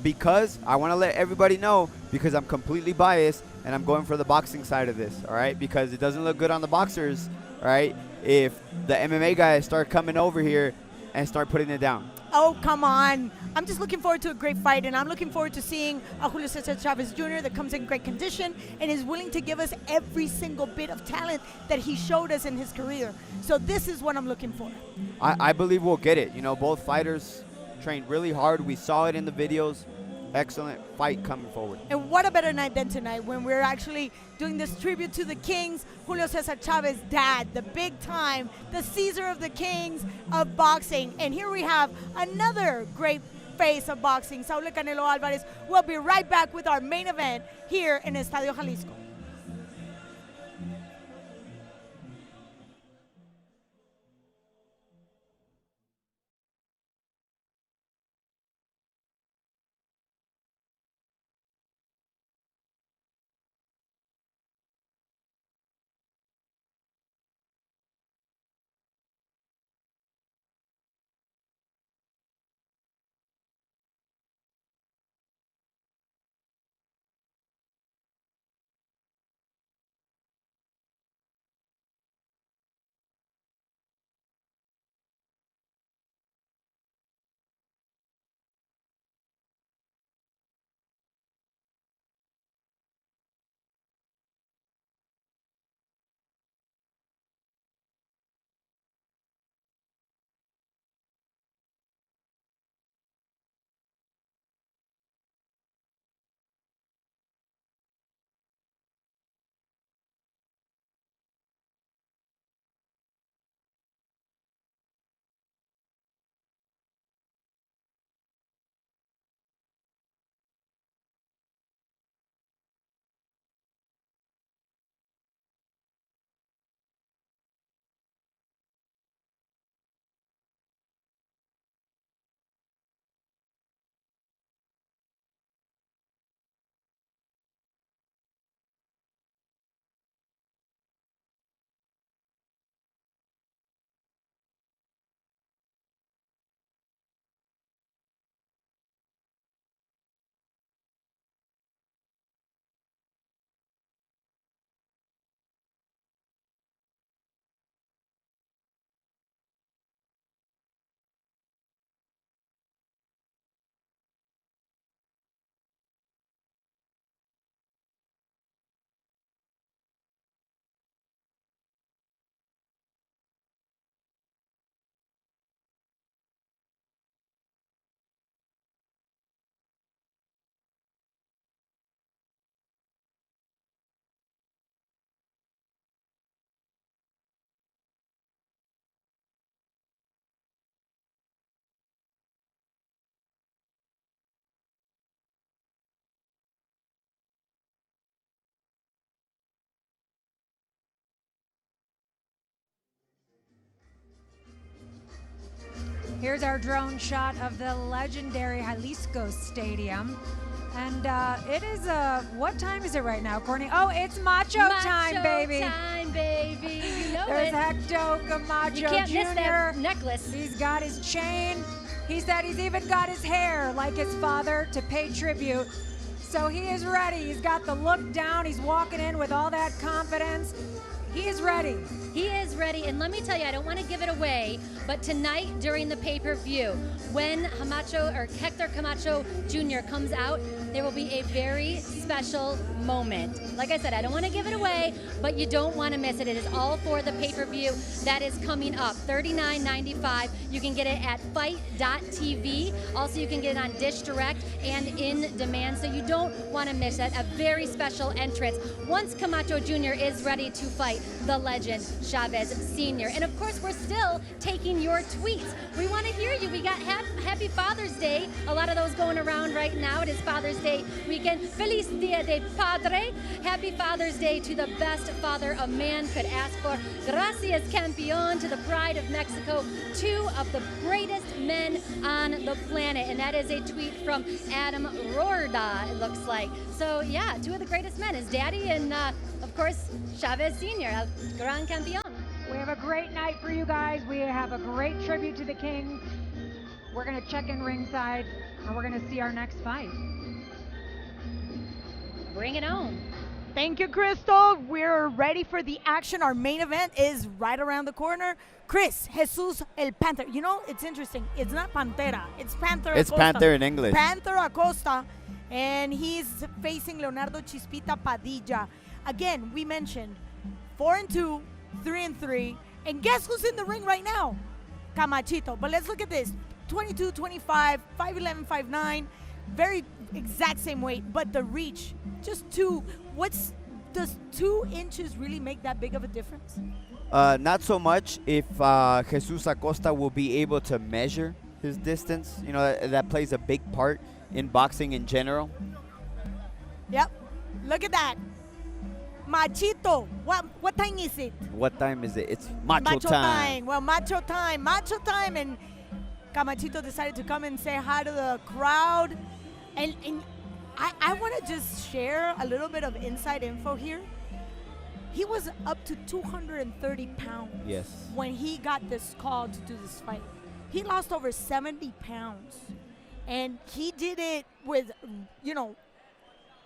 because I want to let everybody know, because I'm completely biased and I'm going for the boxing side of this, all right? Because it doesn't look good on the boxers, all right, if the MMA guys start coming over here and start putting it down. Oh, come on. I'm just looking forward to a great fight, and I'm looking forward to seeing a Julio Cesar Chavez Jr. that comes in great condition and is willing to give us every single bit of talent that he showed us in his career. So this is what I'm looking for. I believe we'll get it. You know, both fighters trained really hard. We saw it in the videos. Excellent fight coming forward. And what a better night than tonight when we're actually doing this tribute to the Kings, Julio Cesar Chavez dad, the big time, the Caesar of the Kings of boxing. And here we have another great face of boxing, Saúl Canelo Álvarez. We'll be right back with our main event here in Estadio Jalisco. Here's our drone shot of the legendary Jalisco Stadium. And it is, what time is it right now, Courtney? Oh, it's macho time, baby. Macho time, baby. You know There's it. Hector Camacho You can't Jr. miss that necklace. He's got his chain. He said he's even got his hair like his father to pay tribute. So he is ready. He's got the look down. He's walking in with all that confidence. He is ready. He is ready, and let me tell you, I don't want to give it away, but tonight during the pay-per-view, when Hector Camacho Jr. comes out, there will be a very special moment. Like I said, I don't want to give it away, but you don't want to miss it. It is all for the pay-per-view that is coming up, $39.95. You can get it at fight.tv. Also, you can get it on Dish Direct and In Demand, so you don't want to miss it. A very special entrance. Once Camacho Jr. is ready to fight the legend, Chavez Sr. And of course, we're still taking your tweets. We want to hear you. We got Happy Father's Day. A lot of those going around right now. It is Father's Day weekend. Feliz Dia de Padre. Happy Father's Day to the best father a man could ask for. Gracias, campeón, to the pride of Mexico. Two of the greatest men on the planet. And that is a tweet from Adam Rorda, it looks like. So yeah, two of the greatest men. His daddy and of course, Chavez Sr., El Gran Campeón. We have a great night for you guys. We have a great tribute to the Kings. We're going to check in ringside, and we're going to see our next fight. Bring it on. Thank you, Crystal. We're ready for the action. Our main event is right around the corner. Chris, Jesus el Panther. You know, it's interesting. It's not Pantera. It's Panther It's Acosta. Panther in English. Panther Acosta. And he's facing Leonardo Chispita Padilla. Again, we mentioned 4-2, 3-3. And guess who's in the ring right now? Camachito. But let's look at this. 22, 25, 5'11", 5'9". Very exact same weight, but the reach, just two. Does 2 inches really make that big of a difference? Not so much if Jesus Acosta will be able to measure his distance. You know, that plays a big part in boxing in general. Yep. Look at that. Machito, what time is it? What time is it? It's macho time. Well, macho time, and Camachito decided to come and say hi to the crowd. And I want to just share a little bit of inside info here. He was up to 230 pounds when he got this call to do this fight. He lost over 70 pounds. And he did it with, you know,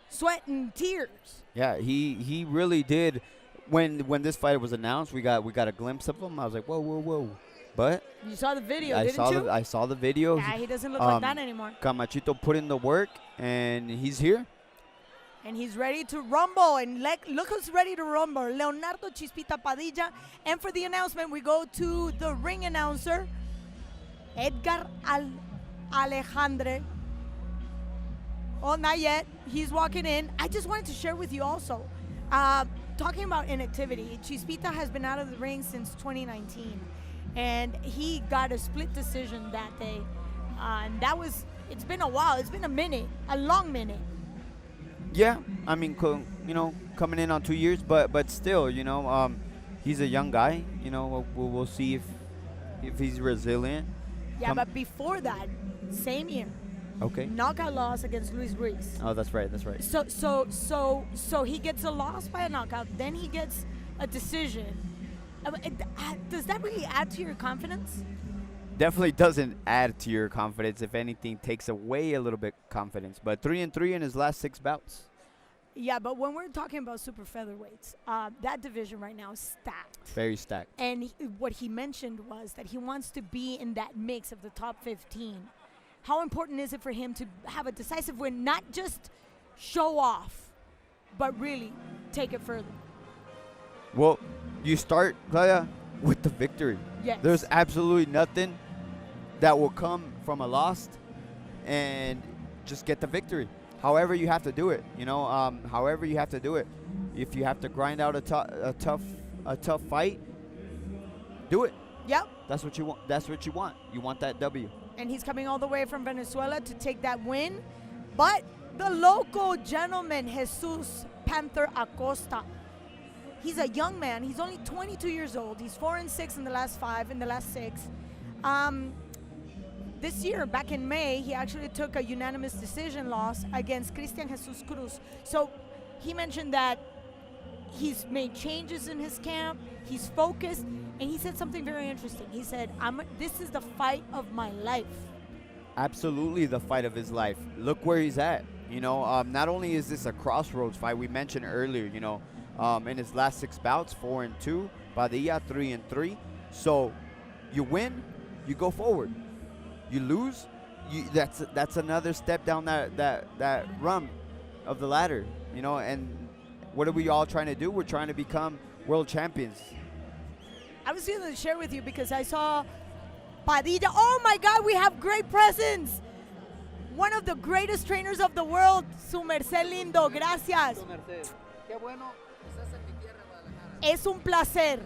sweat and tears. Yeah, he really did. When this fight was announced, we got a glimpse of him. I was like, whoa. But you saw the video, didn't you? I saw the video. Yeah, he doesn't look like that anymore. Camachito put in the work, and he's here. And he's ready to rumble. And look who's ready to rumble. Leonardo Chispita Padilla. And for the announcement, we go to the ring announcer, Edgar Alejandre. Oh, not yet. He's walking in. I just wanted to share with you also, talking about inactivity, Chispita has been out of the ring since 2019. And he got a split decision that day. And it's been a while. It's been a minute, a long minute. Yeah, I mean, you know, coming in on 2 years, but still, you know, he's a young guy. You know, we'll see if he's resilient. Yeah, but before that, same year. Okay. Knockout loss against Luis Ruiz. Oh, that's right. So he gets a loss by a knockout, then he gets a decision. Does that really add to your confidence? Definitely doesn't add to your confidence. If anything, takes away a little bit confidence. But 3-3 in his last 6 bouts. Yeah, but when we're talking about super featherweights, that division right now is stacked. Very stacked. And what he mentioned was that he wants to be in that mix of the top 15. How important is it for him to have a decisive win, not just show off, but really take it further? Well, you start, Claudia, with the victory. Yes. There's absolutely nothing that will come from a loss, and just get the victory. However you have to do it, you know, however you have to do it. If you have to grind out a tough fight, do it. Yep. That's what you want. That's what you want. You want that W. And he's coming all the way from Venezuela to take that win. But the local gentleman, Jesus Panther Acosta, he's a young man. He's only 22 years old. He's 4-6 in the last 5, in the last 6. this year, back in May, he actually took a unanimous decision loss against Christian Jesus Cruz. So he mentioned that he's made changes in his camp, he's focused, and he said something very interesting. He said, this is the fight of my life. Absolutely the fight of his life. Look where he's at. You know, not only is this a crossroads fight, we mentioned earlier, you know, in his last 6 bouts, 4-2, Padilla 3-3. So you win, you go forward. You lose, that's another step down that rung of the ladder, you know. And what are we all trying to do? We're trying to become world champions. I was going to share with you because I saw Padilla. Oh my God, we have great presence. One of the greatest trainers of the world, Su Merced Lindo. Gracias. Es un placer.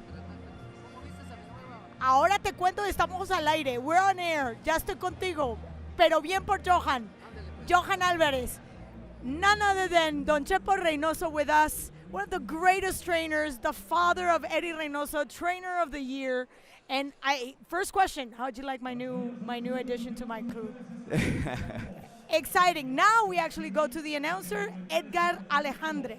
Ahora te cuento, estamos al aire. We're on air. Ya estoy contigo. Pero bien por Johan. Johan Álvarez. None other than Don Chepo Reynoso with us. One of the greatest trainers, the father of Eddie Reynoso, trainer of the year. And first question, how'd you like my new addition to my crew? Exciting. Now we actually go to the announcer, Edgar Alejandre.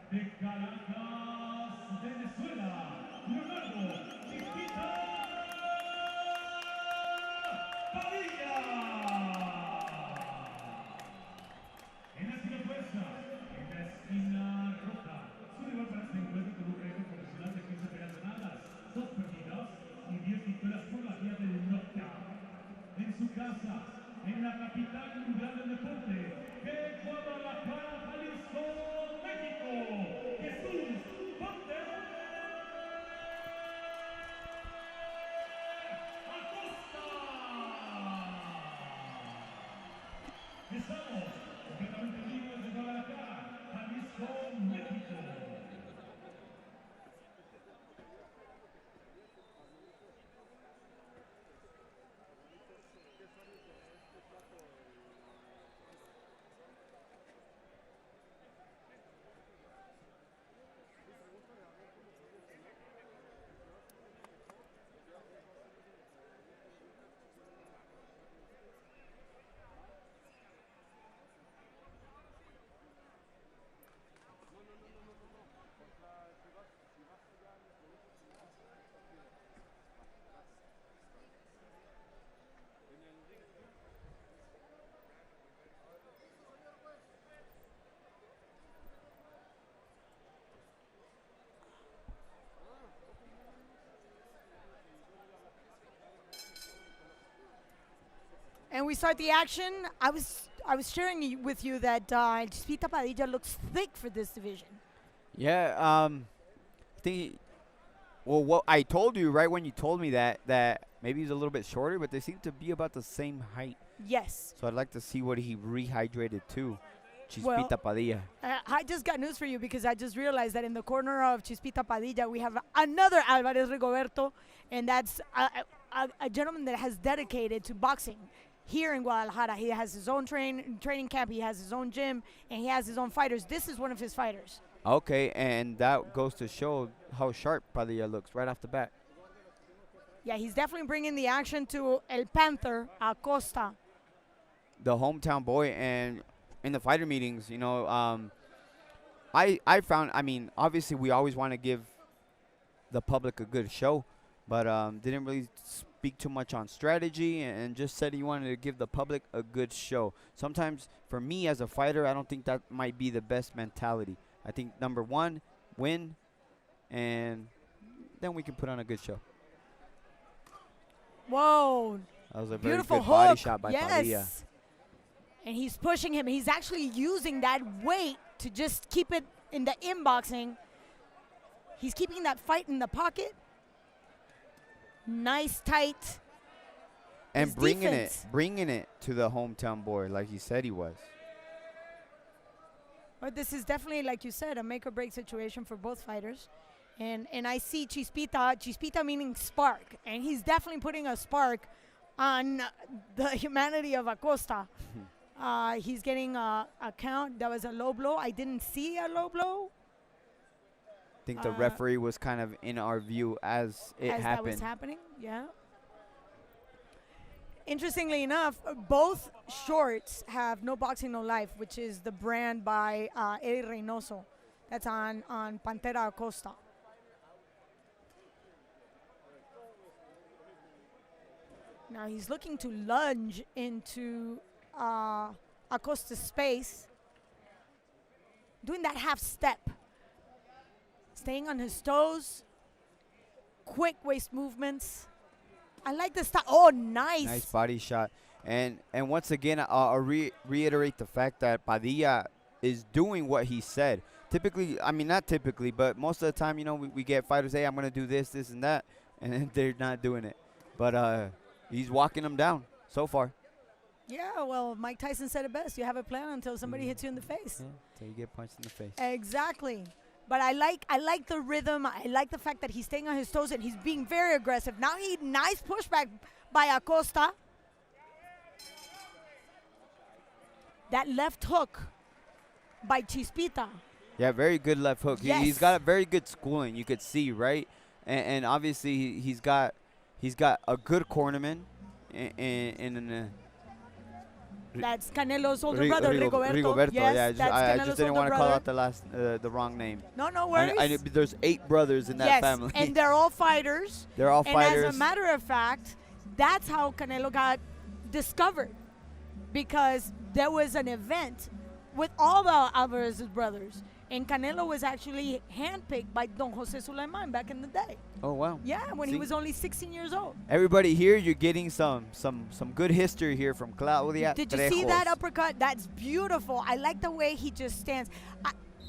De Caracas, Venezuela, Leonardo Chispita Padilla. En la esquina opuesta, en la esquina roja, su rival para este encuentro con un récord profesional de 15 peleas ganadas, 2 perdidas y 10 victorias por la vía del knockout. En su casa, en la capital mundial del deporte, de Guadalajara, Jalisco, México, Jesús PANTHER ACOSTA. Estamos completamente en vivo desde Guadalajara, Jalisco, México. And we start the action. I was sharing with you that Chispita Padilla looks thick for this division. Yeah, I think. Well, what I told you right when you told me that maybe he's a little bit shorter, but they seem to be about the same height. Yes. So I'd like to see what he rehydrated to. Chispita Well, Padilla. I just got news for you because I just realized that in the corner of Chispita Padilla we have another Alvarez Rigoberto, and that's a gentleman that has dedicated to boxing here in Guadalajara. He has his own training camp, he has his own gym, and he has his own fighters. This is one of his fighters. Okay, and that goes to show how sharp Padilla looks right off the bat. Yeah, he's definitely bringing the action to El Panther, Acosta. The hometown boy, and in the fighter meetings, you know, I found, I mean, obviously we always want to give the public a good show, but didn't really speak too much on strategy and just said he wanted to give the public a good show. Sometimes for me as a fighter, I don't think that might be the best mentality. I think number one, win, and then we can put on a good show. Whoa. That was a very Beautiful good hook. body shot by yes. Padilla. And he's pushing him. He's actually using that weight to just keep it in the inboxing. He's keeping that fight in the pocket. Nice, tight. And His bringing defense. it to the hometown boy like he said he was. But this is definitely, like you said, a make-or-break situation for both fighters. And I see Chispita meaning spark. And he's definitely putting a spark on the humanity of Acosta. He's getting a count. That was a low blow. I didn't see a low blow. I think the referee was kind of in our view as it happened. That was happening, yeah. Interestingly enough, both shorts have No Boxing, No Life, which is the brand by Eddie Reynoso. That's on Pantera ACOSTA. Now he's looking to lunge into Acosta's space, doing that half step, staying on his toes, quick waist movements. I like the style. Oh, nice. Nice body shot. And once again, I'll reiterate the fact that Padilla is doing what he said. Typically, I mean, not typically, but most of the time, you know, we get fighters, hey, I'm going to do this, this, and that, and then they're not doing it. But he's walking them down so far. Yeah, well, Mike Tyson said it best. You have a plan until somebody hits you in the face. Yeah, until you get punched in the face. Exactly. But I like the rhythm. I like the fact that he's staying on his toes and he's being very aggressive. Now nice pushback by Acosta. That left hook by Chispita. Yeah, very good left hook. Yes. He's got a very good schooling, you could see, right? And obviously he's got a good cornerman in that's Canelo's older brother, Rigoberto. Yes, that's I Canelo's just didn't older want to call brother. out the wrong name. No worries. There's 8 brothers in that yes, family. and they're all fighters. They're all fighters. And as a matter of fact, that's how Canelo got discovered, because there was an event with all the Alvarez's brothers, and Canelo was actually handpicked by Don Jose Sulaiman back in the day. Oh, wow. Yeah, when he was only 16 years old. Everybody here, you're getting some good history here from Claudia Did you Trejos. see that uppercut? That's beautiful. I like the way he just stands.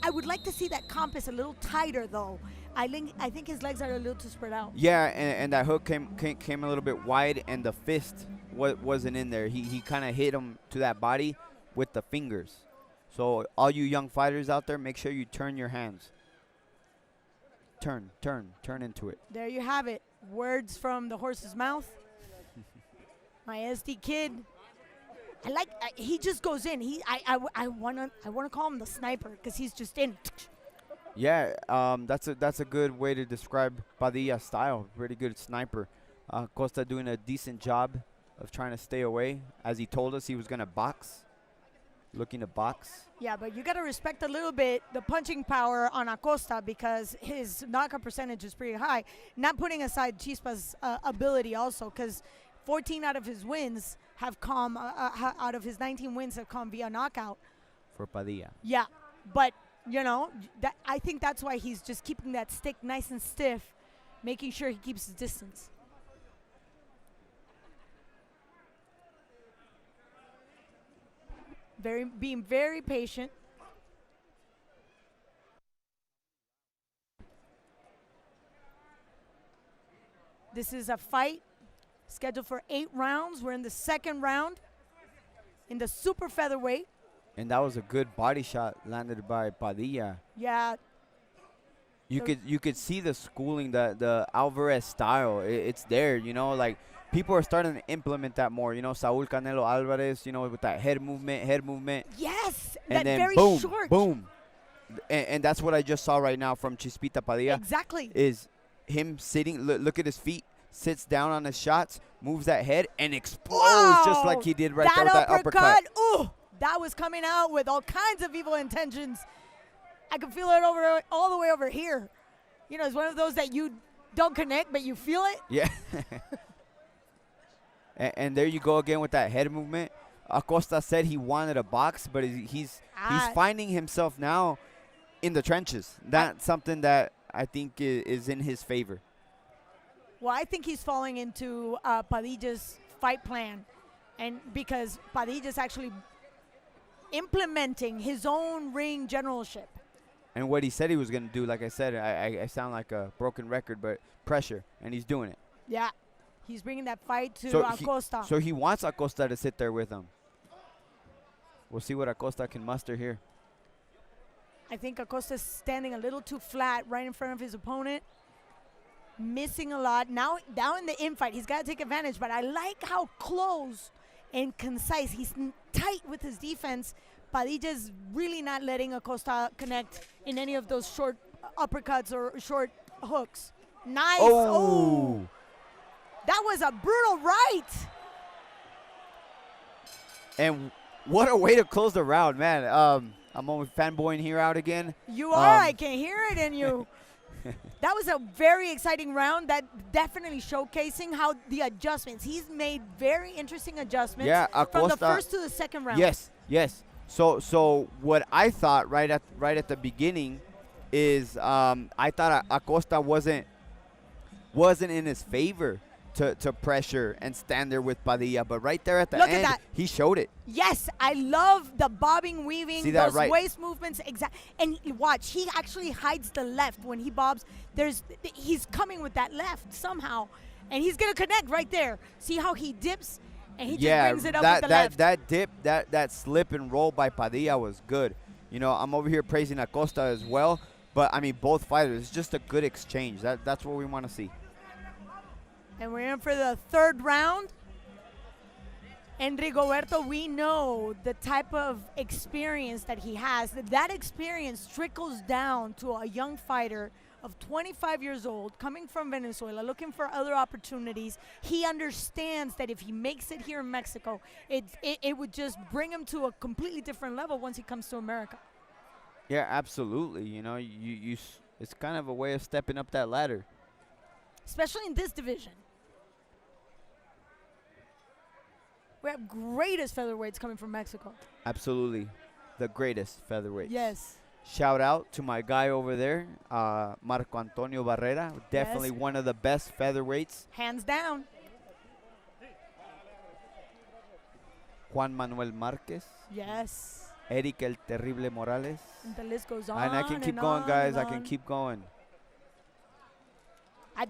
I would like to see that compass a little tighter, though. I think his legs are a little too spread out. Yeah, and that hook came a little bit wide, and the fist wasn't in there. He kind of hit him to that body with the fingers. So all you young fighters out there, make sure you turn your hands. Turn into it. There you have it. Words from the horse's mouth. My SD kid. He just goes in. I wanna call him the sniper because he's just in. Yeah, that's a good way to describe Padilla's style. Pretty good sniper. Costa doing a decent job of trying to stay away, as he told us he was gonna box. Looking to box. Yeah, but you got to respect a little bit the punching power on Acosta, because his knockout percentage is pretty high. Not putting aside Chispa's ability also, because 14 out of his wins have come, out of his 19 wins have come via knockout. For Padilla. Yeah, but, you know, I think that's why he's just keeping that stick nice and stiff, making sure he keeps his distance. Being very patient. This is a fight scheduled for 8 rounds. We're in the 2nd round in the super featherweight. And that was a good body shot landed by Padilla. Yeah. You could see the schooling, the Alvarez style. It's there, you know, like people are starting to implement that more. You know, Saul Canelo Alvarez, you know, with that head movement. Yes, and that then very boom, short. boom. And that's what I just saw right now from Chispita Padilla. Exactly. Is him sitting, look at his feet, sits down on his shots, moves that head, and explodes just like he did right there with that uppercut. Ooh, that was coming out with all kinds of evil intentions. I could feel it all the way over here. You know, it's one of those that you don't connect, but you feel it. Yeah. and there you go again with that head movement. Acosta said he wanted a box, but he's finding himself now in the trenches. That's something that I think is in his favor. Well, I think he's falling into Padilla's fight plan, and because Padilla's actually implementing his own ring generalship. And what he said he was going to do, like I said, I sound like a broken record, but pressure, and he's doing it. Yeah, he's bringing that fight to So ACOSTA. so he wants ACOSTA to sit there with him. We'll see what ACOSTA can muster here. I think ACOSTA's standing a little too flat right in front of his opponent, missing a lot. Now in the infight, he's got to take advantage, but I like how close and concise. He's tight with his defense. Padilla's really not letting ACOSTA connect in any of those short uppercuts or short hooks. Nice. Oh. That was a brutal right. And what a way to close the round, man. I'm only fanboying here out again. You are. I can hear it in you. That was a very exciting round. That definitely showcasing how the adjustments. He's made very interesting adjustments from the first to the second round. Yes, yes. So what I thought right at the beginning is I thought ACOSTA wasn't in his favor to pressure and stand there with Padilla, but right there at the end, he showed it. Yes, I love the bobbing, weaving, See that, those waist movements. And watch, he actually hides the left when he bobs. He's coming with that left somehow, and he's gonna connect right there. See how he dips, and he just brings it up with the left. That dip, that slip and roll by Padilla was good. You know, I'm over here praising ACOSTA as well, but I mean both fighters. It's just a good exchange. That's what we want to see. And we're in for the third round. And Rigoberto, we know the type of experience that he has. That experience trickles down to a young fighter of 25 years old, coming from Venezuela, looking for other opportunities. He understands that if he makes it here in Mexico, it would just bring him to a completely different level once he comes to America. Yeah, absolutely. You know, it's kind of a way of stepping up that ladder. Especially in this division. We have greatest featherweights coming from Mexico. Absolutely. The greatest featherweights. Yes. Shout out to my guy over there, Marco Antonio Barrera. Definitely one of the best featherweights. Hands down. Juan Manuel Marquez. Yes. Erik El Terrible Morales. And the list goes on. And I can keep going, guys. I can keep going.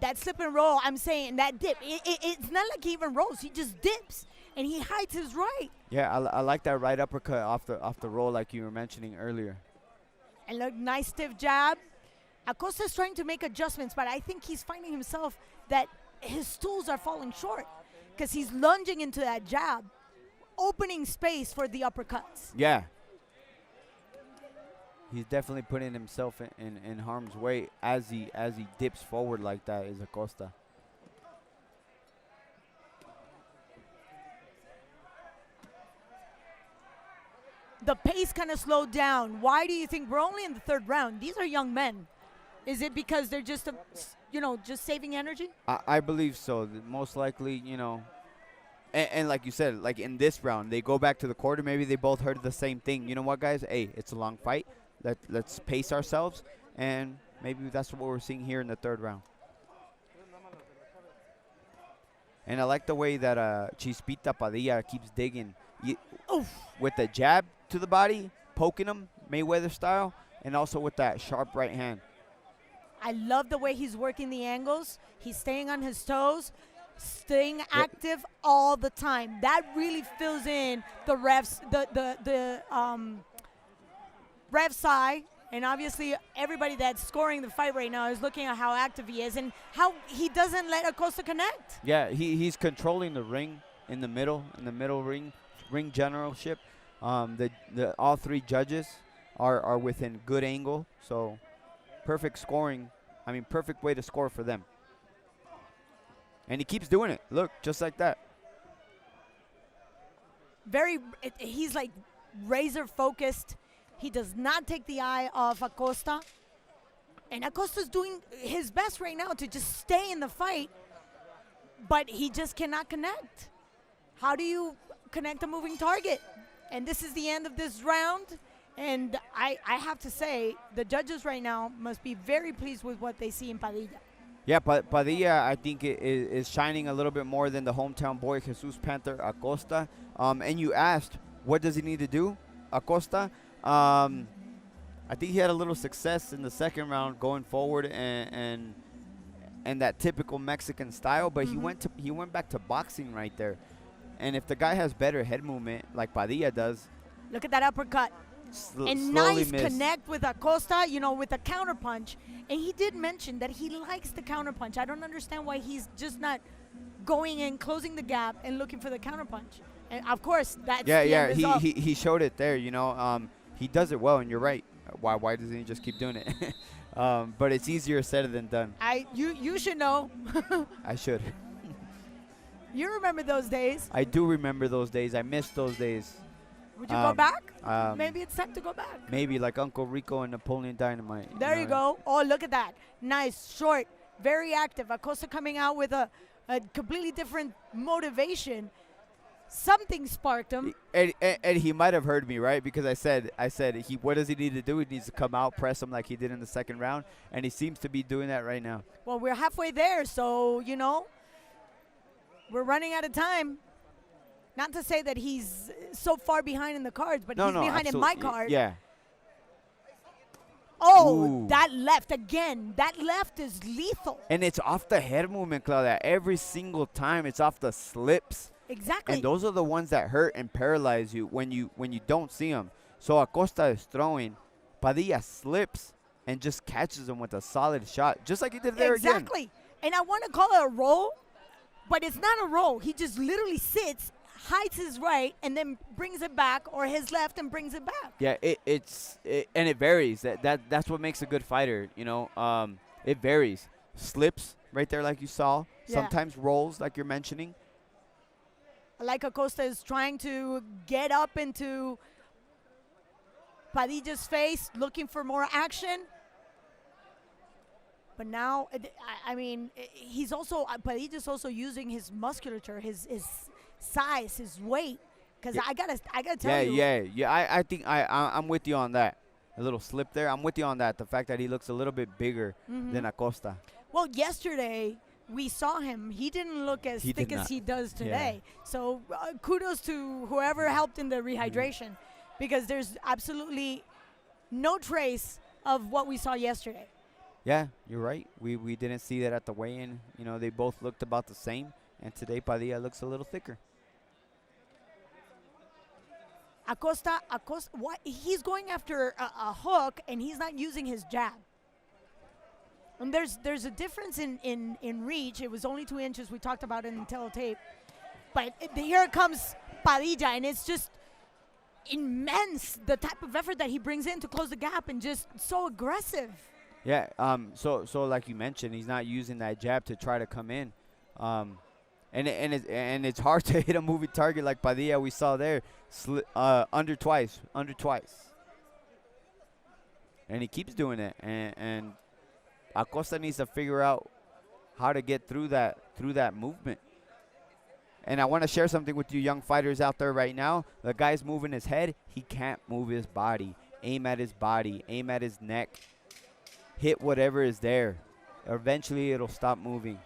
That slip and roll, I'm saying, that dip, it's not like he even rolls. He just dips, and he hides his right. Yeah, I like that right uppercut off the roll like you were mentioning earlier. And look, nice stiff jab. ACOSTA's trying to make adjustments, but I think he's finding himself that his tools are falling short because he's lunging into that jab, opening space for the uppercuts. Yeah. He's definitely putting himself in harm's way as he dips forward like that is ACOSTA. The pace kind of slowed down. Why do you think we're only in the third round? These are young men. Is it because they're just, just saving energy? I believe so. Most likely, and like you said, like in this round, they go back to the quarter. Maybe they both heard the same thing. You know what, guys? Hey, it's a long fight. Let's pace ourselves, and maybe that's what we're seeing here in the third round. And I like the way that Chispita Padilla keeps digging with the jab to the body, poking him Mayweather style, and also with that sharp right hand. I love the way he's working the angles. He's staying on his toes, staying active all the time. That really fills in the refs, the ref's eye, and obviously everybody that's scoring the fight right now is looking at how active he is and how he doesn't let ACOSTA connect. Yeah, he's controlling the ring in the middle ring generalship. All three judges are within good angle, so perfect scoring. I mean, perfect way to score for them. And he keeps doing it. Look, just like that. He's like razor focused. He does not take the eye off ACOSTA. And ACOSTA's doing his best right now to just stay in the fight, but he just cannot connect. How do you connect a moving target? And this is the end of this round. And I have to say, the judges right now must be very pleased with what they see in Padilla. Yeah, Padilla, I think, is shining a little bit more than the hometown boy, Jesus Panther Acosta. And you asked, what does he need to do, Acosta? I think he had a little success in the second round going forward and that typical Mexican style, but he went back to boxing right there. And if the guy has better head movement like Padilla does. Look at that uppercut. And nice connect with Acosta, you know, with the counter punch. And he did mention that he likes the counter punch. I don't understand why he's just not going and closing the gap and looking for the counter punch. And of course, that's the end result. He showed it there, you know. He does it well, and you're right. Why doesn't he just keep doing it? But it's easier said than done. You should know. I should. You remember those days. I do remember those days. I miss those days. Would you go back? Maybe it's time to go back. Maybe like Uncle Rico and Napoleon Dynamite. There you go. Oh, look at that. Nice, short, very active. Acosta coming out with a completely different motivation. Something sparked him. And he might have heard me, right? Because I said, what does he need to do? He needs to come out, press him like he did in the second round. And he seems to be doing that right now. Well, we're halfway there, so, you know, we're running out of time. Not to say that he's so far behind in the cards, but he's behind in my card. Yeah. Oh, Ooh. that left again. That left is lethal. And it's off the head movement, Claudia. Every single time it's off the slips. Exactly. And those are the ones that hurt and paralyze you when you don't see them. So Acosta is throwing. Padilla slips and just catches him with a solid shot, just like he did there again. Exactly. And I want to call it a roll, but it's not a roll. He just literally sits, hides his right, and then brings it back, or his left and brings it back. Yeah, and it varies. That's what makes a good fighter, you know. It varies. Slips right there like you saw. Yeah. Sometimes rolls like you're mentioning. Like Acosta is trying to get up into Padilla's face, looking for more action. But now, I mean, he's also, Padilla's also using his musculature, his size, his weight. Because I gotta tell you. Yeah. I think I'm with you on that. A little slip there. I'm with you on that. The fact that he looks a little bit bigger than Acosta. Well, yesterday we saw him. He didn't look as thick as he does today. Yeah. So kudos to whoever helped in the rehydration, because there's absolutely no trace of what we saw yesterday. Yeah, you're right. We didn't see that at the weigh-in. You know, they both looked about the same. And today Padilla looks a little thicker. Acosta, what? He's going after a hook, and he's not using his jab. And there's a difference in reach. It was only 2 inches. We talked about it in teletape. But here comes Padilla, and it's just immense, the type of effort that he brings in to close the gap, and just so aggressive. Yeah, so like you mentioned, he's not using that jab to try to come in. And it's hard to hit a moving target like Padilla we saw there, under twice. And he keeps doing it, and Acosta needs to figure out how to get through that movement. And I want to share something with you young fighters out there right now. The guy's moving his head. He can't move his body. Aim at his body. Aim at his neck. Hit whatever is there. Eventually, it'll stop moving.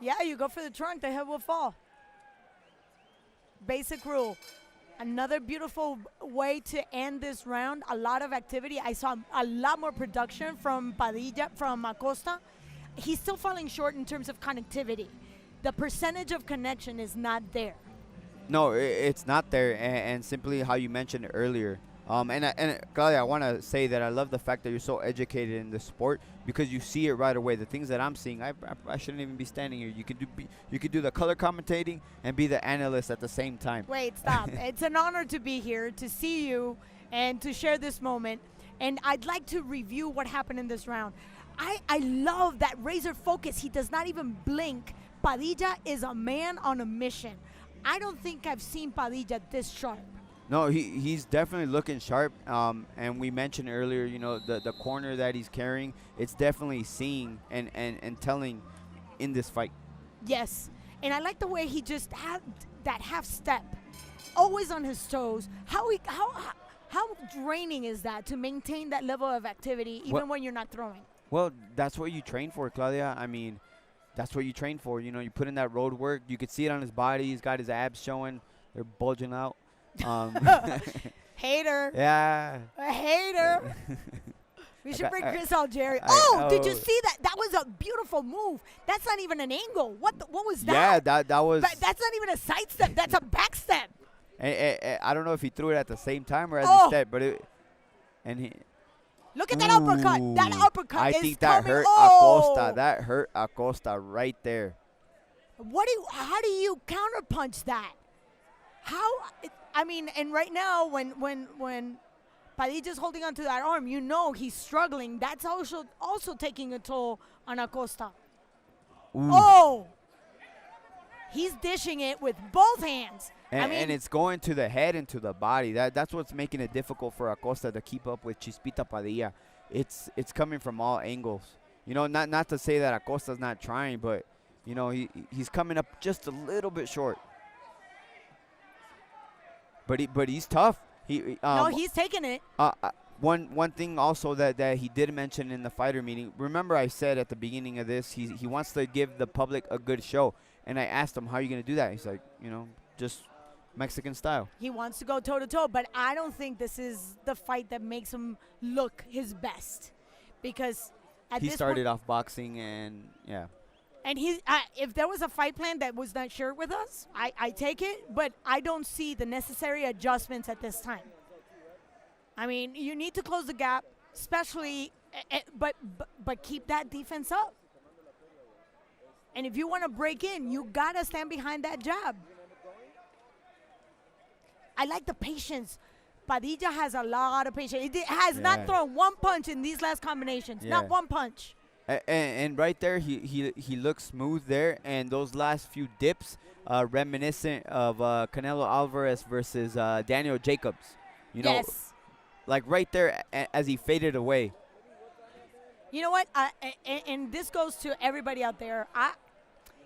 Yeah, you go for the trunk, the head will fall. Basic rule. Another beautiful way to end this round. A lot of activity. I saw a lot more production from Padilla, from Acosta. He's still falling short in terms of connectivity. The percentage of connection is not there. No, it's not there. And simply how you mentioned earlier. And Claudia, I want to say that I love the fact that you're so educated in the sport, because you see it right away. The things that I'm seeing, I shouldn't even be standing here. You could do the color commentating and be the analyst at the same time. Wait, stop. It's an honor to be here, to see you, and to share this moment. And I'd like to review what happened in this round. I love that razor focus. He does not even blink. Padilla is a man on a mission. I don't think I've seen Padilla this sharp. No, he's definitely looking sharp. And we mentioned earlier, you know, the corner that he's carrying, it's definitely seeing and telling in this fight. Yes. And I like the way he just had that half step, always on his toes. How draining is that to maintain that level of activity even when you're not throwing? Well, that's what you train for, Claudia. I mean, that's what you train for. You know, you put in that road work. You could see it on his body. He's got his abs showing. They're bulging out. Hater. Yeah. A hater. We should bring Chris Algieri. Did you see that? That was a beautiful move. That's not even an angle. What was that? Yeah, that was. That's not even a side step. That's a back step. I don't know if he threw it at the same time or as he stepped, but it. And he. Look at that uppercut. That uppercut I is think that coming. hurt Acosta. That hurt Acosta right there. How do you counterpunch that? How? I mean, and right now when Padilla's holding onto that arm, you know he's struggling. That's also taking a toll on Acosta. Ooh. Oh! He's dishing it with both hands. And it's going to the head and to the body. That's what's making it difficult for Acosta to keep up with Chispita Padilla. It's coming from all angles. You know, not to say that Acosta's not trying, but you know he's coming up just a little bit short. But he's tough. No, he's taking it. One thing also that he did mention in the fighter meeting. Remember, I said at the beginning of this, he wants to give the public a good show, and I asked him, "How are you going to do that?" He's like, you know, just Mexican style. He wants to go toe to toe, but I don't think this is the fight that makes him look his best, because he started off boxing and yeah. And if there was a fight plan that was not shared with us, I take it, but I don't see the necessary adjustments at this time. I mean, you need to close the gap, especially, but keep that defense up. And if you want to break in, you got to stand behind that jab. I like the patience. Padilla has a lot of patience. He has not thrown one punch in these last combinations. Not one punch. And right there, he looks smooth there. And those last few dips, reminiscent of Canelo Alvarez versus Daniel Jacobs. You know, like right there as he faded away. You know what? And this goes to everybody out there.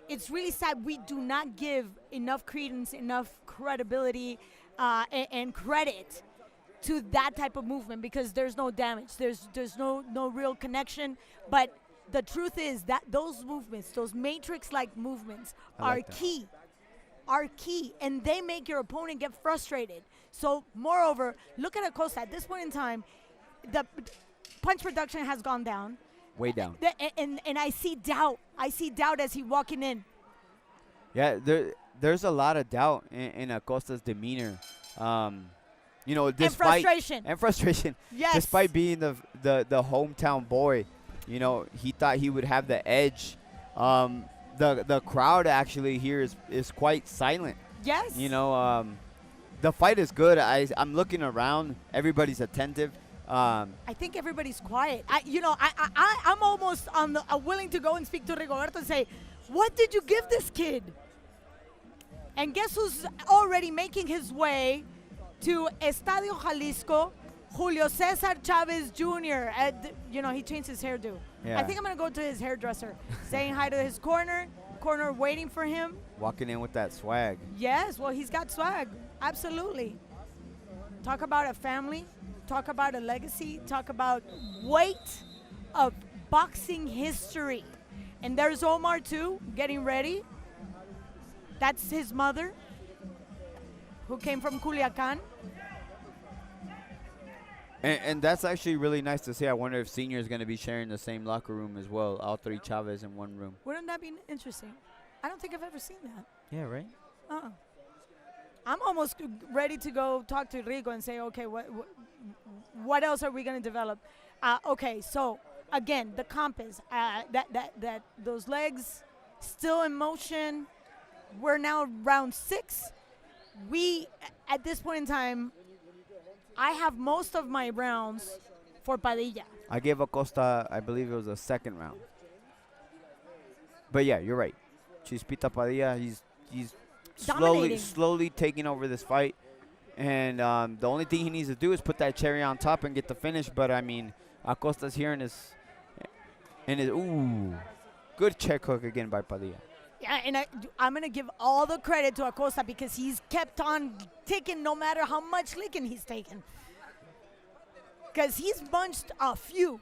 It's really sad we do not give enough credence, enough credibility, and credit to that type of movement, because there's no damage. There's no real connection. But the truth is that those movements, those matrix-like movements, are key. Are key, and they make your opponent get frustrated. So, moreover, look at Acosta. At this point in time, the punch production has gone down. Way down. And I see doubt. I see doubt as he walking in. Yeah, there's a lot of doubt in Acosta's demeanor. You know, despite and frustration. Yes. Despite being the hometown boy, you know, he thought he would have the edge. The crowd actually here is quite silent. Yes. You know, the fight is good. I'm looking around. Everybody's attentive. I think everybody's quiet. I'm almost willing to go and speak to Rigoberto and say, what did you give this kid? And guess who's already making his way to Estadio Jalisco? Julio Cesar Chavez Jr. You know, he changed his hairdo. Yeah. I think I'm going to go to his hairdresser, saying hi to his corner waiting for him. Walking in with that swag. Yes, well, he's got swag. Absolutely. Talk about a family. Talk about a legacy. Talk about weight of boxing history. And there's Omar, too, getting ready. That's his mother, who came from Culiacan. And that's actually really nice to see. I wonder if Senior is going to be sharing the same locker room as well. All three Chavez in one room. Wouldn't that be interesting? I don't think I've ever seen that. Yeah, right? I'm almost ready to go talk to Rico and say, okay, what else are we going to develop? Okay, so again, the compass, that those legs still in motion. We're now round 6. At this point in time, I have most of my rounds for Padilla. I gave Acosta, I believe it was a second round. But yeah, you're right. Chispita Padilla, he's slowly taking over this fight. And the only thing he needs to do is put that cherry on top and get the finish. But I mean, Acosta's here in his ooh, good check hook again by Padilla. Yeah, and I'm going to give all the credit to Acosta because he's kept on ticking no matter how much licking he's taken. Because he's bunched a few.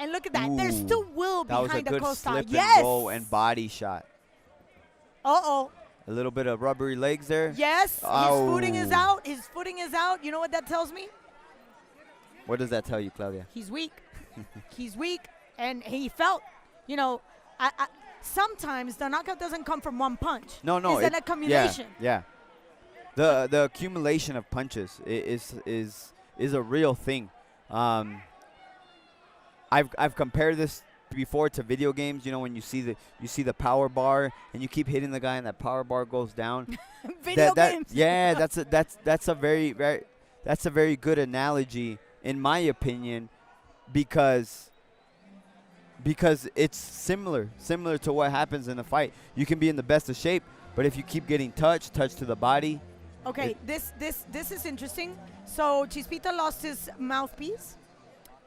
And look at that. There's still will That was a behind good ACOSTA. slip Yes. and roll and body shot. Uh-oh. A little bit of rubbery legs there. Yes. Oh. His footing is out. His footing is out. You know what that tells me? What does that tell you, Claudia? He's weak. He's weak. And he felt, you know, sometimes the knockout doesn't come from one punch. No. It's an accumulation. Yeah. The accumulation of punches is a real thing. I've compared this before to video games. You know, when you see the power bar and you keep hitting the guy and that power bar goes down. Video games. Yeah, that's a very good analogy in my opinion, because it's similar to what happens in a fight. You can be in the best of shape, but if you keep getting touch to the body. Okay, this is interesting. So Chispita lost his mouthpiece,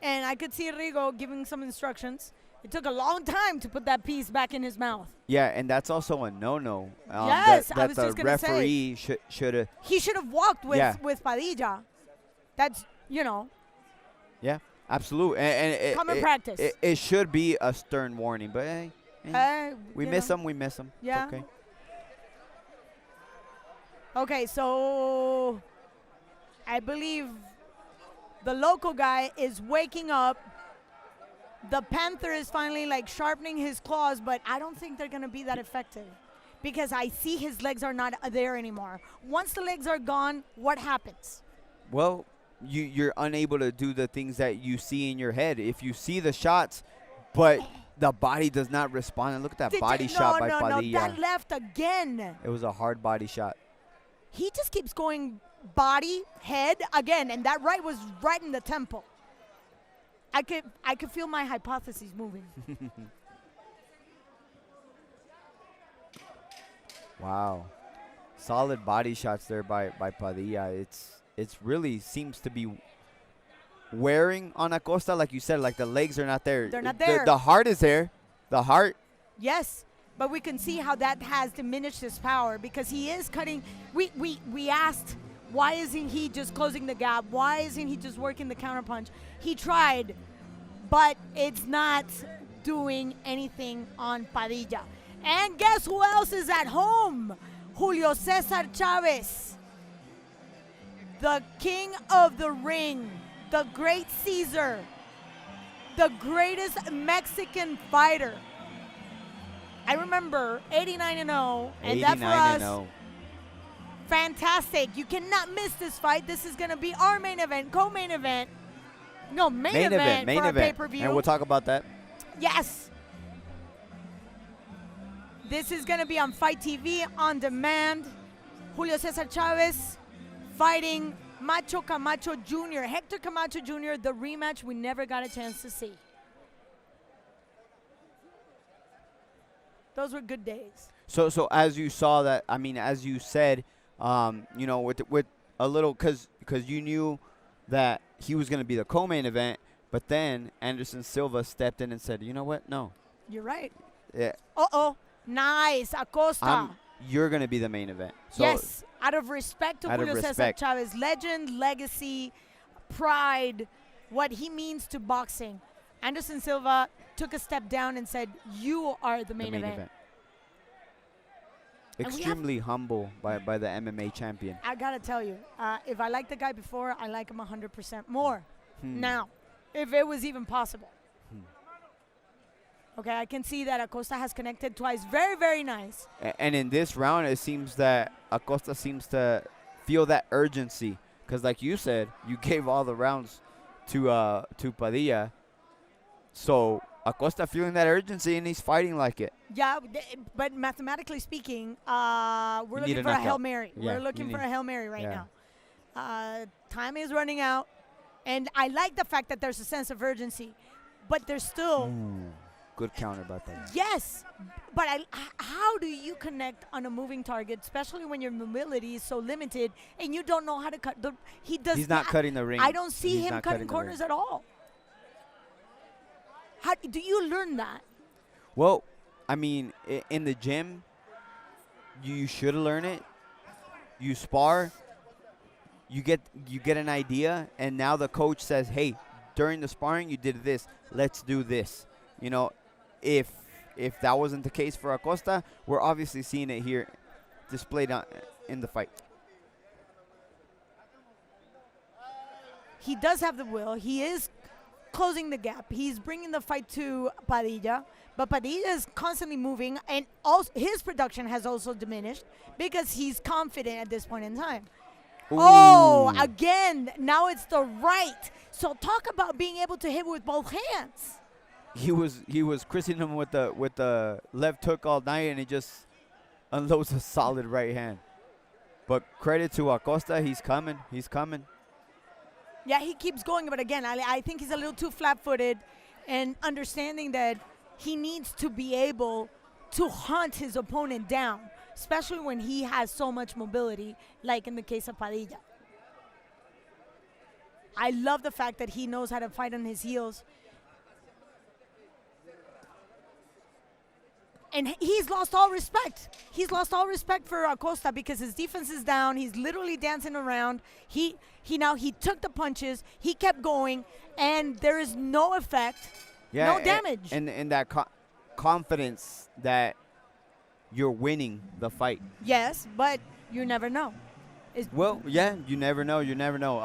and I could see Rigo giving some instructions. It took a long time to put that piece back in his mouth. Yeah, and that's also a no-no. Yes, that I was just gonna say. The referee should have. He should have walked with Yeah. with Padilla. That's, you know. Yeah, absolutely. And Common practice. It should be a stern warning, but hey, we miss him. We miss him. Yeah. It's okay. Okay, so I believe the local guy is waking up. The Panther is finally like sharpening his claws, but I don't think they're gonna be that effective because I see his legs are not there anymore. Once the legs are gone, what happens? Well, you're unable to do the things that you see in your head. If you see the shots, but the body does not respond. And look at that body shot by Padilla. No, that left again. It was a hard body shot. He just keeps going body, head again, and that right was right in the temple. I could feel my hypotheses moving. Wow. Solid body shots there by Padilla. It's really seems to be wearing on ACOSTA, like you said, like the legs are not there. They're not there. The heart is there. The heart. Yes, but we can see how that has diminished his power because he is cutting. We asked, why isn't he just closing the gap? Why isn't he just working the counterpunch? He tried, but it's not doing anything on Padilla. And guess who else is at home? Julio Cesar Chavez, the king of the ring, the great Caesar, the greatest Mexican fighter. I remember 89-0, and that for us, fantastic. You cannot miss this fight. This is going to be our main event, co-main event. No, main event for our pay-per-view. And we'll talk about that. Yes. This is going to be on Fight TV on demand. Julio Cesar Chavez fighting Macho Camacho Jr., Hector Camacho Jr., the rematch we never got a chance to see. Those were good days. So as you saw that, I mean, as you said, you know, with a little, because you knew that he was going to be the co-main event, but then Anderson Silva stepped in and said, you know what? No. You're right. Yeah. Uh-oh. Nice. ACOSTA. You're going to be the main event. So yes. Out of respect to Julio Cesar Chavez, legend, legacy, pride, what he means to boxing, Anderson Silva took a step down and said, you are the main event. Extremely humble by the MMA champion. I got to tell you, if I liked the guy before, I like him 100% more now, if it was even possible. Okay, I can see that ACOSTA has connected twice. Very, very nice. And in this round, it seems that ACOSTA seems to feel that urgency. Because like you said, you gave all the rounds to Padilla. So ACOSTA feeling that urgency, and he's fighting like it. Yeah, but mathematically speaking, we're looking for a Hail Mary. Yeah, we're looking for a Hail Mary right now. Time is running out. And I like the fact that there's a sense of urgency. But there's still... Good counter about that. Yes, but how do you connect on a moving target, especially when your mobility is so limited and you don't know how to cut? He's not cutting the ring. I don't see him cutting corners at all. How do you learn that? Well, I mean, in the gym, you should learn it. You spar, you get an idea, and now the coach says, "Hey, during the sparring you did this. Let's do this. You know, if that wasn't the case for ACOSTA, we're obviously seeing it here displayed in the fight. He does have the will. He is closing the gap. He's bringing the fight to Padilla, but Padilla is constantly moving, and also his production has also diminished because he's confident at this point in time. Ooh. Oh, again, now it's the right. So talk about being able to hit with both hands. He was christening him with the left hook all night, and he just unloads a solid right hand. But credit to ACOSTA, he's coming. He's coming. Yeah, he keeps going, but again, I think he's a little too flat-footed, and understanding that he needs to be able to hunt his opponent down, especially when he has so much mobility, like in the case of Padilla. I love the fact that he knows how to fight on his heels. And he's lost all respect. He's lost all respect for ACOSTA because his defense is down. He's literally dancing around. He took the punches. He kept going, and there is no effect, no damage. And that confidence that you're winning the fight. Yes, but you never know. Well, yeah, you never know. You never know.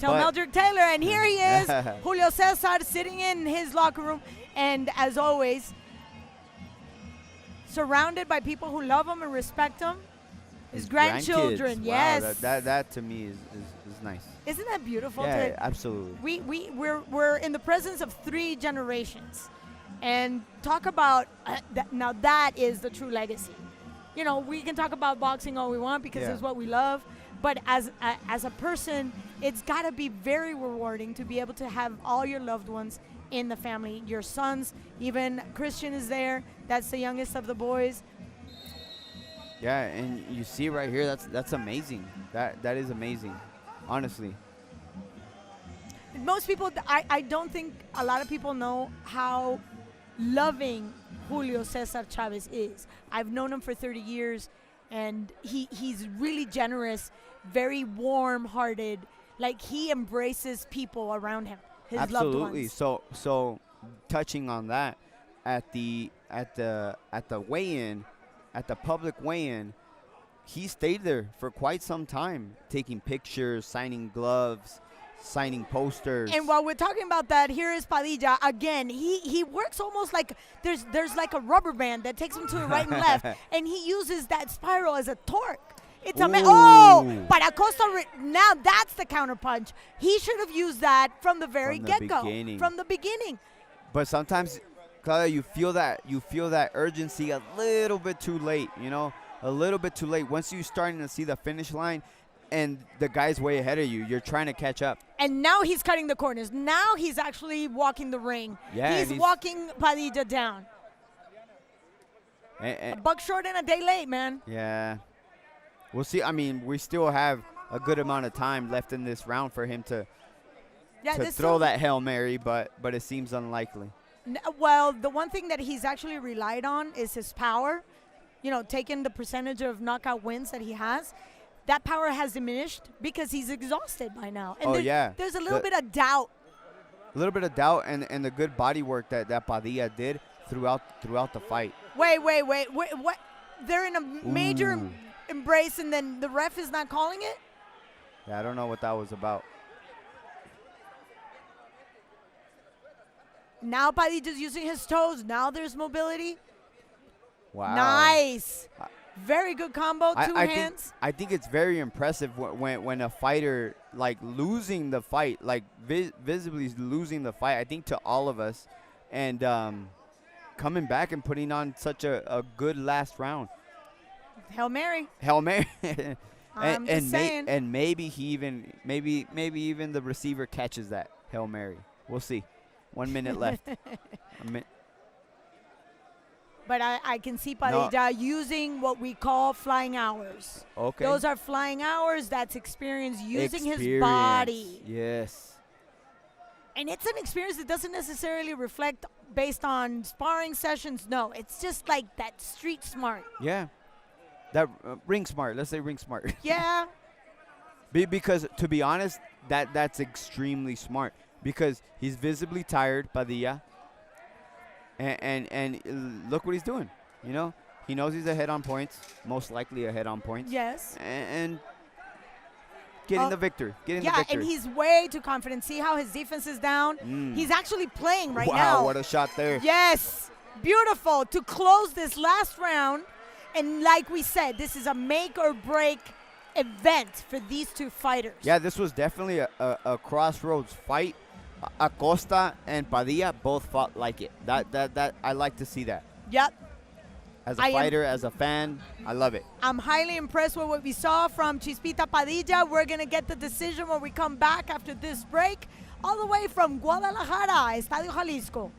Tell Meldrick Taylor, and here he is, Julio Cesar, sitting in his locker room, and as always, surrounded by people who love him and respect him. His grandchildren, yes. Wow, that to me is nice. Isn't that beautiful? Yeah, absolutely. We're in the presence of 3 generations, and talk about that. Now that is the true legacy. You know, we can talk about boxing all we want because it's what we love, but as a person, it's got to be very rewarding to be able to have all your loved ones in the family, your sons, even Christian is there. That's the youngest of the boys. Yeah, and you see right here, that's amazing. That is amazing, honestly. Most people, I don't think a lot of people know how loving Julio Cesar Chavez is. I've known him for 30 years, and he's really generous, very warm-hearted. Like, he embraces people around him. His Absolutely. loved ones. So touching on that, at the weigh-in, at the public weigh-in, he stayed there for quite some time, taking pictures, signing gloves, signing posters. And while we're talking about that, here is Padilla again. He works almost like there's like a rubber band that takes him to the right and left, and he uses that spiral as a torque. It's amazing. Oh, but ACOSTA, now that's the counterpunch. He should have used that from the very get-go, from the beginning. But sometimes, Claudia, you feel that urgency a little bit too late, you know, a little bit too late. Once you're starting to see the finish line and the guy's way ahead of you, you're trying to catch up. And now he's cutting the corners. Now he's actually walking the ring. Yeah, he's walking Padilla down. A buck short and a day late, man. Yeah. We'll see. I mean, we still have a good amount of time left in this round for him to throw that Hail Mary, but it seems unlikely. Well, the one thing that he's actually relied on is his power. You know, taking the percentage of knockout wins that he has, that power has diminished because he's exhausted by now. And there's a little bit of doubt. A little bit of doubt and the good body work that Padilla did throughout the fight. Wait. What? They're in a major embrace, and then the ref is not calling it? Yeah, I don't know what that was about. Now Padilla's using his toes. Now there's mobility. Wow. Nice. Very good combo, two hands. I think it's very impressive when a fighter, like, losing the fight, like visibly losing the fight, I think to all of us, and coming back and putting on such a good last round. Hail Mary. Hail Mary. I'm just saying. And maybe even the receiver catches that Hail Mary. We'll see. 1 minute left. But I can see Padilla using what we call flying hours. Okay. Those are flying hours. That's experience using his body. Yes. And it's an experience that doesn't necessarily reflect based on sparring sessions. No, it's just like that street smart. Yeah. That ring smart. Let's say ring smart. Yeah. Because to be honest, that's extremely smart. because he's visibly tired, Padilla. And look what he's doing. You know, he knows he's ahead on points, most likely ahead on points. Yes. And getting the victory. Getting the Yeah, victory. and he's way too confident. See how his defense is down? He's actually playing right now. Wow, what a shot there. Yes, beautiful to close this last round. And like we said, this is a make or break event for these two fighters. Yeah, this was definitely a crossroads fight. Acosta and Padilla both fought like it. That I like to see that. Yep. As a fighter, as a fan, I love it. I'm highly impressed with what we saw from Chispita Padilla. We're going to get the decision when we come back after this break, all the way from Guadalajara, Estadio Jalisco.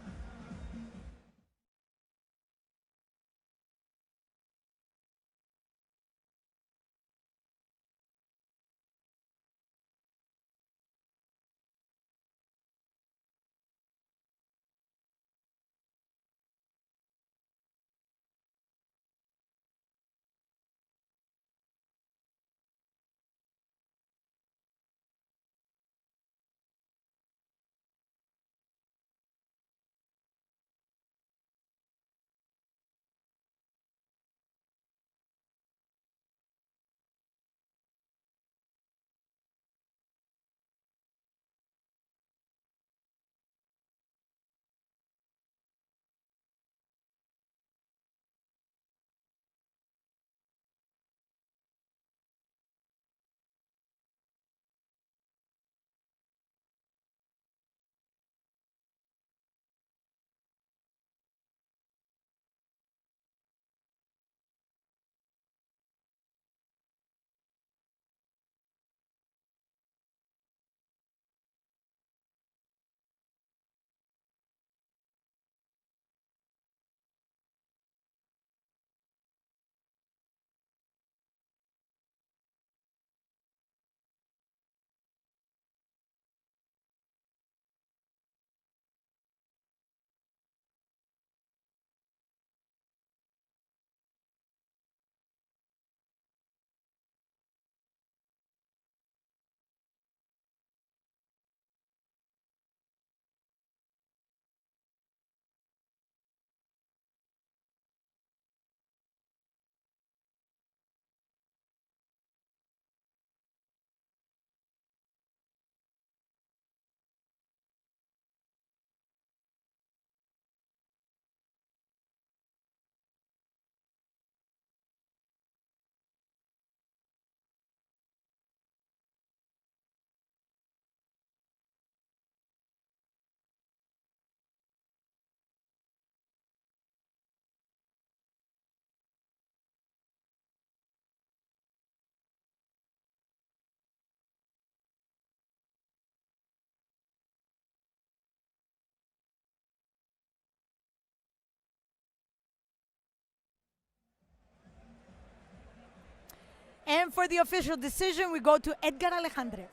And for the official decision, we go to Edgar Alejandre.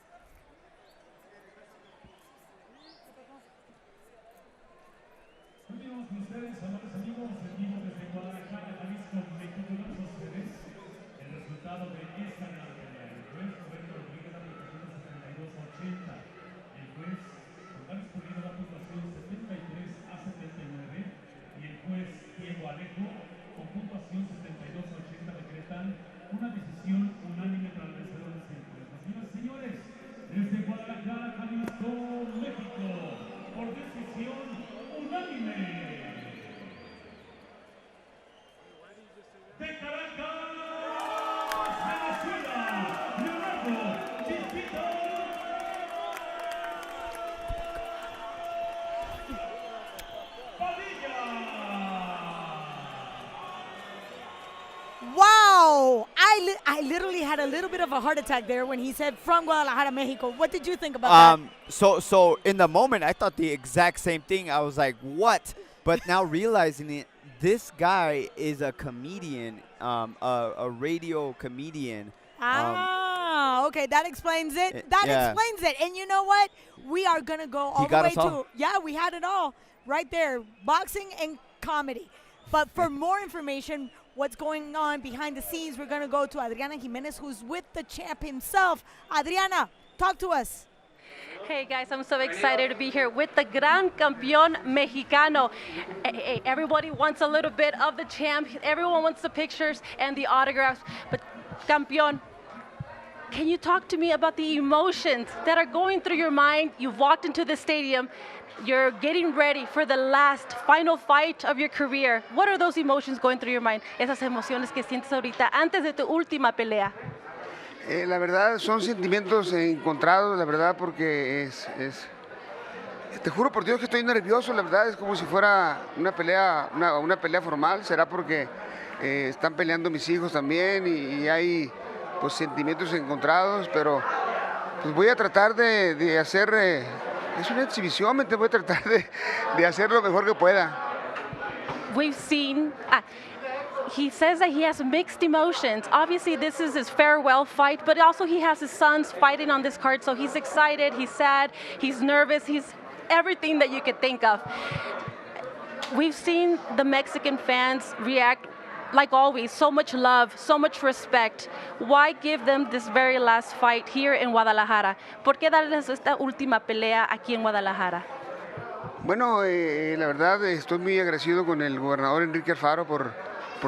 Continuamos con ustedes, amables amigos, seguimos desde Guadalajara, Jalisco, México, las CESAR. El resultado de esta pelea, el juez Roberto Rodríguez da puntuación 72-80. El juez ha disponido la puntuación 73-79 y el juez Diego Alejo con puntuación 72-80 decretan una decisión unánime para el vencedor de este encuentro. Señoras y señores, desde Guadalajara, Jalisco, México, por decisión unánime. De Caracas, Venezuela, Leonardo Chispita. Wow! I literally had a little bit of a heart attack there when he said from Guadalajara, Mexico. What did you think about that? So in the moment, I thought the exact same thing. I was like, what? But now realizing it, this guy is a comedian, a radio comedian. Okay, that explains it. That explains it. And you know what? We are going to go all the way to, yeah, we had it all right there, boxing and comedy. But for more information, what's going on behind the scenes, we're going to go to Adriana Jimenez, who's with the champ himself. Adriana, talk to us. Hey guys, I'm so excited to be here with the Gran Campeón Mexicano. Everybody wants a little bit of the champ. Everyone wants the pictures and the autographs. But Campeón, can you talk to me about the emotions that are going through your mind? You've walked into the stadium. You're getting ready for the last final fight of your career. What are those emotions going through your mind? Esas emociones que sientes ahorita antes de tu última pelea. La verdad son sentimientos encontrados, la verdad, porque te juro por Dios que estoy nervioso, la verdad es como si fuera una pelea formal, será porque están peleando mis hijos también y hay pues sentimientos encontrados, pero pues voy a tratar de hacer, es una exhibición, voy a tratar de hacer lo mejor que pueda. We've seen... He says that he has mixed emotions. Obviously, this is his farewell fight, but also he has his sons fighting on this card, so he's excited, he's sad, he's nervous, he's everything that you could think of. We've seen the Mexican fans react like always, so much love, so much respect. Why give them this very last fight here in Guadalajara? ¿Por qué darles esta última pelea aquí en Guadalajara? Bueno, la verdad estoy muy agradecido con el gobernador Enrique Alfaro por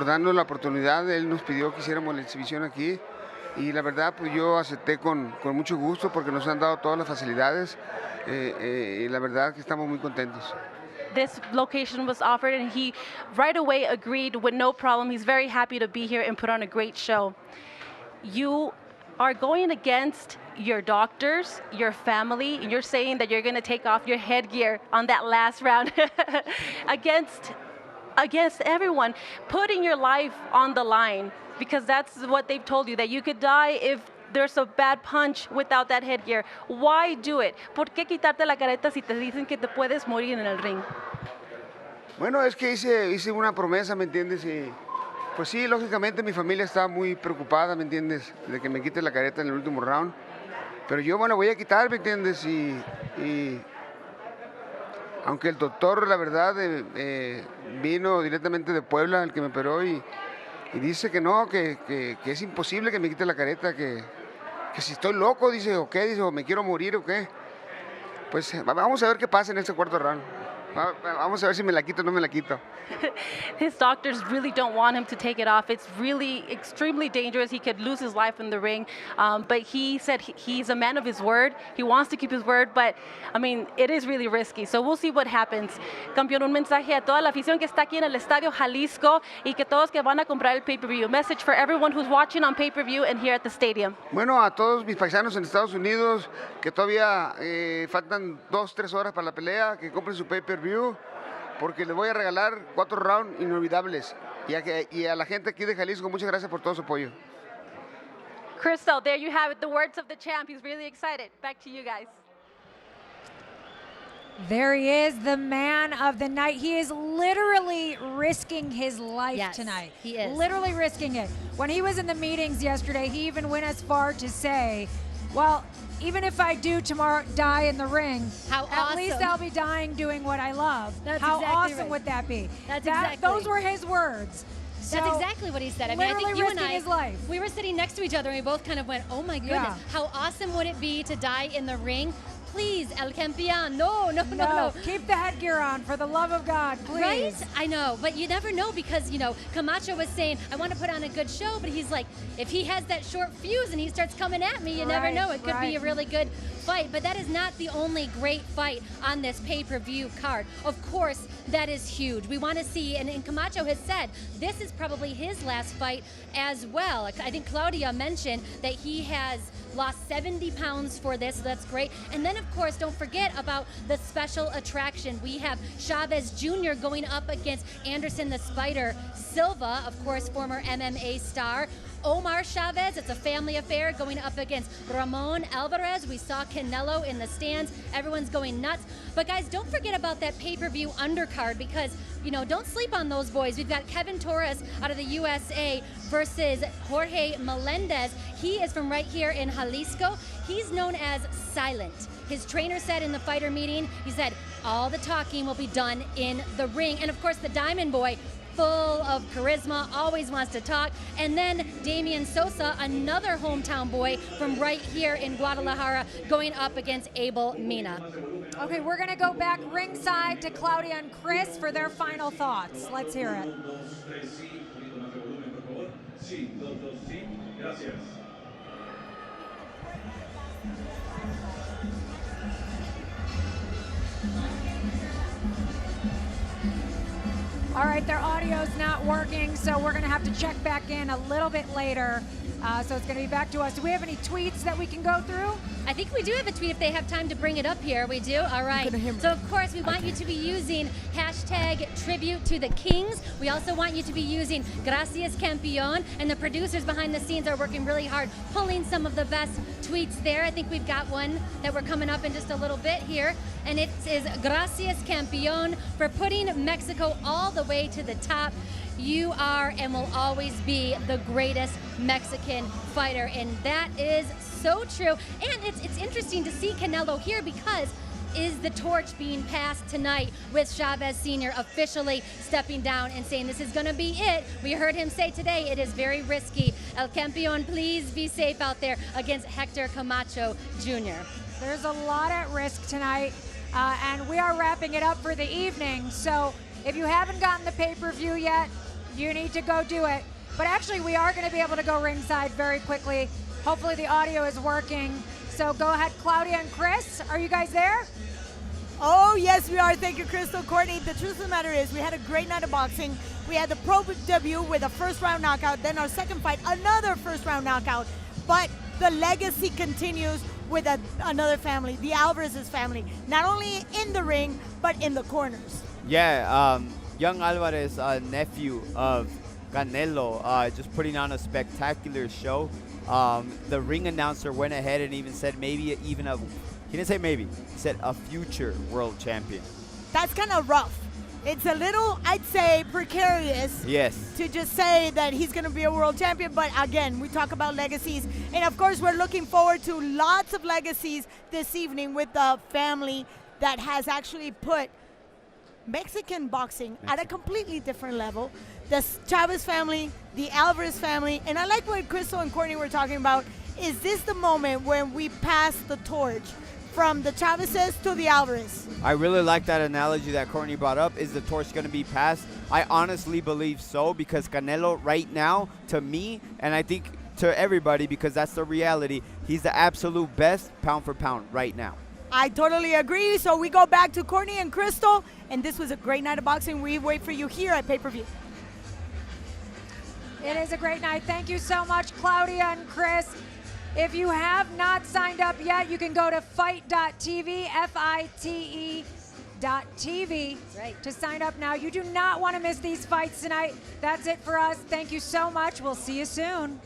darnos la oportunidad. Él nos pidió que hiciéramos la exhibición aquí y la verdad pues yo acepté con mucho gusto porque nos han dado todas las facilidades y la verdad que estamos muy contentos. This location was offered and he right away agreed with no problem. He's very happy to be here and put on a great show. You are going against your doctors, your family, and you're saying that you're going to take off your headgear on that last round against everyone, putting your life on the line, because that's what they've told you, that you could die if there's a bad punch without that headgear. Why do it? ¿Por qué quitarte la careta si te dicen que te puedes morir en el ring? Bueno, es que hice una promesa, ¿me entiendes? Y pues sí, lógicamente mi familia está muy preocupada, ¿me entiendes? De que me quite la careta en el último round. Pero yo, bueno, voy a quitar, ¿me entiendes? Y aunque el doctor, la verdad, vino directamente de Puebla, el que me operó, y dice que no, que es imposible que me quite la careta, que si estoy loco, dice, o qué, dice, o me quiero morir, o qué. Pues vamos a ver qué pasa en este cuarto round. Vamos a ver si me la quito o no me la quito. His doctors really don't want him to take it off. It's really extremely dangerous. He could lose his life in the ring. But he said he's a man of his word. He wants to keep his word, but I mean, it is really risky. So we'll see what happens. Campeón, un mensaje a toda la afición que está aquí en el Estadio Jalisco y que todos que van a comprar el pay-per-view. Message for everyone who's watching on pay-per-view and here at the stadium. Bueno, a todos mis paisanos en Estados Unidos que todavía faltan 2-3 horas para la pelea, que compren su pay-per-view, porque les voy a regalar 4 rounds inolvidables. Y a la gente aquí de Jalisco, muchas gracias por todo su apoyo. Crystal, there you have it, the words of the champ. He's really excited. Back to you guys. There he is, the man of the night. He is literally risking his life tonight. He is. Literally risking it. When he was in the meetings yesterday, he even went as far to say, well, even if I do tomorrow die in the ring, at least I'll be dying doing what I love. That's How exactly awesome right. would that be? That's Those were his words. That's exactly what he said. I mean, I think you and I, his life. we were sitting next to each other and we both kind of went, oh my goodness, Yeah. how awesome would it be to die in the ring? Please, El Campeón, no. Keep the headgear on, for the love of God, please. Right? I know, but you never know because, you know, Camacho was saying, I want to put on a good show, but he's like, if he has that short fuse and he starts coming at me, you never know. It could be a really good fight, but that is not the only great fight on this pay-per-view card. Of course, that is huge. We want to see, and Camacho has said, this is probably his last fight as well. I think Claudia mentioned that he has lost 70 pounds for this, so that's great. And then, of course, don't forget about the special attraction. We have Chavez Jr. going up against Anderson the Spider Silva, of course, former MMA star. Omar Chavez, it's a family affair, going up against Ramon Alvarez. We saw Canelo in the stands. Everyone's going nuts. But guys, don't forget about that pay-per-view undercard because, you know, don't sleep on those boys. We've got Kevin Torres out of the USA versus Jorge Melendez. He is from right here in Jalisco. He's known as Silent. His trainer said in the fighter meeting, he said, all the talking will be done in the ring. And of course, the Diamond Boy, full of charisma, always wants to talk. And then Damian Sosa, another hometown boy from right here in Guadalajara, going up against Abel Mina. Okay, we're going to go back ringside to Claudia and Chris for their final thoughts. Let's hear it. All right, their audio's not working, so we're going to have to check back in a little bit later. So it's going to be back to us. Do we have any tweets that we can go through? I think we do have a tweet if they have time to bring it up here. We do? All right. So, of course, we want you to be using hashtag tribute to the Kings. We also want you to be using Gracias Campeón. And the producers behind the scenes are working really hard, pulling some of the best tweets there. I think we've got one that we're coming up in just a little bit here. And it is Gracias Campeón for putting Mexico all the way to the top. You are and will always be the greatest Mexican fighter, and that is so true. And it's interesting to see Canelo here because is the torch being passed tonight with Chavez Sr. officially stepping down and saying this is going to be it. We heard him say today it is very risky. El Campeón, please be safe out there against Hector Camacho Jr. There's a lot at risk tonight, and we are wrapping it up for the evening. So if you haven't gotten the pay-per-view yet, you need to go do it. But actually, we are going to be able to go ringside very quickly. Hopefully the audio is working. So go ahead, Claudia and Chris. Are you guys there? Oh, yes, we are. Thank you, Crystal. Courtney, the truth of the matter is we had a great night of boxing. We had the pro debut with a first-round knockout. Then our second fight, another first-round knockout. But the legacy continues with another family, the Alvarez's family. Not only in the ring, but in the corners. Yeah, young Alvarez, nephew of Canelo, just putting on a spectacular show. The ring announcer went ahead and even said maybe even a, he didn't say maybe, he said a future world champion. That's kind of rough. It's a little, I'd say, precarious. Yes. To just say that he's going to be a world champion. But again, we talk about legacies. And of course, we're looking forward to lots of legacies this evening with the family that has actually put Mexican boxing at a completely different level. The Chavez family, the Alvarez family, and I like what Crystal and Courtney were talking about. Is this the moment when we pass the torch from the Chavezes to the Alvarez? I really like that analogy that Courtney brought up. Is the torch going to be passed? I honestly believe so, because Canelo right now, to me, and I think to everybody, because that's the reality, he's the absolute best pound for pound right now. I totally agree. So we go back to Courtney and Crystal, and this was a great night of boxing. We wait for you here at pay-per-view. It is a great night. Thank you so much, Claudia and Chris. If you have not signed up yet, you can go to fight.tv, FITE.tv, to sign up now. You do not want to miss these fights tonight. That's it for us. Thank you so much. We'll see you soon.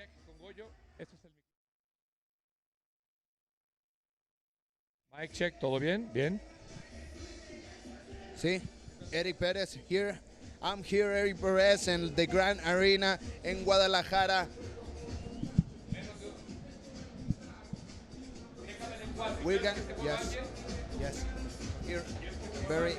aquí con Goyo. Este es el mic check, ¿todo bien? Bien. Sí, Eric Perez here. I'm here, Eric Perez, in the Grand Arena in Guadalajara. We're gonna, yes, here, very.